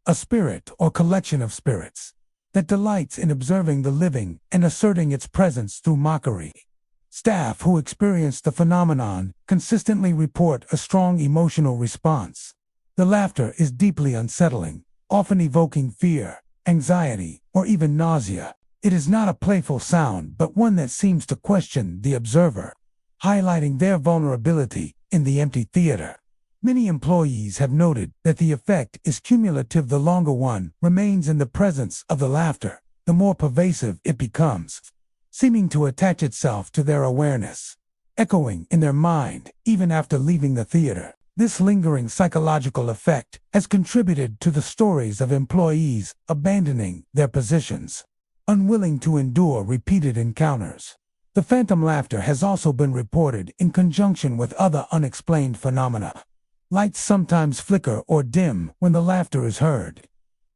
a spirit or collection of spirits, that delights in observing the living and asserting its presence through mockery. Staff who experience the phenomenon consistently report a strong emotional response. The laughter is deeply unsettling, often evoking fear, anxiety, or even nausea. It is not a playful sound, but one that seems to question the observer, highlighting their vulnerability in the empty theater. Many employees have noted that the effect is cumulative. The longer one remains in the presence of the laughter, the more pervasive it becomes, seeming to attach itself to their awareness, echoing in their mind even after leaving the theater. This lingering psychological effect has contributed to the stories of employees abandoning their positions, unwilling to endure repeated encounters. The phantom laughter has also been reported in conjunction with other unexplained phenomena. Lights sometimes flicker or dim when the laughter is heard.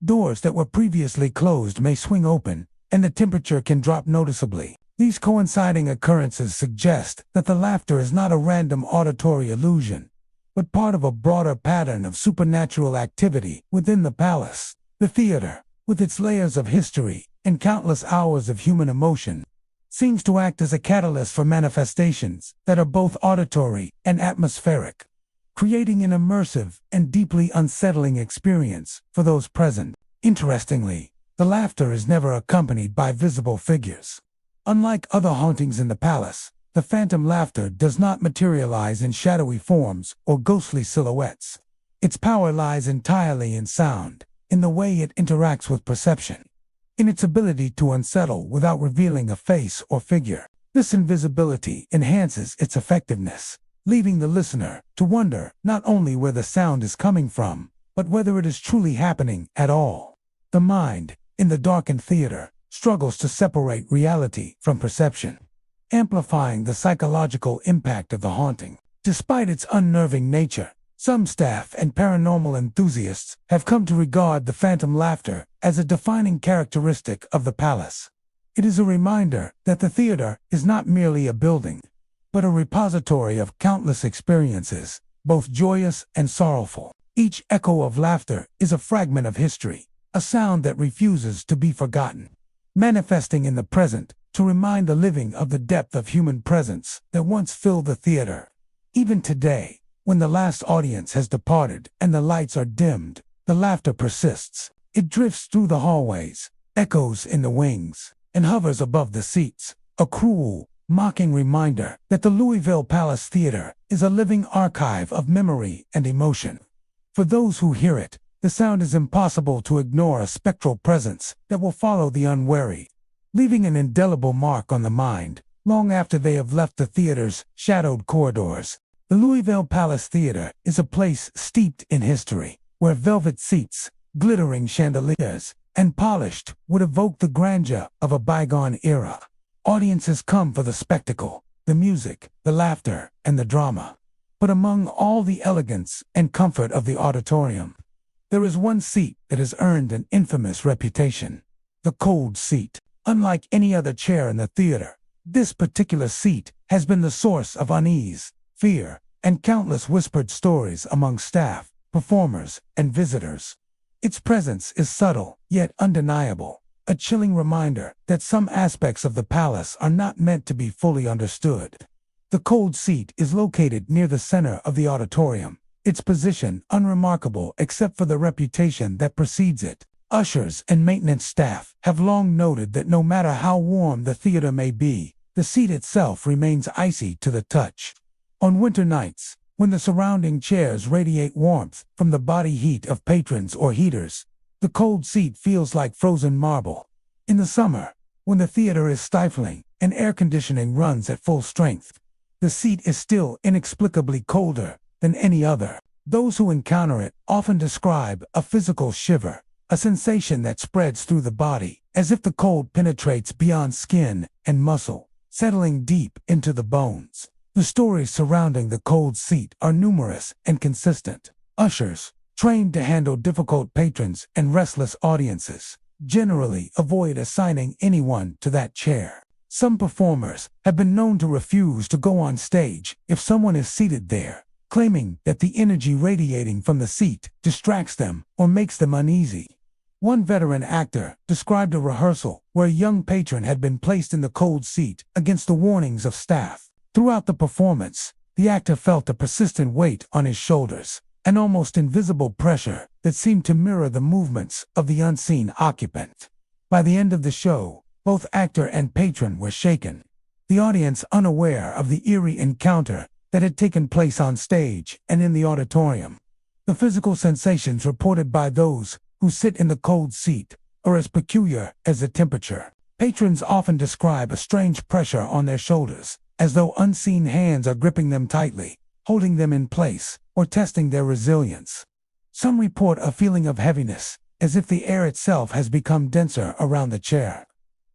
Doors that were previously closed may swing open, and the temperature can drop noticeably. These coinciding occurrences suggest that the laughter is not a random auditory illusion, but part of a broader pattern of supernatural activity within the palace. The theater, with its layers of history and countless hours of human emotion, seems to act as a catalyst for manifestations that are both auditory and atmospheric, creating an immersive and deeply unsettling experience for those present. Interestingly, the laughter is never accompanied by visible figures. Unlike other hauntings in the palace, the phantom laughter does not materialize in shadowy forms or ghostly silhouettes. Its power lies entirely in sound, in the way it interacts with perception, in its ability to unsettle without revealing a face or figure. This invisibility enhances its effectiveness, leaving the listener to wonder not only where the sound is coming from, but whether it is truly happening at all. The mind, in the darkened theater, struggles to separate reality from perception, amplifying the psychological impact of the haunting. Despite its unnerving nature, some staff and paranormal enthusiasts have come to regard the phantom laughter as a defining characteristic of the palace. It is a reminder that the theater is not merely a building, but a repository of countless experiences, both joyous and sorrowful. Each echo of laughter is a fragment of history, a sound that refuses to be forgotten, manifesting in the present to remind the living of the depth of human presence that once filled the theater. Even today, when the last audience has departed and the lights are dimmed, the laughter persists. It drifts through the hallways, echoes in the wings, and hovers above the seats, a cruel, mocking reminder that the Louisville Palace Theatre is a living archive of memory and emotion. For those who hear it, the sound is impossible to ignore, a spectral presence that will follow the unwary, leaving an indelible mark on the mind long after they have left the theater's shadowed corridors. The Louisville Palace Theatre is a place steeped in history, where velvet seats, glittering chandeliers, and polished would evoke the grandeur of a bygone era. Audiences come for the spectacle, the music, the laughter, and the drama. But among all the elegance and comfort of the auditorium, there is one seat that has earned an infamous reputation: the cold seat. Unlike any other chair in the theater, this particular seat has been the source of unease, fear, and countless whispered stories among staff, performers, and visitors. Its presence is subtle, yet undeniable, a chilling reminder that some aspects of the palace are not meant to be fully understood. The cold seat is located near the center of the auditorium, its position unremarkable except for the reputation that precedes it. Ushers and maintenance staff have long noted that no matter how warm the theater may be, the seat itself remains icy to the touch. On winter nights, when the surrounding chairs radiate warmth from the body heat of patrons or heaters, the cold seat feels like frozen marble. In the summer, when the theater is stifling and air conditioning runs at full strength, the seat is still inexplicably colder than any other. Those who encounter it often describe a physical shiver, a sensation that spreads through the body, as if the cold penetrates beyond skin and muscle, settling deep into the bones. The stories surrounding the cold seat are numerous and consistent. Ushers, trained to handle difficult patrons and restless audiences, generally avoid assigning anyone to that chair. Some performers have been known to refuse to go on stage if someone is seated there, claiming that the energy radiating from the seat distracts them or makes them uneasy. One veteran actor described a rehearsal where a young patron had been placed in the cold seat against the warnings of staff. Throughout the performance, the actor felt a persistent weight on his shoulders, an almost invisible pressure that seemed to mirror the movements of the unseen occupant. By the end of the show, both actor and patron were shaken, the audience unaware of the eerie encounter that had taken place on stage and in the auditorium. The physical sensations reported by those who sit in the cold seat are as peculiar as the temperature. Patrons often describe a strange pressure on their shoulders, as though unseen hands are gripping them tightly, holding them in place, or testing their resilience. Some report a feeling of heaviness, as if the air itself has become denser around the chair.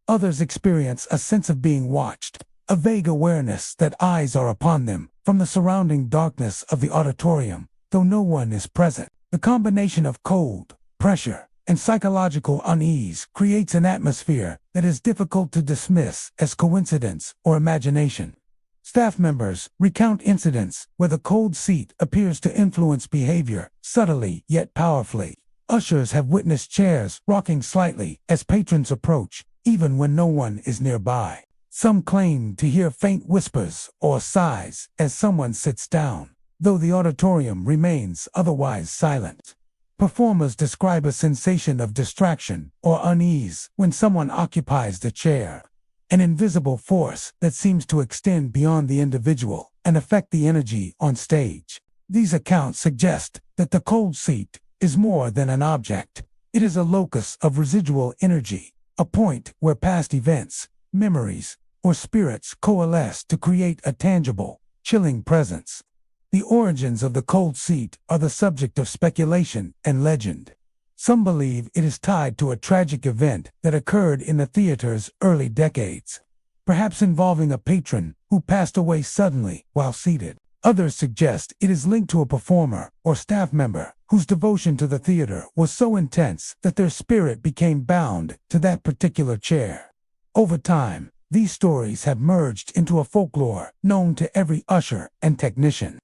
Others experience a sense of being watched, a vague awareness that eyes are upon them from the surrounding darkness of the auditorium, though no one is present. The combination of cold, pressure, and psychological unease creates an atmosphere that is difficult to dismiss as coincidence or imagination. Staff members recount incidents where the cold seat appears to influence behavior subtly yet powerfully. Ushers have witnessed chairs rocking slightly as patrons approach, even when no one is nearby. Some claim to hear faint whispers or sighs as someone sits down, though the auditorium remains otherwise silent. Performers describe a sensation of distraction or unease when someone occupies the chair, an invisible force that seems to extend beyond the individual and affect the energy on stage. These accounts suggest that the cold seat is more than an object. It is a locus of residual energy, a point where past events, memories, or spirits coalesce to create a tangible, chilling presence. The origins of the cold seat are the subject of speculation and legend. Some believe it is tied to a tragic event that occurred in the theater's early decades, perhaps involving a patron who passed away suddenly while seated. Others suggest it is linked to a performer or staff member whose devotion to the theater was so intense that their spirit became bound to that particular chair. Over time, these stories have merged into a folklore known to every usher and technician.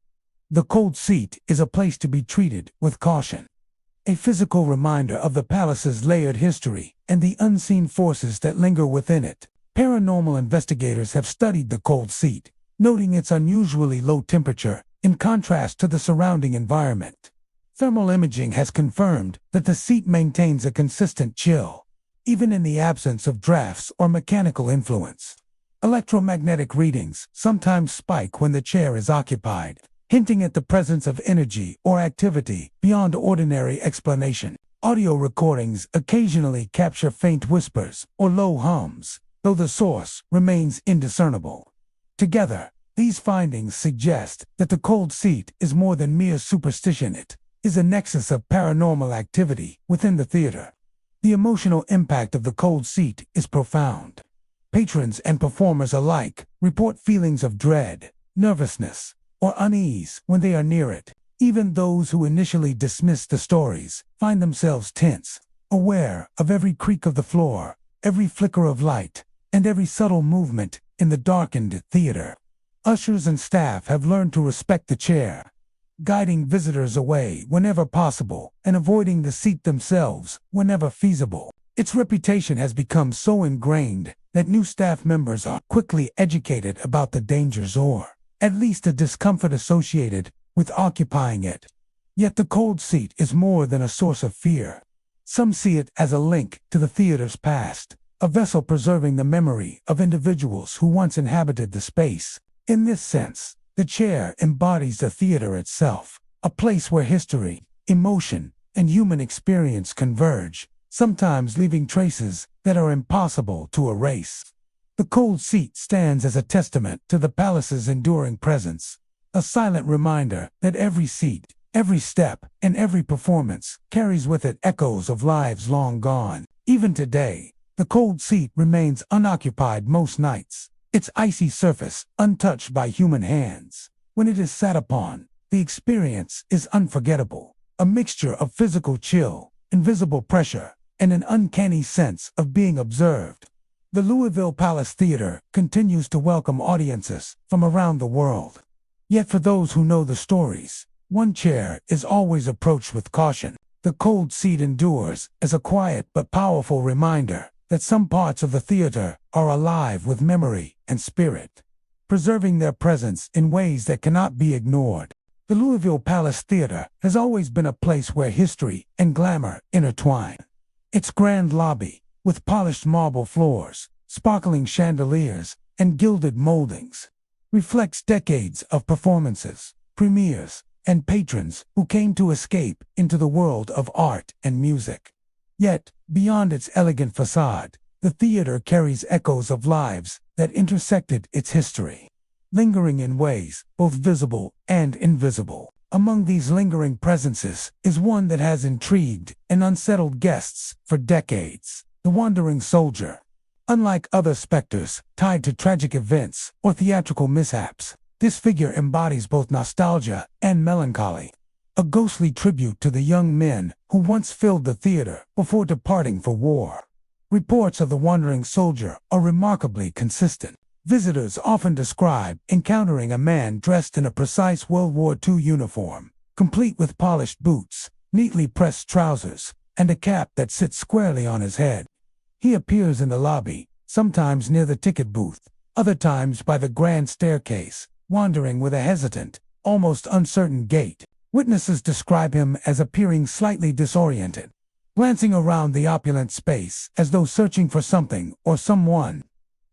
The cold seat is a place to be treated with caution, a physical reminder of the palace's layered history and the unseen forces that linger within it. Paranormal investigators have studied the cold seat, noting its unusually low temperature in contrast to the surrounding environment. Thermal imaging has confirmed that the seat maintains a consistent chill, even in the absence of drafts or mechanical influence. Electromagnetic readings sometimes spike when the chair is occupied, hinting at the presence of energy or activity beyond ordinary explanation. Audio recordings occasionally capture faint whispers or low hums, though the source remains indiscernible. Together, these findings suggest that the cold seat is more than mere superstition. It is a nexus of paranormal activity within the theater. The emotional impact of the cold seat is profound. Patrons and performers alike report feelings of dread, nervousness, or unease when they are near it. Even those who initially dismiss the stories find themselves tense, aware of every creak of the floor, every flicker of light, and every subtle movement in the darkened theater. Ushers and staff have learned to respect the chair, guiding visitors away whenever possible and avoiding the seat themselves whenever feasible. Its reputation has become so ingrained that new staff members are quickly educated about the dangers or, at least, the discomfort associated with occupying it. Yet the cold seat is more than a source of fear. Some see it as a link to the theater's past, a vessel preserving the memory of individuals who once inhabited the space. In this sense, the chair embodies the theater itself, a place where history, emotion, and human experience converge, sometimes leaving traces that are impossible to erase. The cold seat stands as a testament to the palace's enduring presence, a silent reminder that every seat, every step, and every performance carries with it echoes of lives long gone. Even today, the cold seat remains unoccupied most nights, its icy surface untouched by human hands. When it is sat upon, the experience is unforgettable, a mixture of physical chill, invisible pressure, and an uncanny sense of being observed. The Louisville Palace Theatre continues to welcome audiences from around the world. Yet for those who know the stories, one chair is always approached with caution. The cold seat endures as a quiet but powerful reminder that some parts of the theater are alive with memory and spirit, preserving their presence in ways that cannot be ignored. The Louisville Palace Theatre has always been a place where history and glamour intertwine. Its grand lobby, with polished marble floors, sparkling chandeliers, and gilded moldings, reflects decades of performances, premieres, and patrons who came to escape into the world of art and music. Yet, beyond its elegant facade, the theater carries echoes of lives that intersected its history, lingering in ways both visible and invisible. Among these lingering presences is one that has intrigued and unsettled guests for decades: the wandering soldier. Unlike other specters tied to tragic events or theatrical mishaps, this figure embodies both nostalgia and melancholy, a ghostly tribute to the young men who once filled the theater before departing for war. Reports of the wandering soldier are remarkably consistent. Visitors often describe encountering a man dressed in a precise World War II uniform, complete with polished boots, neatly pressed trousers, and a cap that sits squarely on his head. He appears in the lobby, sometimes near the ticket booth, other times by the grand staircase, wandering with a hesitant, almost uncertain gait. Witnesses describe him as appearing slightly disoriented, glancing around the opulent space as though searching for something or someone.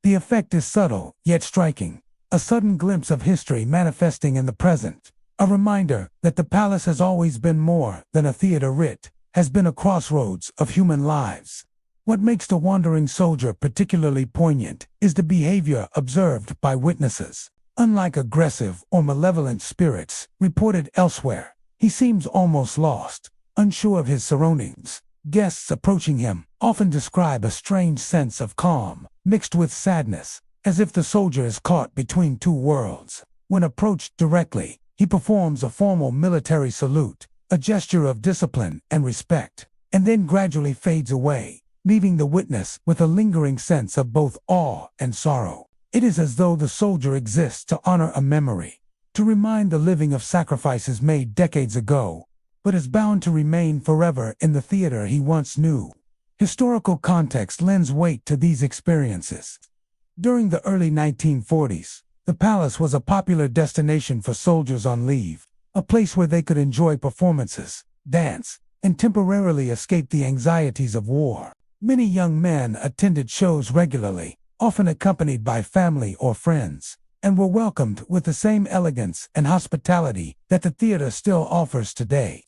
The effect is subtle, yet striking, a sudden glimpse of history manifesting in the present, a reminder that the palace has always been more than a theater. It has been a crossroads of human lives. What makes the wandering soldier particularly poignant is the behavior observed by witnesses. Unlike aggressive or malevolent spirits reported elsewhere, he seems almost lost, unsure of his surroundings. Guests approaching him often describe a strange sense of calm, mixed with sadness, as if the soldier is caught between two worlds. When approached directly, he performs a formal military salute, a gesture of discipline and respect, and then gradually fades away, leaving the witness with a lingering sense of both awe and sorrow. It is as though the soldier exists to honor a memory, to remind the living of sacrifices made decades ago, but is bound to remain forever in the theater he once knew. Historical context lends weight to these experiences. During the early 1940s, the palace was a popular destination for soldiers on leave, a place where they could enjoy performances, dance, and temporarily escape the anxieties of war. Many young men attended shows regularly, often accompanied by family or friends, and were welcomed with the same elegance and hospitality that the theater still offers today.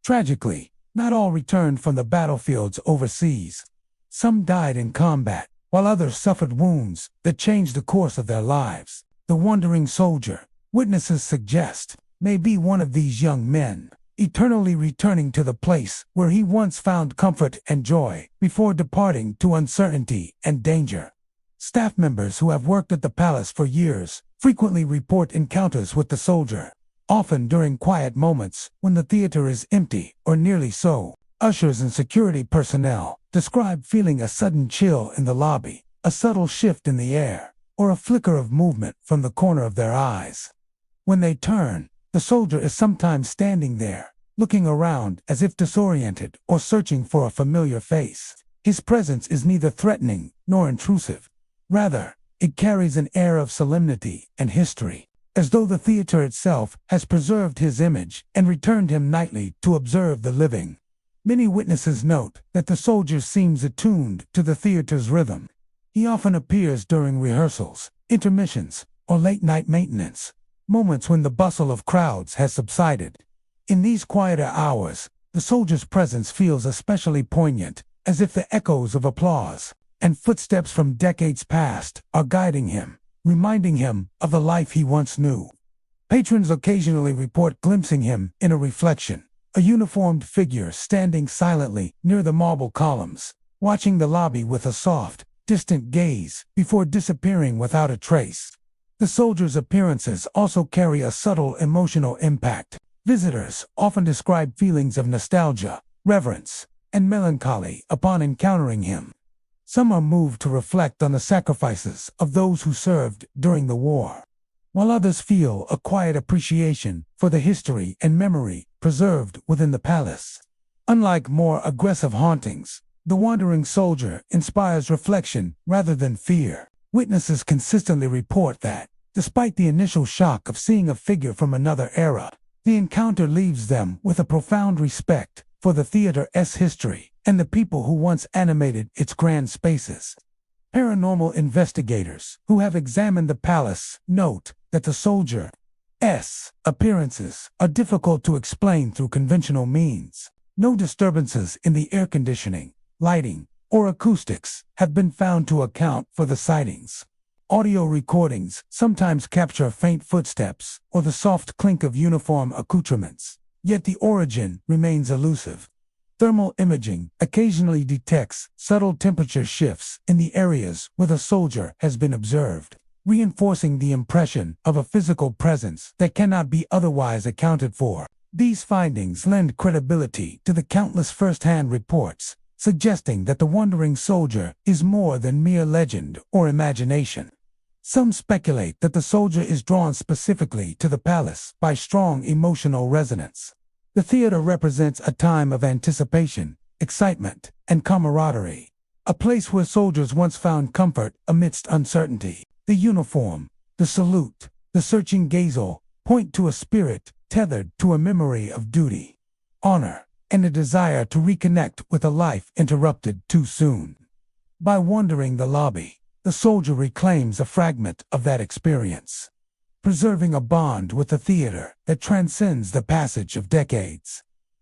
Tragically, not all returned from the battlefields overseas. Some died in combat, while others suffered wounds that changed the course of their lives. The wandering soldier, witnesses suggest, may be one of these young men, eternally returning to the place where he once found comfort and joy before departing to uncertainty and danger. Staff members who have worked at the palace for years frequently report encounters with the soldier, often during quiet moments when the theater is empty or nearly so. Ushers and security personnel describe feeling a sudden chill in the lobby, a subtle shift in the air, or a flicker of movement from the corner of their eyes. When they turn, the soldier is sometimes standing there, looking around as if disoriented or searching for a familiar face. His presence is neither threatening nor intrusive. Rather, it carries an air of solemnity and history, as though the theater itself has preserved his image and returned him nightly to observe the living. Many witnesses note that the soldier seems attuned to the theater's rhythm. He often appears during rehearsals, intermissions, or late-night maintenance, moments when the bustle of crowds has subsided. In these quieter hours, the soldier's presence feels especially poignant, as if the echoes of applause and footsteps from decades past are guiding him, reminding him of the life he once knew. Patrons occasionally report glimpsing him in a reflection, a uniformed figure standing silently near the marble columns, watching the lobby with a soft, distant gaze before disappearing without a trace. The soldier's appearances also carry a subtle emotional impact. Visitors often describe feelings of nostalgia, reverence, and melancholy upon encountering him. Some are moved to reflect on the sacrifices of those who served during the war, while others feel a quiet appreciation for the history and memory preserved within the palace. Unlike more aggressive hauntings, the wandering soldier inspires reflection rather than fear. Witnesses consistently report that, despite the initial shock of seeing a figure from another era, the encounter leaves them with a profound respect for the theater's history and the people who once animated its grand spaces. Paranormal investigators who have examined the palace note that the soldier's appearances are difficult to explain through conventional means. No disturbances in the air conditioning, lighting, or acoustics have been found to account for the sightings. Audio recordings sometimes capture faint footsteps or the soft clink of uniform accoutrements, yet the origin remains elusive. Thermal imaging occasionally detects subtle temperature shifts in the areas where the soldier has been observed, reinforcing the impression of a physical presence that cannot be otherwise accounted for. These findings lend credibility to the countless first-hand reports, suggesting that the wandering soldier is more than mere legend or imagination. Some speculate that the soldier is drawn specifically to the palace by strong emotional resonance. The theater represents a time of anticipation, excitement, and camaraderie, a place where soldiers once found comfort amidst uncertainty. The uniform, the salute, the searching gaze all point to a spirit tethered to a memory of duty, honor, and a desire to reconnect with a life interrupted too soon. By wandering the lobby, the soldier reclaims a fragment of that experience, preserving a bond with the theater that transcends the passage of decades.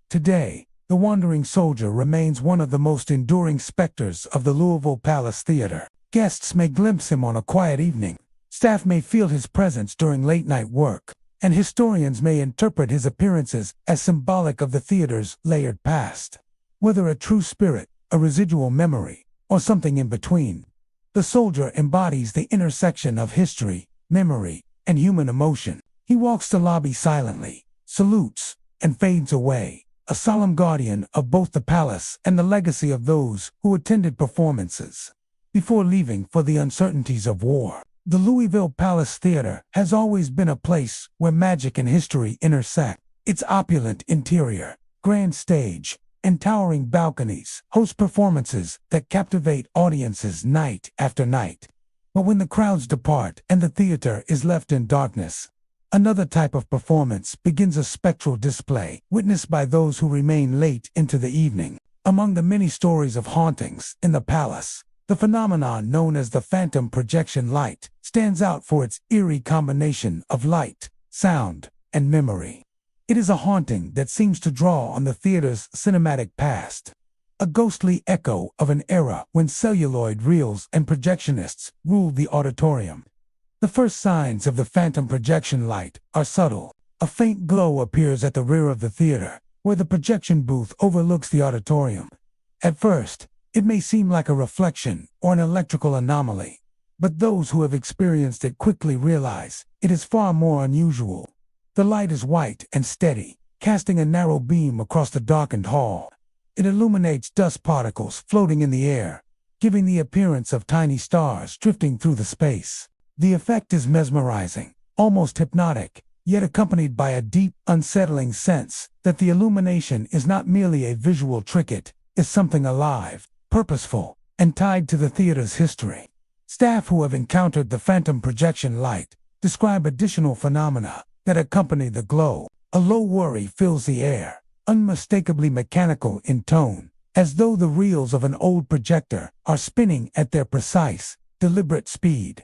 Today, the wandering soldier remains one of the most enduring specters of the Louisville Palace Theatre. Guests may glimpse him on a quiet evening, staff may feel his presence during late-night work, and historians may interpret his appearances as symbolic of the theater's layered past. Whether a true spirit, a residual memory, or something in between, the soldier embodies the intersection of history, memory, and human emotion. He walks the lobby silently, salutes, and fades away, a solemn guardian of both the palace and the legacy of those who attended performances. Before leaving for the uncertainties of war, the Louisville Palace Theatre has always been a place where magic and history intersect. Its opulent interior, grand stage, and towering balconies host performances that captivate audiences night after night. But when the crowds depart and the theater is left in darkness, another type of performance begins, a spectral display witnessed by those who remain late into the evening. Among the many stories of hauntings in the palace, the phenomenon known as the phantom projection light stands out for its eerie combination of light, sound, and memory. It is a haunting that seems to draw on the theater's cinematic past, a ghostly echo of an era when celluloid reels and projectionists ruled the auditorium. The first signs of the phantom projection light are subtle. A faint glow appears at the rear of the theater, where the projection booth overlooks the auditorium. At first, it may seem like a reflection or an electrical anomaly, but those who have experienced it quickly realize it is far more unusual. The light is white and steady, casting a narrow beam across the darkened hall. It illuminates dust particles floating in the air, giving the appearance of tiny stars drifting through the space. The effect is mesmerizing, almost hypnotic, yet accompanied by a deep, unsettling sense that the illumination is not merely a visual trick, it is something alive, purposeful, and tied to the theater's history. Staff who have encountered the phantom projection light describe additional phenomena that accompany the glow. A low worry fills the air, unmistakably mechanical in tone, as though the reels of an old projector are spinning at their precise, deliberate speed.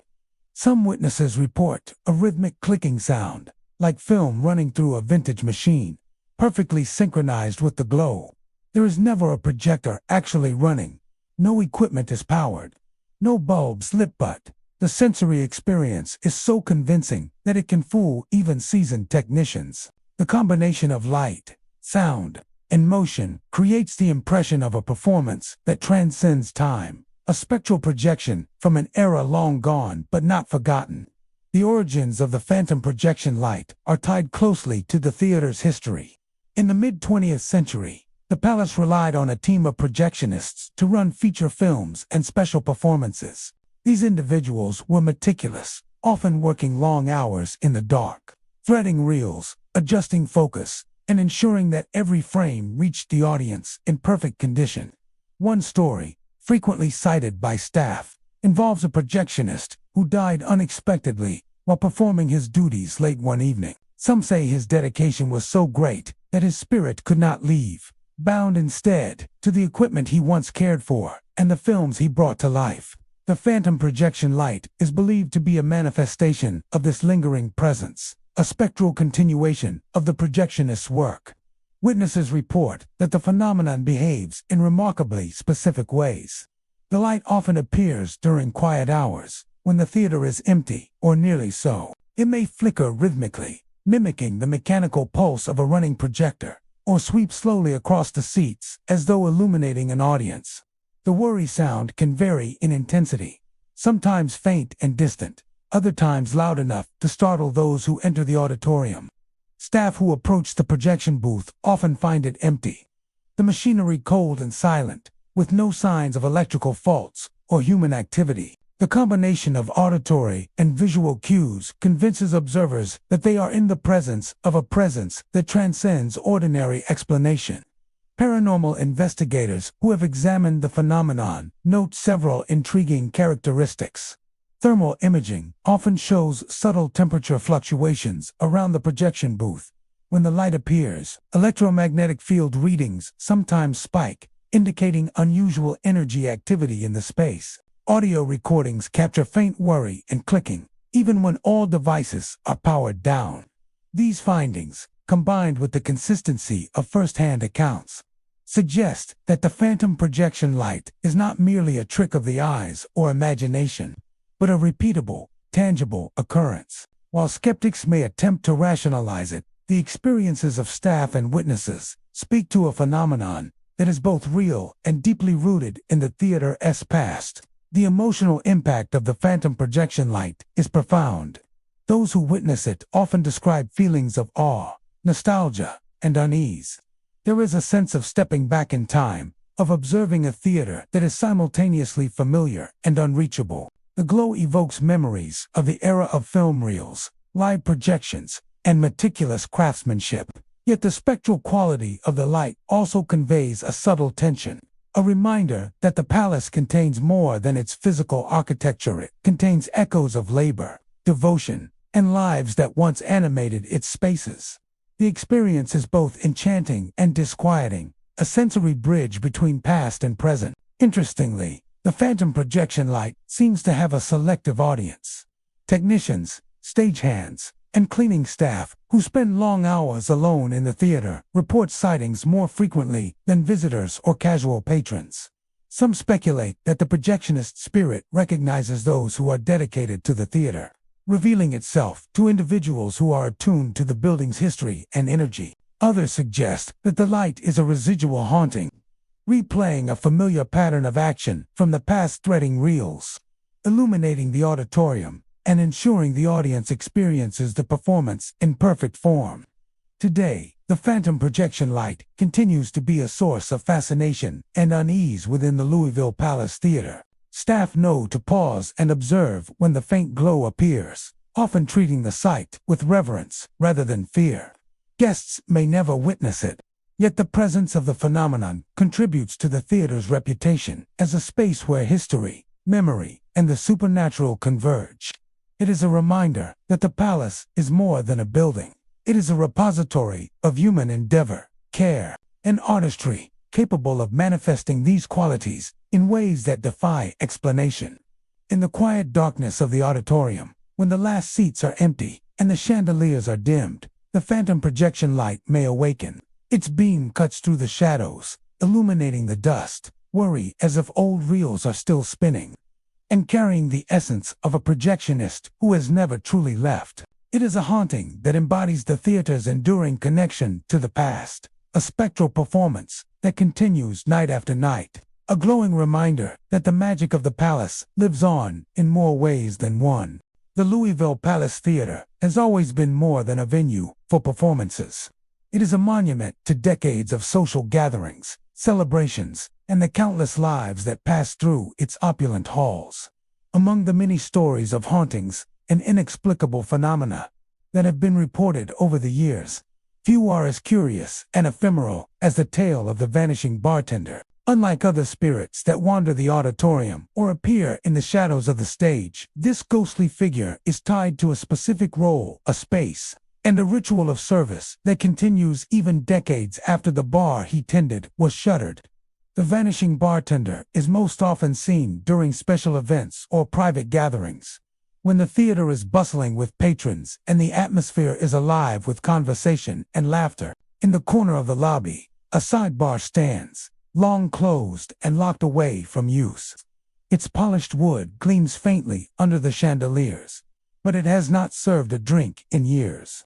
Some witnesses report a rhythmic clicking sound, like film running through a vintage machine, perfectly synchronized with the glow. There is never a projector actually running. No equipment is powered. No bulbs lit, but the sensory experience is so convincing that it can fool even seasoned technicians. The combination of light, sound, and motion creates the impression of a performance that transcends time, a spectral projection from an era long gone but not forgotten. The origins of the phantom projection light are tied closely to the theater's history. In the mid-20th century, the Palace relied on a team of projectionists to run feature films and special performances. These individuals were meticulous, often working long hours in the dark, threading reels, adjusting focus, and ensuring that every frame reached the audience in perfect condition. One story, frequently cited by staff, involves a projectionist who died unexpectedly while performing his duties late one evening. Some say his dedication was so great that his spirit could not leave, bound instead to the equipment he once cared for and the films he brought to life. The phantom projection light is believed to be a manifestation of this lingering presence, a spectral continuation of the projectionist's work. Witnesses report that the phenomenon behaves in remarkably specific ways. The light often appears during quiet hours, when the theater is empty, or nearly so. It may flicker rhythmically, mimicking the mechanical pulse of a running projector, or sweep slowly across the seats as though illuminating an audience. The worry sound can vary in intensity, sometimes faint and distant, other times loud enough to startle those who enter the auditorium. Staff who approach the projection booth often find it empty, the machinery cold and silent, with no signs of electrical faults or human activity. The combination of auditory and visual cues convinces observers that they are in the presence of a presence that transcends ordinary explanation. Paranormal investigators who have examined the phenomenon note several intriguing characteristics. Thermal imaging often shows subtle temperature fluctuations around the projection booth. When the light appears, electromagnetic field readings sometimes spike, indicating unusual energy activity in the space. Audio recordings capture faint whirring and clicking, even when all devices are powered down. These findings, combined with the consistency of first-hand accounts, suggest that the phantom projection light is not merely a trick of the eyes or imagination, but a repeatable, tangible occurrence. While skeptics may attempt to rationalize it, the experiences of staff and witnesses speak to a phenomenon that is both real and deeply rooted in the theater's past. The emotional impact of the phantom projection light is profound. Those who witness it often describe feelings of awe, nostalgia, and unease. There is a sense of stepping back in time, of observing a theater that is simultaneously familiar and unreachable. The glow evokes memories of the era of film reels, live projections, and meticulous craftsmanship. Yet the spectral quality of the light also conveys a subtle tension, a reminder that the palace contains more than its physical architecture. It contains echoes of labor, devotion, and lives that once animated its spaces. The experience is both enchanting and disquieting, a sensory bridge between past and present. Interestingly, the phantom projection light seems to have a selective audience. Technicians, stagehands, and cleaning staff, who spend long hours alone in the theater, report sightings more frequently than visitors or casual patrons. Some speculate that the projectionist spirit recognizes those who are dedicated to the theater, revealing itself to individuals who are attuned to the building's history and energy. Others suggest that the light is a residual haunting, replaying a familiar pattern of action from the past, threading reels, illuminating the auditorium, and ensuring the audience experiences the performance in perfect form. Today, the phantom projection light continues to be a source of fascination and unease within the Louisville Palace Theatre. Staff know to pause and observe when the faint glow appears, often treating the sight with reverence rather than fear. Guests may never witness it, yet the presence of the phenomenon contributes to the theater's reputation as a space where history, memory, and the supernatural converge. It is a reminder that the palace is more than a building. It is a repository of human endeavor, care, and artistry, capable of manifesting these qualities in ways that defy explanation. In the quiet darkness of the auditorium, when the last seats are empty and the chandeliers are dimmed, the phantom projection light may awaken. Its beam cuts through the shadows, illuminating the dust, worry as if old reels are still spinning, and carrying the essence of a projectionist who has never truly left. It is a haunting that embodies the theater's enduring connection to the past, a spectral performance that continues night after night, a glowing reminder that the magic of the palace lives on in more ways than one. The Louisville Palace Theatre has always been more than a venue for performances. It is a monument to decades of social gatherings, celebrations, and the countless lives that pass through its opulent halls. Among the many stories of hauntings and inexplicable phenomena that have been reported over the years, few are as curious and ephemeral as the tale of the vanishing bartender. Unlike other spirits that wander the auditorium or appear in the shadows of the stage, this ghostly figure is tied to a specific role, a space, and a ritual of service that continues even decades after the bar he tended was shuttered. The vanishing bartender is most often seen during special events or private gatherings, when the theater is bustling with patrons and the atmosphere is alive with conversation and laughter. In the corner of the lobby, a sidebar stands, long closed and locked away from use. Its polished wood gleams faintly under the chandeliers, but it has not served a drink in years.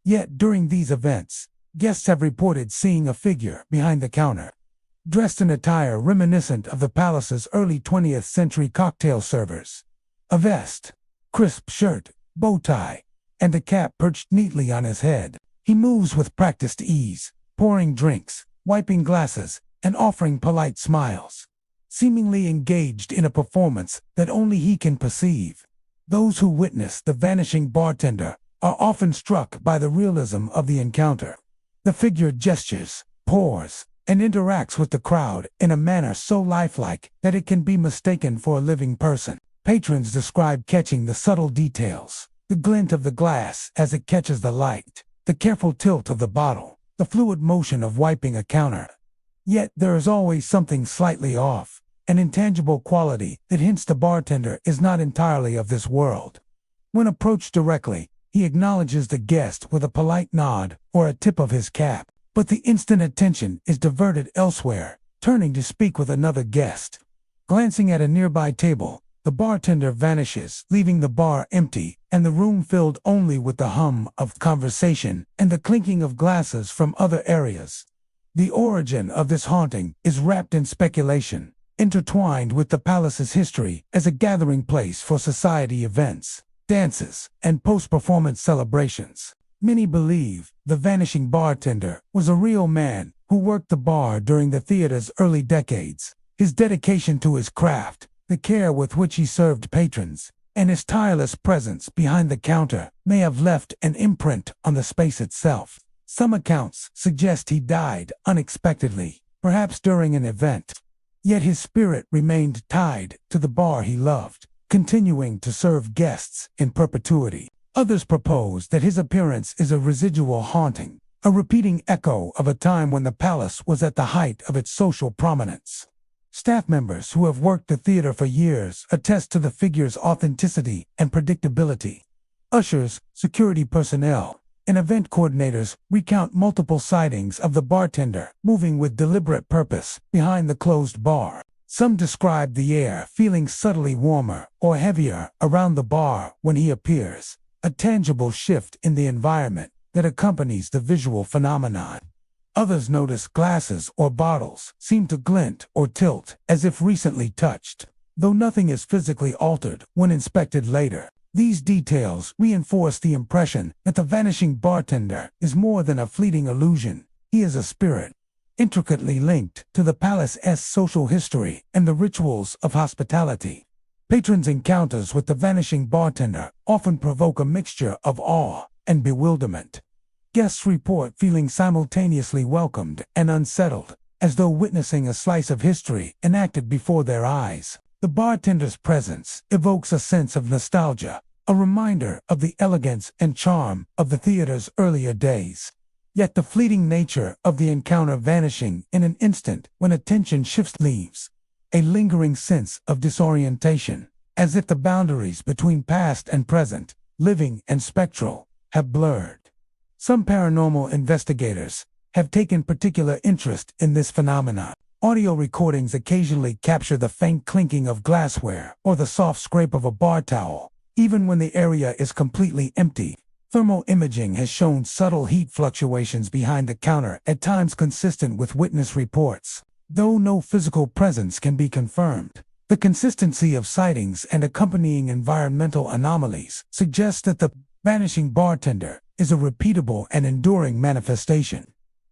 Yet during these events, guests have reported seeing a figure behind the counter, dressed in attire reminiscent of the palace's early 20th century cocktail servers. A vest, crisp shirt, bow tie, and a cap perched neatly on his head. He moves with practiced ease, pouring drinks, wiping glasses, and offering polite smiles, seemingly engaged in a performance that only he can perceive. Those who witness the vanishing bartender are often struck by the realism of the encounter. The figure gestures, pours, and interacts with the crowd in a manner so lifelike that it can be mistaken for a living person. Patrons describe catching the subtle details, the glint of the glass as it catches the light, the careful tilt of the bottle, the fluid motion of wiping a counter. Yet there is always something slightly off, an intangible quality that hints the bartender is not entirely of this world. When approached directly, he acknowledges the guest with a polite nod or a tip of his cap, but the instant attention is diverted elsewhere, turning to speak with another guest. Glancing at a nearby table, the bartender vanishes, leaving the bar empty and the room filled only with the hum of conversation and the clinking of glasses from other areas. The origin of this haunting is wrapped in speculation, intertwined with the palace's history as a gathering place for society events, dances, and post-performance celebrations. Many believe the vanishing bartender was a real man who worked the bar during the theater's early decades. His dedication to his craft, the care with which he served patrons, and his tireless presence behind the counter may have left an imprint on the space itself. Some accounts suggest he died unexpectedly, perhaps during an event. Yet his spirit remained tied to the bar he loved, continuing to serve guests in perpetuity. Others propose that his appearance is a residual haunting, a repeating echo of a time when the palace was at the height of its social prominence. Staff members who have worked the theater for years attest to the figure's authenticity and predictability. Ushers, security personnel, and event coordinators recount multiple sightings of the bartender moving with deliberate purpose behind the closed bar. Some describe the air feeling subtly warmer or heavier around the bar when he appears, a tangible shift in the environment that accompanies the visual phenomenon. Others notice glasses or bottles seem to glint or tilt as if recently touched, though nothing is physically altered when inspected later. These details reinforce the impression that the vanishing bartender is more than a fleeting illusion. He is a spirit, intricately linked to the palace's social history and the rituals of hospitality. Patrons' encounters with the vanishing bartender often provoke a mixture of awe and bewilderment. Guests report feeling simultaneously welcomed and unsettled, as though witnessing a slice of history enacted before their eyes. The bartender's presence evokes a sense of nostalgia, a reminder of the elegance and charm of the theater's earlier days. Yet the fleeting nature of the encounter vanishing in an instant when attention shifts leaves a lingering sense of disorientation, as if the boundaries between past and present, living and spectral, have blurred. Some paranormal investigators have taken particular interest in this phenomenon. Audio recordings occasionally capture the faint clinking of glassware or the soft scrape of a bar towel, even when the area is completely empty. Thermal imaging has shown subtle heat fluctuations behind the counter, at times consistent with witness reports, though no physical presence can be confirmed. The consistency of sightings and accompanying environmental anomalies suggests that the vanishing bartender is a repeatable and enduring manifestation.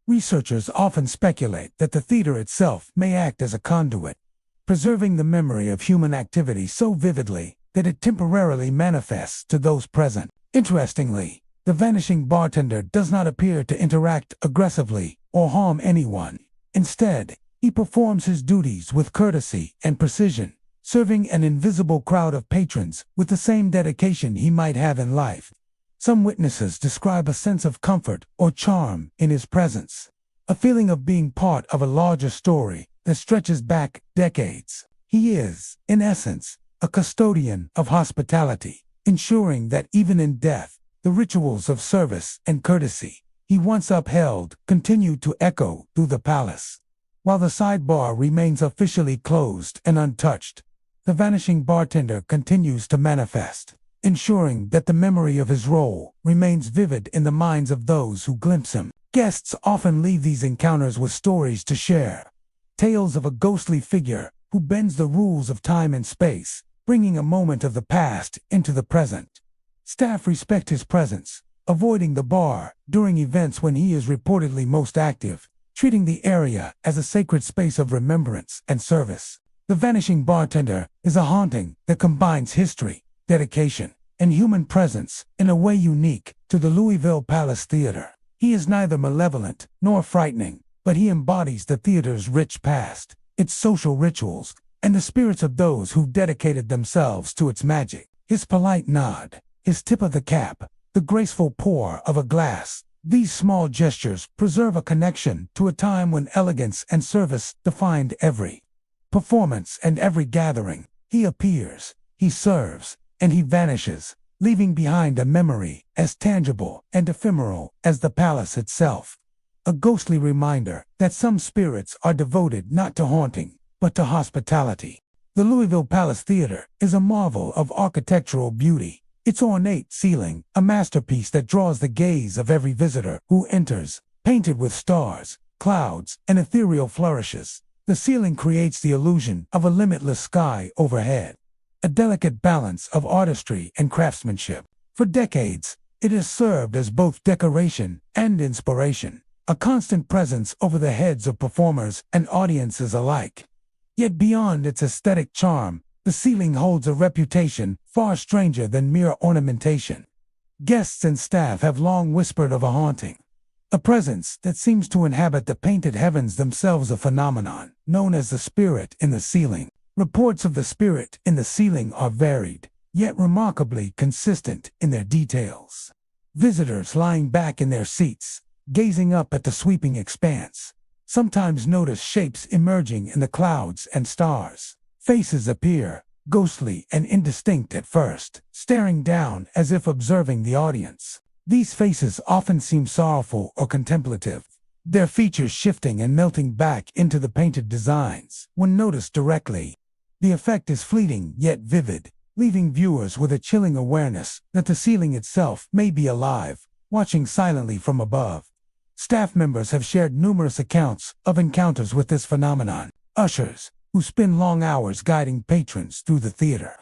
Researchers often speculate that the theater itself may act as a conduit, preserving the memory of human activity so vividly that it temporarily manifests to those present. Interestingly, the vanishing bartender does not appear to interact aggressively or harm anyone. Instead, he performs his duties with courtesy and precision, serving an invisible crowd of patrons with the same dedication he might have in life. Some witnesses describe a sense of comfort or charm in his presence, a feeling of being part of a larger story that stretches back decades. He is, in essence, a custodian of hospitality, ensuring that even in death, the rituals of service and courtesy he once upheld continue to echo through the palace. While the sidebar remains officially closed and untouched, the vanishing bartender continues to manifest, ensuring that the memory of his role remains vivid in the minds of those who glimpse him. Guests often leave these encounters with stories to share, tales of a ghostly figure who bends the rules of time and space, bringing a moment of the past into the present. Staff respect his presence, avoiding the bar during events when he is reportedly most active, treating the area as a sacred space of remembrance and service. The vanishing bartender is a haunting that combines history, dedication, and human presence in a way unique to the Louisville Palace Theatre. He is neither malevolent nor frightening, but he embodies the theater's rich past, its social rituals, and the spirits of those who dedicated themselves to its magic. His polite nod, his tip of the cap, the graceful pour of a glass, these small gestures preserve a connection to a time when elegance and service defined every performance and every gathering. He appears, he serves, and he vanishes, leaving behind a memory as tangible and ephemeral as the palace itself. A ghostly reminder that some spirits are devoted not to haunting, but to hospitality. The Louisville Palace Theatre is a marvel of architectural beauty, its ornate ceiling a masterpiece that draws the gaze of every visitor who enters. Painted with stars, clouds, and ethereal flourishes, the ceiling creates the illusion of a limitless sky overhead, a delicate balance of artistry and craftsmanship. For decades, it has served as both decoration and inspiration, a constant presence over the heads of performers and audiences alike. Yet beyond its aesthetic charm, the ceiling holds a reputation far stranger than mere ornamentation. Guests and staff have long whispered of a haunting, a presence that seems to inhabit the painted heavens themselves, a phenomenon known as the spirit in the ceiling. Reports of the spirit in the ceiling are varied, yet remarkably consistent in their details. Visitors lying back in their seats, gazing up at the sweeping expanse, sometimes notice shapes emerging in the clouds and stars. Faces appear, ghostly and indistinct at first, staring down as if observing the audience. These faces often seem sorrowful or contemplative, their features shifting and melting back into the painted designs when noticed directly. The effect is fleeting yet vivid, leaving viewers with a chilling awareness that the ceiling itself may be alive, watching silently from above. Staff members have shared numerous accounts of encounters with this phenomenon. Ushers, who spend long hours guiding patrons through the theater,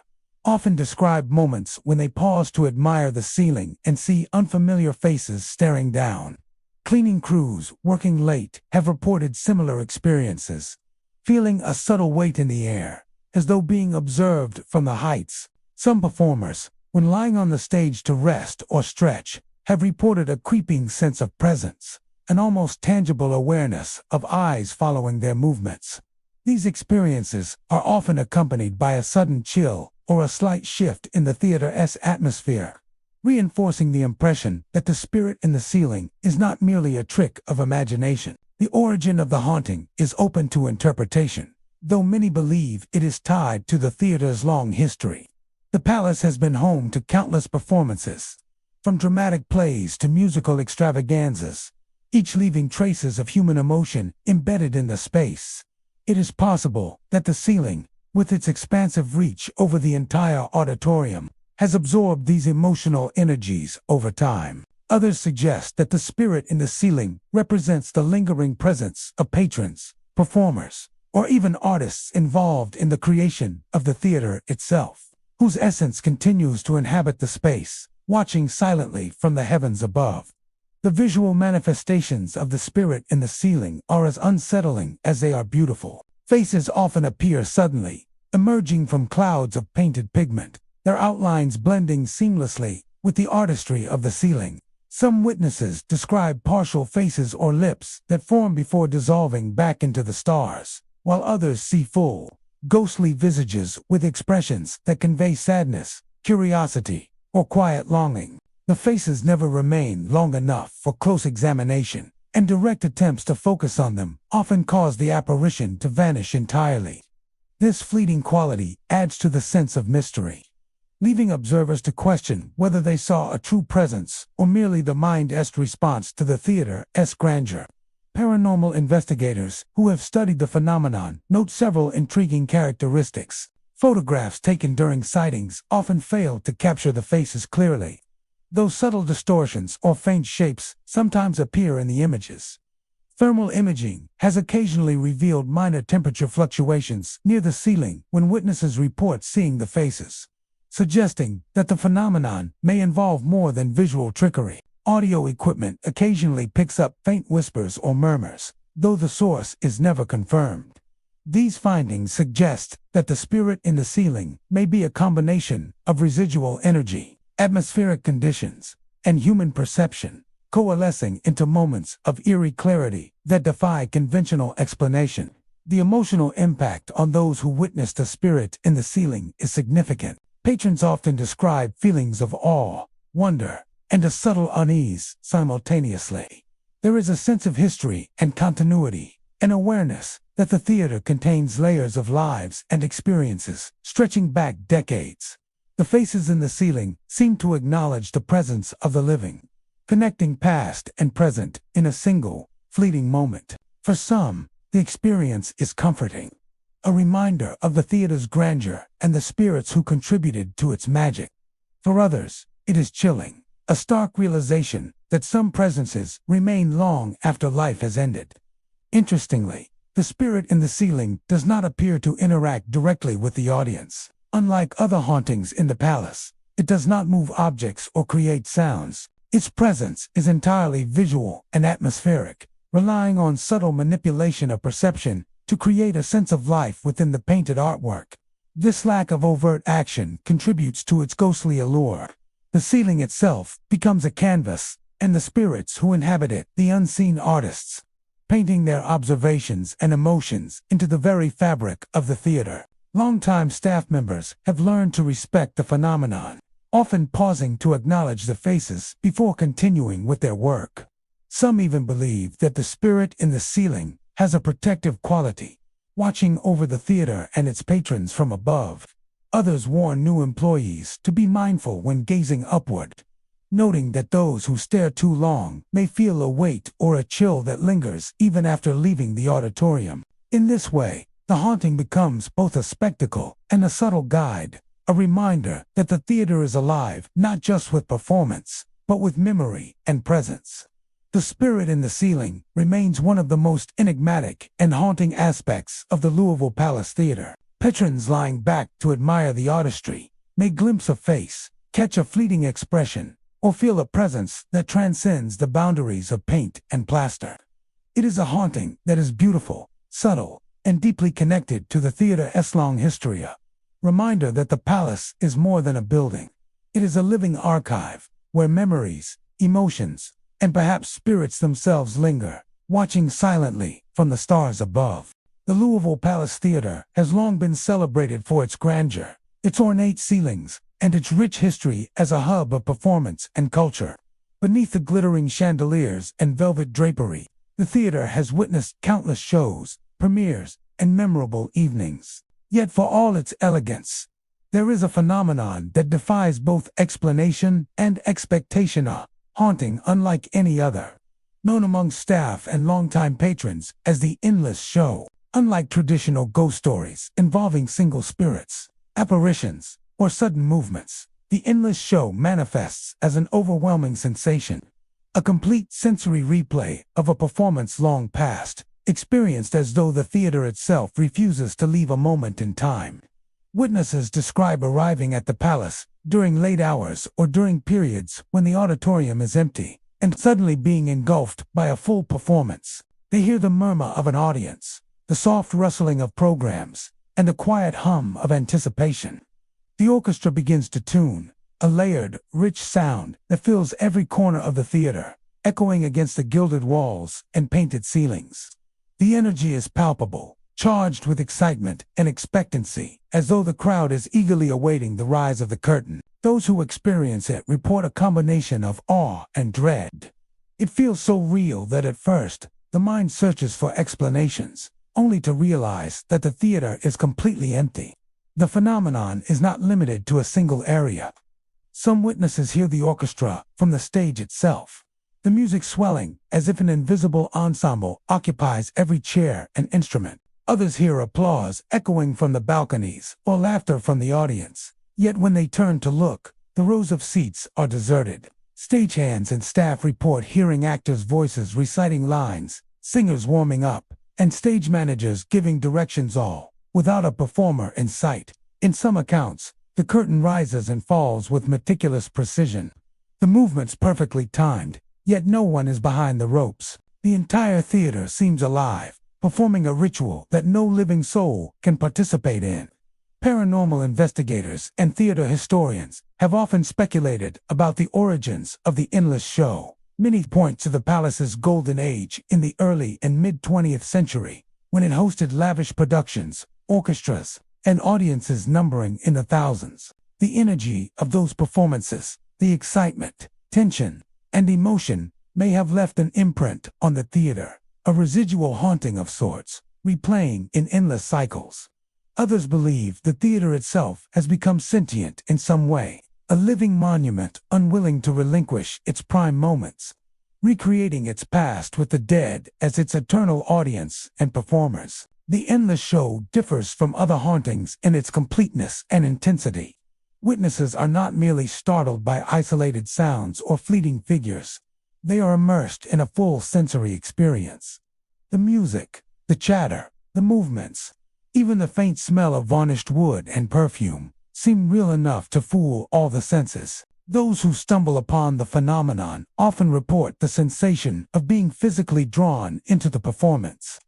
often describe moments when they pause to admire the ceiling and see unfamiliar faces staring down. Cleaning crews working late have reported similar experiences, feeling a subtle weight in the air, as though being observed from the heights. Some performers, when lying on the stage to rest or stretch, have reported a creeping sense of presence, an almost tangible awareness of eyes following their movements. These experiences are often accompanied by a sudden chill or a slight shift in the theater's atmosphere, reinforcing the impression that the spirit in the ceiling is not merely a trick of imagination. The origin of the haunting is open to interpretation, though many believe it is tied to the theater's long history. The palace has been home to countless performances, from dramatic plays to musical extravaganzas, each leaving traces of human emotion embedded in the space. It is possible that the ceiling, with its expansive reach over the entire auditorium, has absorbed these emotional energies over time. Others suggest that the spirit in the ceiling represents the lingering presence of patrons, performers, or even artists involved in the creation of the theater itself, whose essence continues to inhabit the space, watching silently from the heavens above. The visual manifestations of the spirit in the ceiling are as unsettling as they are beautiful. Faces often appear suddenly, emerging from clouds of painted pigment, their outlines blending seamlessly with the artistry of the ceiling. Some witnesses describe partial faces or lips that form before dissolving back into the stars, while others see full, ghostly visages with expressions that convey sadness, curiosity, or quiet longing. The faces never remain long enough for close examination, and direct attempts to focus on them often cause the apparition to vanish entirely. This fleeting quality adds to the sense of mystery, leaving observers to question whether they saw a true presence or merely the mind's response to the theater's grandeur. Paranormal investigators who have studied the phenomenon note several intriguing characteristics. Photographs taken during sightings often fail to capture the faces clearly, though subtle distortions or faint shapes sometimes appear in the images. Thermal imaging has occasionally revealed minor temperature fluctuations near the ceiling when witnesses report seeing the faces, suggesting that the phenomenon may involve more than visual trickery. Audio equipment occasionally picks up faint whispers or murmurs, though the source is never confirmed. These findings suggest that the spirit in the ceiling may be a combination of residual energy, atmospheric conditions, and human perception, coalescing into moments of eerie clarity that defy conventional explanation. The emotional impact on those who witness the spirit in the ceiling is significant. Patrons often describe feelings of awe, wonder, and a subtle unease simultaneously. There is a sense of history and continuity, an awareness that the theater contains layers of lives and experiences stretching back decades. The faces in the ceiling seem to acknowledge the presence of the living, connecting past and present in a single, fleeting moment. For some, the experience is comforting, a reminder of the theater's grandeur and the spirits who contributed to its magic. For others, it is chilling, a stark realization that some presences remain long after life has ended. Interestingly, the spirit in the ceiling does not appear to interact directly with the audience. Unlike other hauntings in the palace, it does not move objects or create sounds. Its presence is entirely visual and atmospheric, relying on subtle manipulation of perception to create a sense of life within the painted artwork. This lack of overt action contributes to its ghostly allure. The ceiling itself becomes a canvas, and the spirits who inhabit it, the unseen artists, painting their observations and emotions into the very fabric of the theater. Longtime staff members have learned to respect the phenomenon, often pausing to acknowledge the faces before continuing with their work. Some even believe that the spirit in the ceiling has a protective quality, watching over the theater and its patrons from above. Others warn new employees to be mindful when gazing upward, noting that those who stare too long may feel a weight or a chill that lingers even after leaving the auditorium. In this way, the haunting becomes both a spectacle and a subtle guide, a reminder that the theater is alive not just with performance, but with memory and presence. The spirit in the ceiling remains one of the most enigmatic and haunting aspects of the Louisville Palace Theatre. Patrons lying back to admire the artistry may glimpse a face, catch a fleeting expression, or feel a presence that transcends the boundaries of paint and plaster. It is a haunting that is beautiful, subtle, and deeply connected to the theater's long history. A reminder that the palace is more than a building. It is a living archive where memories, emotions, and perhaps spirits themselves linger, watching silently from the stars above. The Louisville Palace Theatre has long been celebrated for its grandeur, its ornate ceilings, and its rich history as a hub of performance and culture. Beneath the glittering chandeliers and velvet drapery, the theater has witnessed countless shows, premieres, and memorable evenings. Yet for all its elegance, there is a phenomenon that defies both explanation and expectation, a haunting unlike any other, known among staff and longtime patrons as the endless show. Unlike traditional ghost stories involving single spirits, apparitions, or sudden movements, the endless show manifests as an overwhelming sensation, a complete sensory replay of a performance long past, experienced as though the theater itself refuses to leave a moment in time. Witnesses describe arriving at the palace during late hours or during periods when the auditorium is empty, and suddenly being engulfed by a full performance. They hear the murmur of an audience, the soft rustling of programs, and the quiet hum of anticipation. The orchestra begins to tune, a layered, rich sound that fills every corner of the theater, echoing against the gilded walls and painted ceilings. The energy is palpable, charged with excitement and expectancy, as though the crowd is eagerly awaiting the rise of the curtain. Those who experience it report a combination of awe and dread. It feels so real that at first, the mind searches for explanations, only to realize that the theater is completely empty. The phenomenon is not limited to a single area. Some witnesses hear the orchestra from the stage itself, the music swelling as if an invisible ensemble occupies every chair and instrument. Others hear applause echoing from the balconies or laughter from the audience. Yet when they turn to look, the rows of seats are deserted. Stagehands and staff report hearing actors' voices reciting lines, singers warming up, and stage managers giving directions, all without a performer in sight. In some accounts, the curtain rises and falls with meticulous precision. The movement's perfectly timed, yet no one is behind the ropes. The entire theater seems alive, performing a ritual that no living soul can participate in. Paranormal investigators and theater historians have often speculated about the origins of the endless show. Many point to the palace's golden age in the early and mid-20th century, when it hosted lavish productions, orchestras, and audiences numbering in the thousands. The energy of those performances, the excitement, tension, and emotion may have left an imprint on the theater, a residual haunting of sorts, replaying in endless cycles. Others believe the theater itself has become sentient in some way, a living monument unwilling to relinquish its prime moments, recreating its past with the dead as its eternal audience and performers. The endless show differs from other hauntings in its completeness and intensity. Witnesses are not merely startled by isolated sounds or fleeting figures. They are immersed in a full sensory experience. The music, the chatter, the movements, even the faint smell of varnished wood and perfume, seem real enough to fool all the senses. Those who stumble upon the phenomenon often report the sensation of being physically drawn into the performance,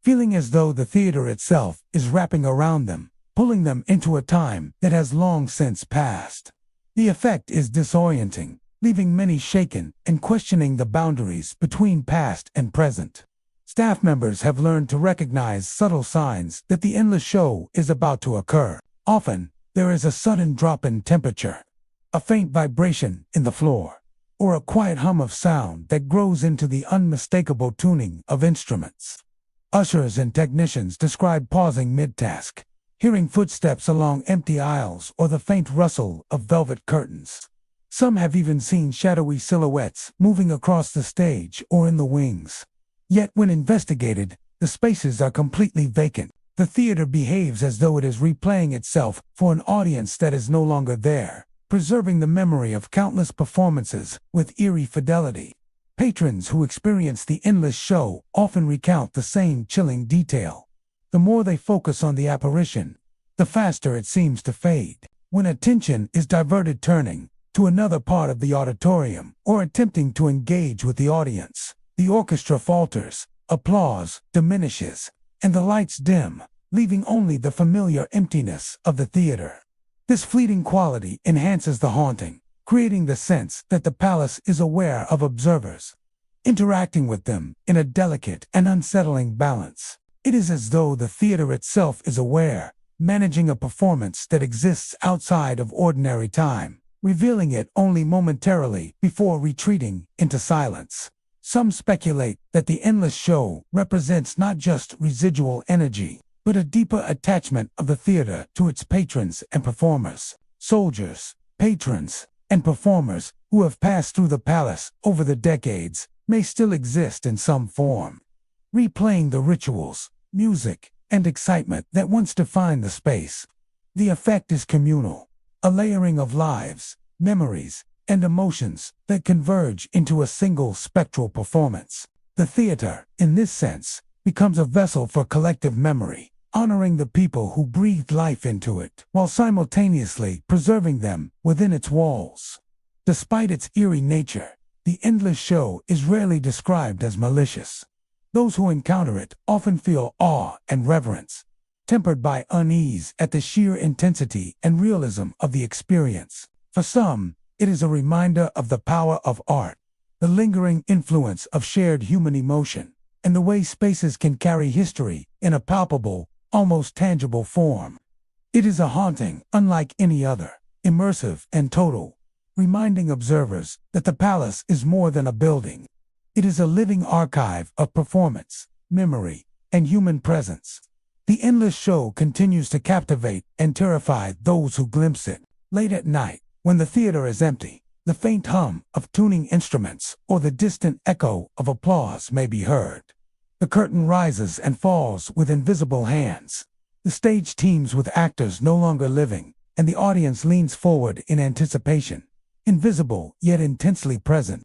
feeling as though the theater itself is wrapping around them, pulling them into a time that has long since passed. The effect is disorienting, leaving many shaken and questioning the boundaries between past and present. Staff members have learned to recognize subtle signs that the endless show is about to occur. Often, there is a sudden drop in temperature, a faint vibration in the floor, or a quiet hum of sound that grows into the unmistakable tuning of instruments. Ushers and technicians describe pausing mid-task, hearing footsteps along empty aisles or the faint rustle of velvet curtains. Some have even seen shadowy silhouettes moving across the stage or in the wings. Yet when investigated, the spaces are completely vacant. The theater behaves as though it is replaying itself for an audience that is no longer there, preserving the memory of countless performances with eerie fidelity. Patrons who experience the endless show often recount the same chilling detail. The more they focus on the apparition, the faster it seems to fade. When attention is diverted, turning to another part of the auditorium or attempting to engage with the audience, the orchestra falters, applause diminishes, and the lights dim, leaving only the familiar emptiness of the theater. This fleeting quality enhances the haunting, creating the sense that the palace is aware of observers, interacting with them in a delicate and unsettling balance. It is as though the theater itself is aware, managing a performance that exists outside of ordinary time, revealing it only momentarily before retreating into silence. Some speculate that the endless show represents not just residual energy, but a deeper attachment of the theater to its patrons and performers. Soldiers, patrons, and performers who have passed through the palace over the decades may still exist in some form, replaying the rituals, music, and excitement that once defined the space. The effect is communal, a layering of lives, memories, and emotions that converge into a single spectral performance. The theater, in this sense, becomes a vessel for collective memory, honoring the people who breathed life into it, while simultaneously preserving them within its walls. Despite its eerie nature, the endless show is rarely described as malicious. Those who encounter it often feel awe and reverence, tempered by unease at the sheer intensity and realism of the experience. For some, it is a reminder of the power of art, the lingering influence of shared human emotion, and the way spaces can carry history in a palpable, almost tangible form. It is a haunting unlike any other, immersive and total, reminding observers that the palace is more than a building. It is a living archive of performance, memory, and human presence. The endless show continues to captivate and terrify those who glimpse it. Late at night, when the theater is empty, the faint hum of tuning instruments or the distant echo of applause may be heard. The curtain rises and falls with invisible hands. The stage teems with actors no longer living, and the audience leans forward in anticipation, invisible yet intensely present.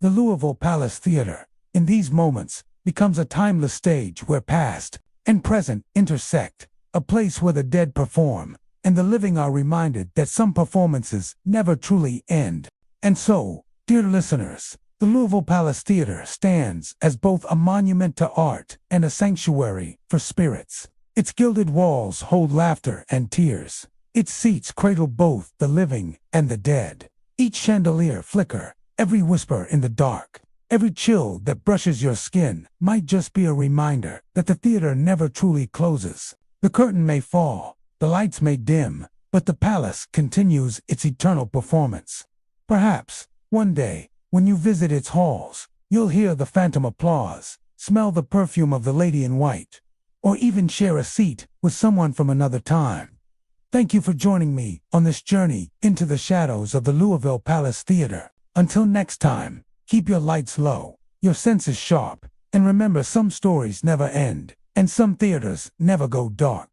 The Louisville Palace Theatre, in these moments, becomes a timeless stage where past and present intersect, a place where the dead perform, and the living are reminded that some performances never truly end. And so, dear listeners, the Louisville Palace Theatre stands as both a monument to art and a sanctuary for spirits. Its gilded walls hold laughter and tears. Its seats cradle both the living and the dead. Each chandelier flicker, every whisper in the dark, every chill that brushes your skin might just be a reminder that the theater never truly closes. The curtain may fall, the lights may dim, but the palace continues its eternal performance. Perhaps, one day, when you visit its halls, you'll hear the phantom applause, smell the perfume of the lady in white, or even share a seat with someone from another time. Thank you for joining me on this journey into the shadows of the Louisville Palace Theatre. Until next time, keep your lights low, your senses sharp, and remember, some stories never end, and some theaters never go dark.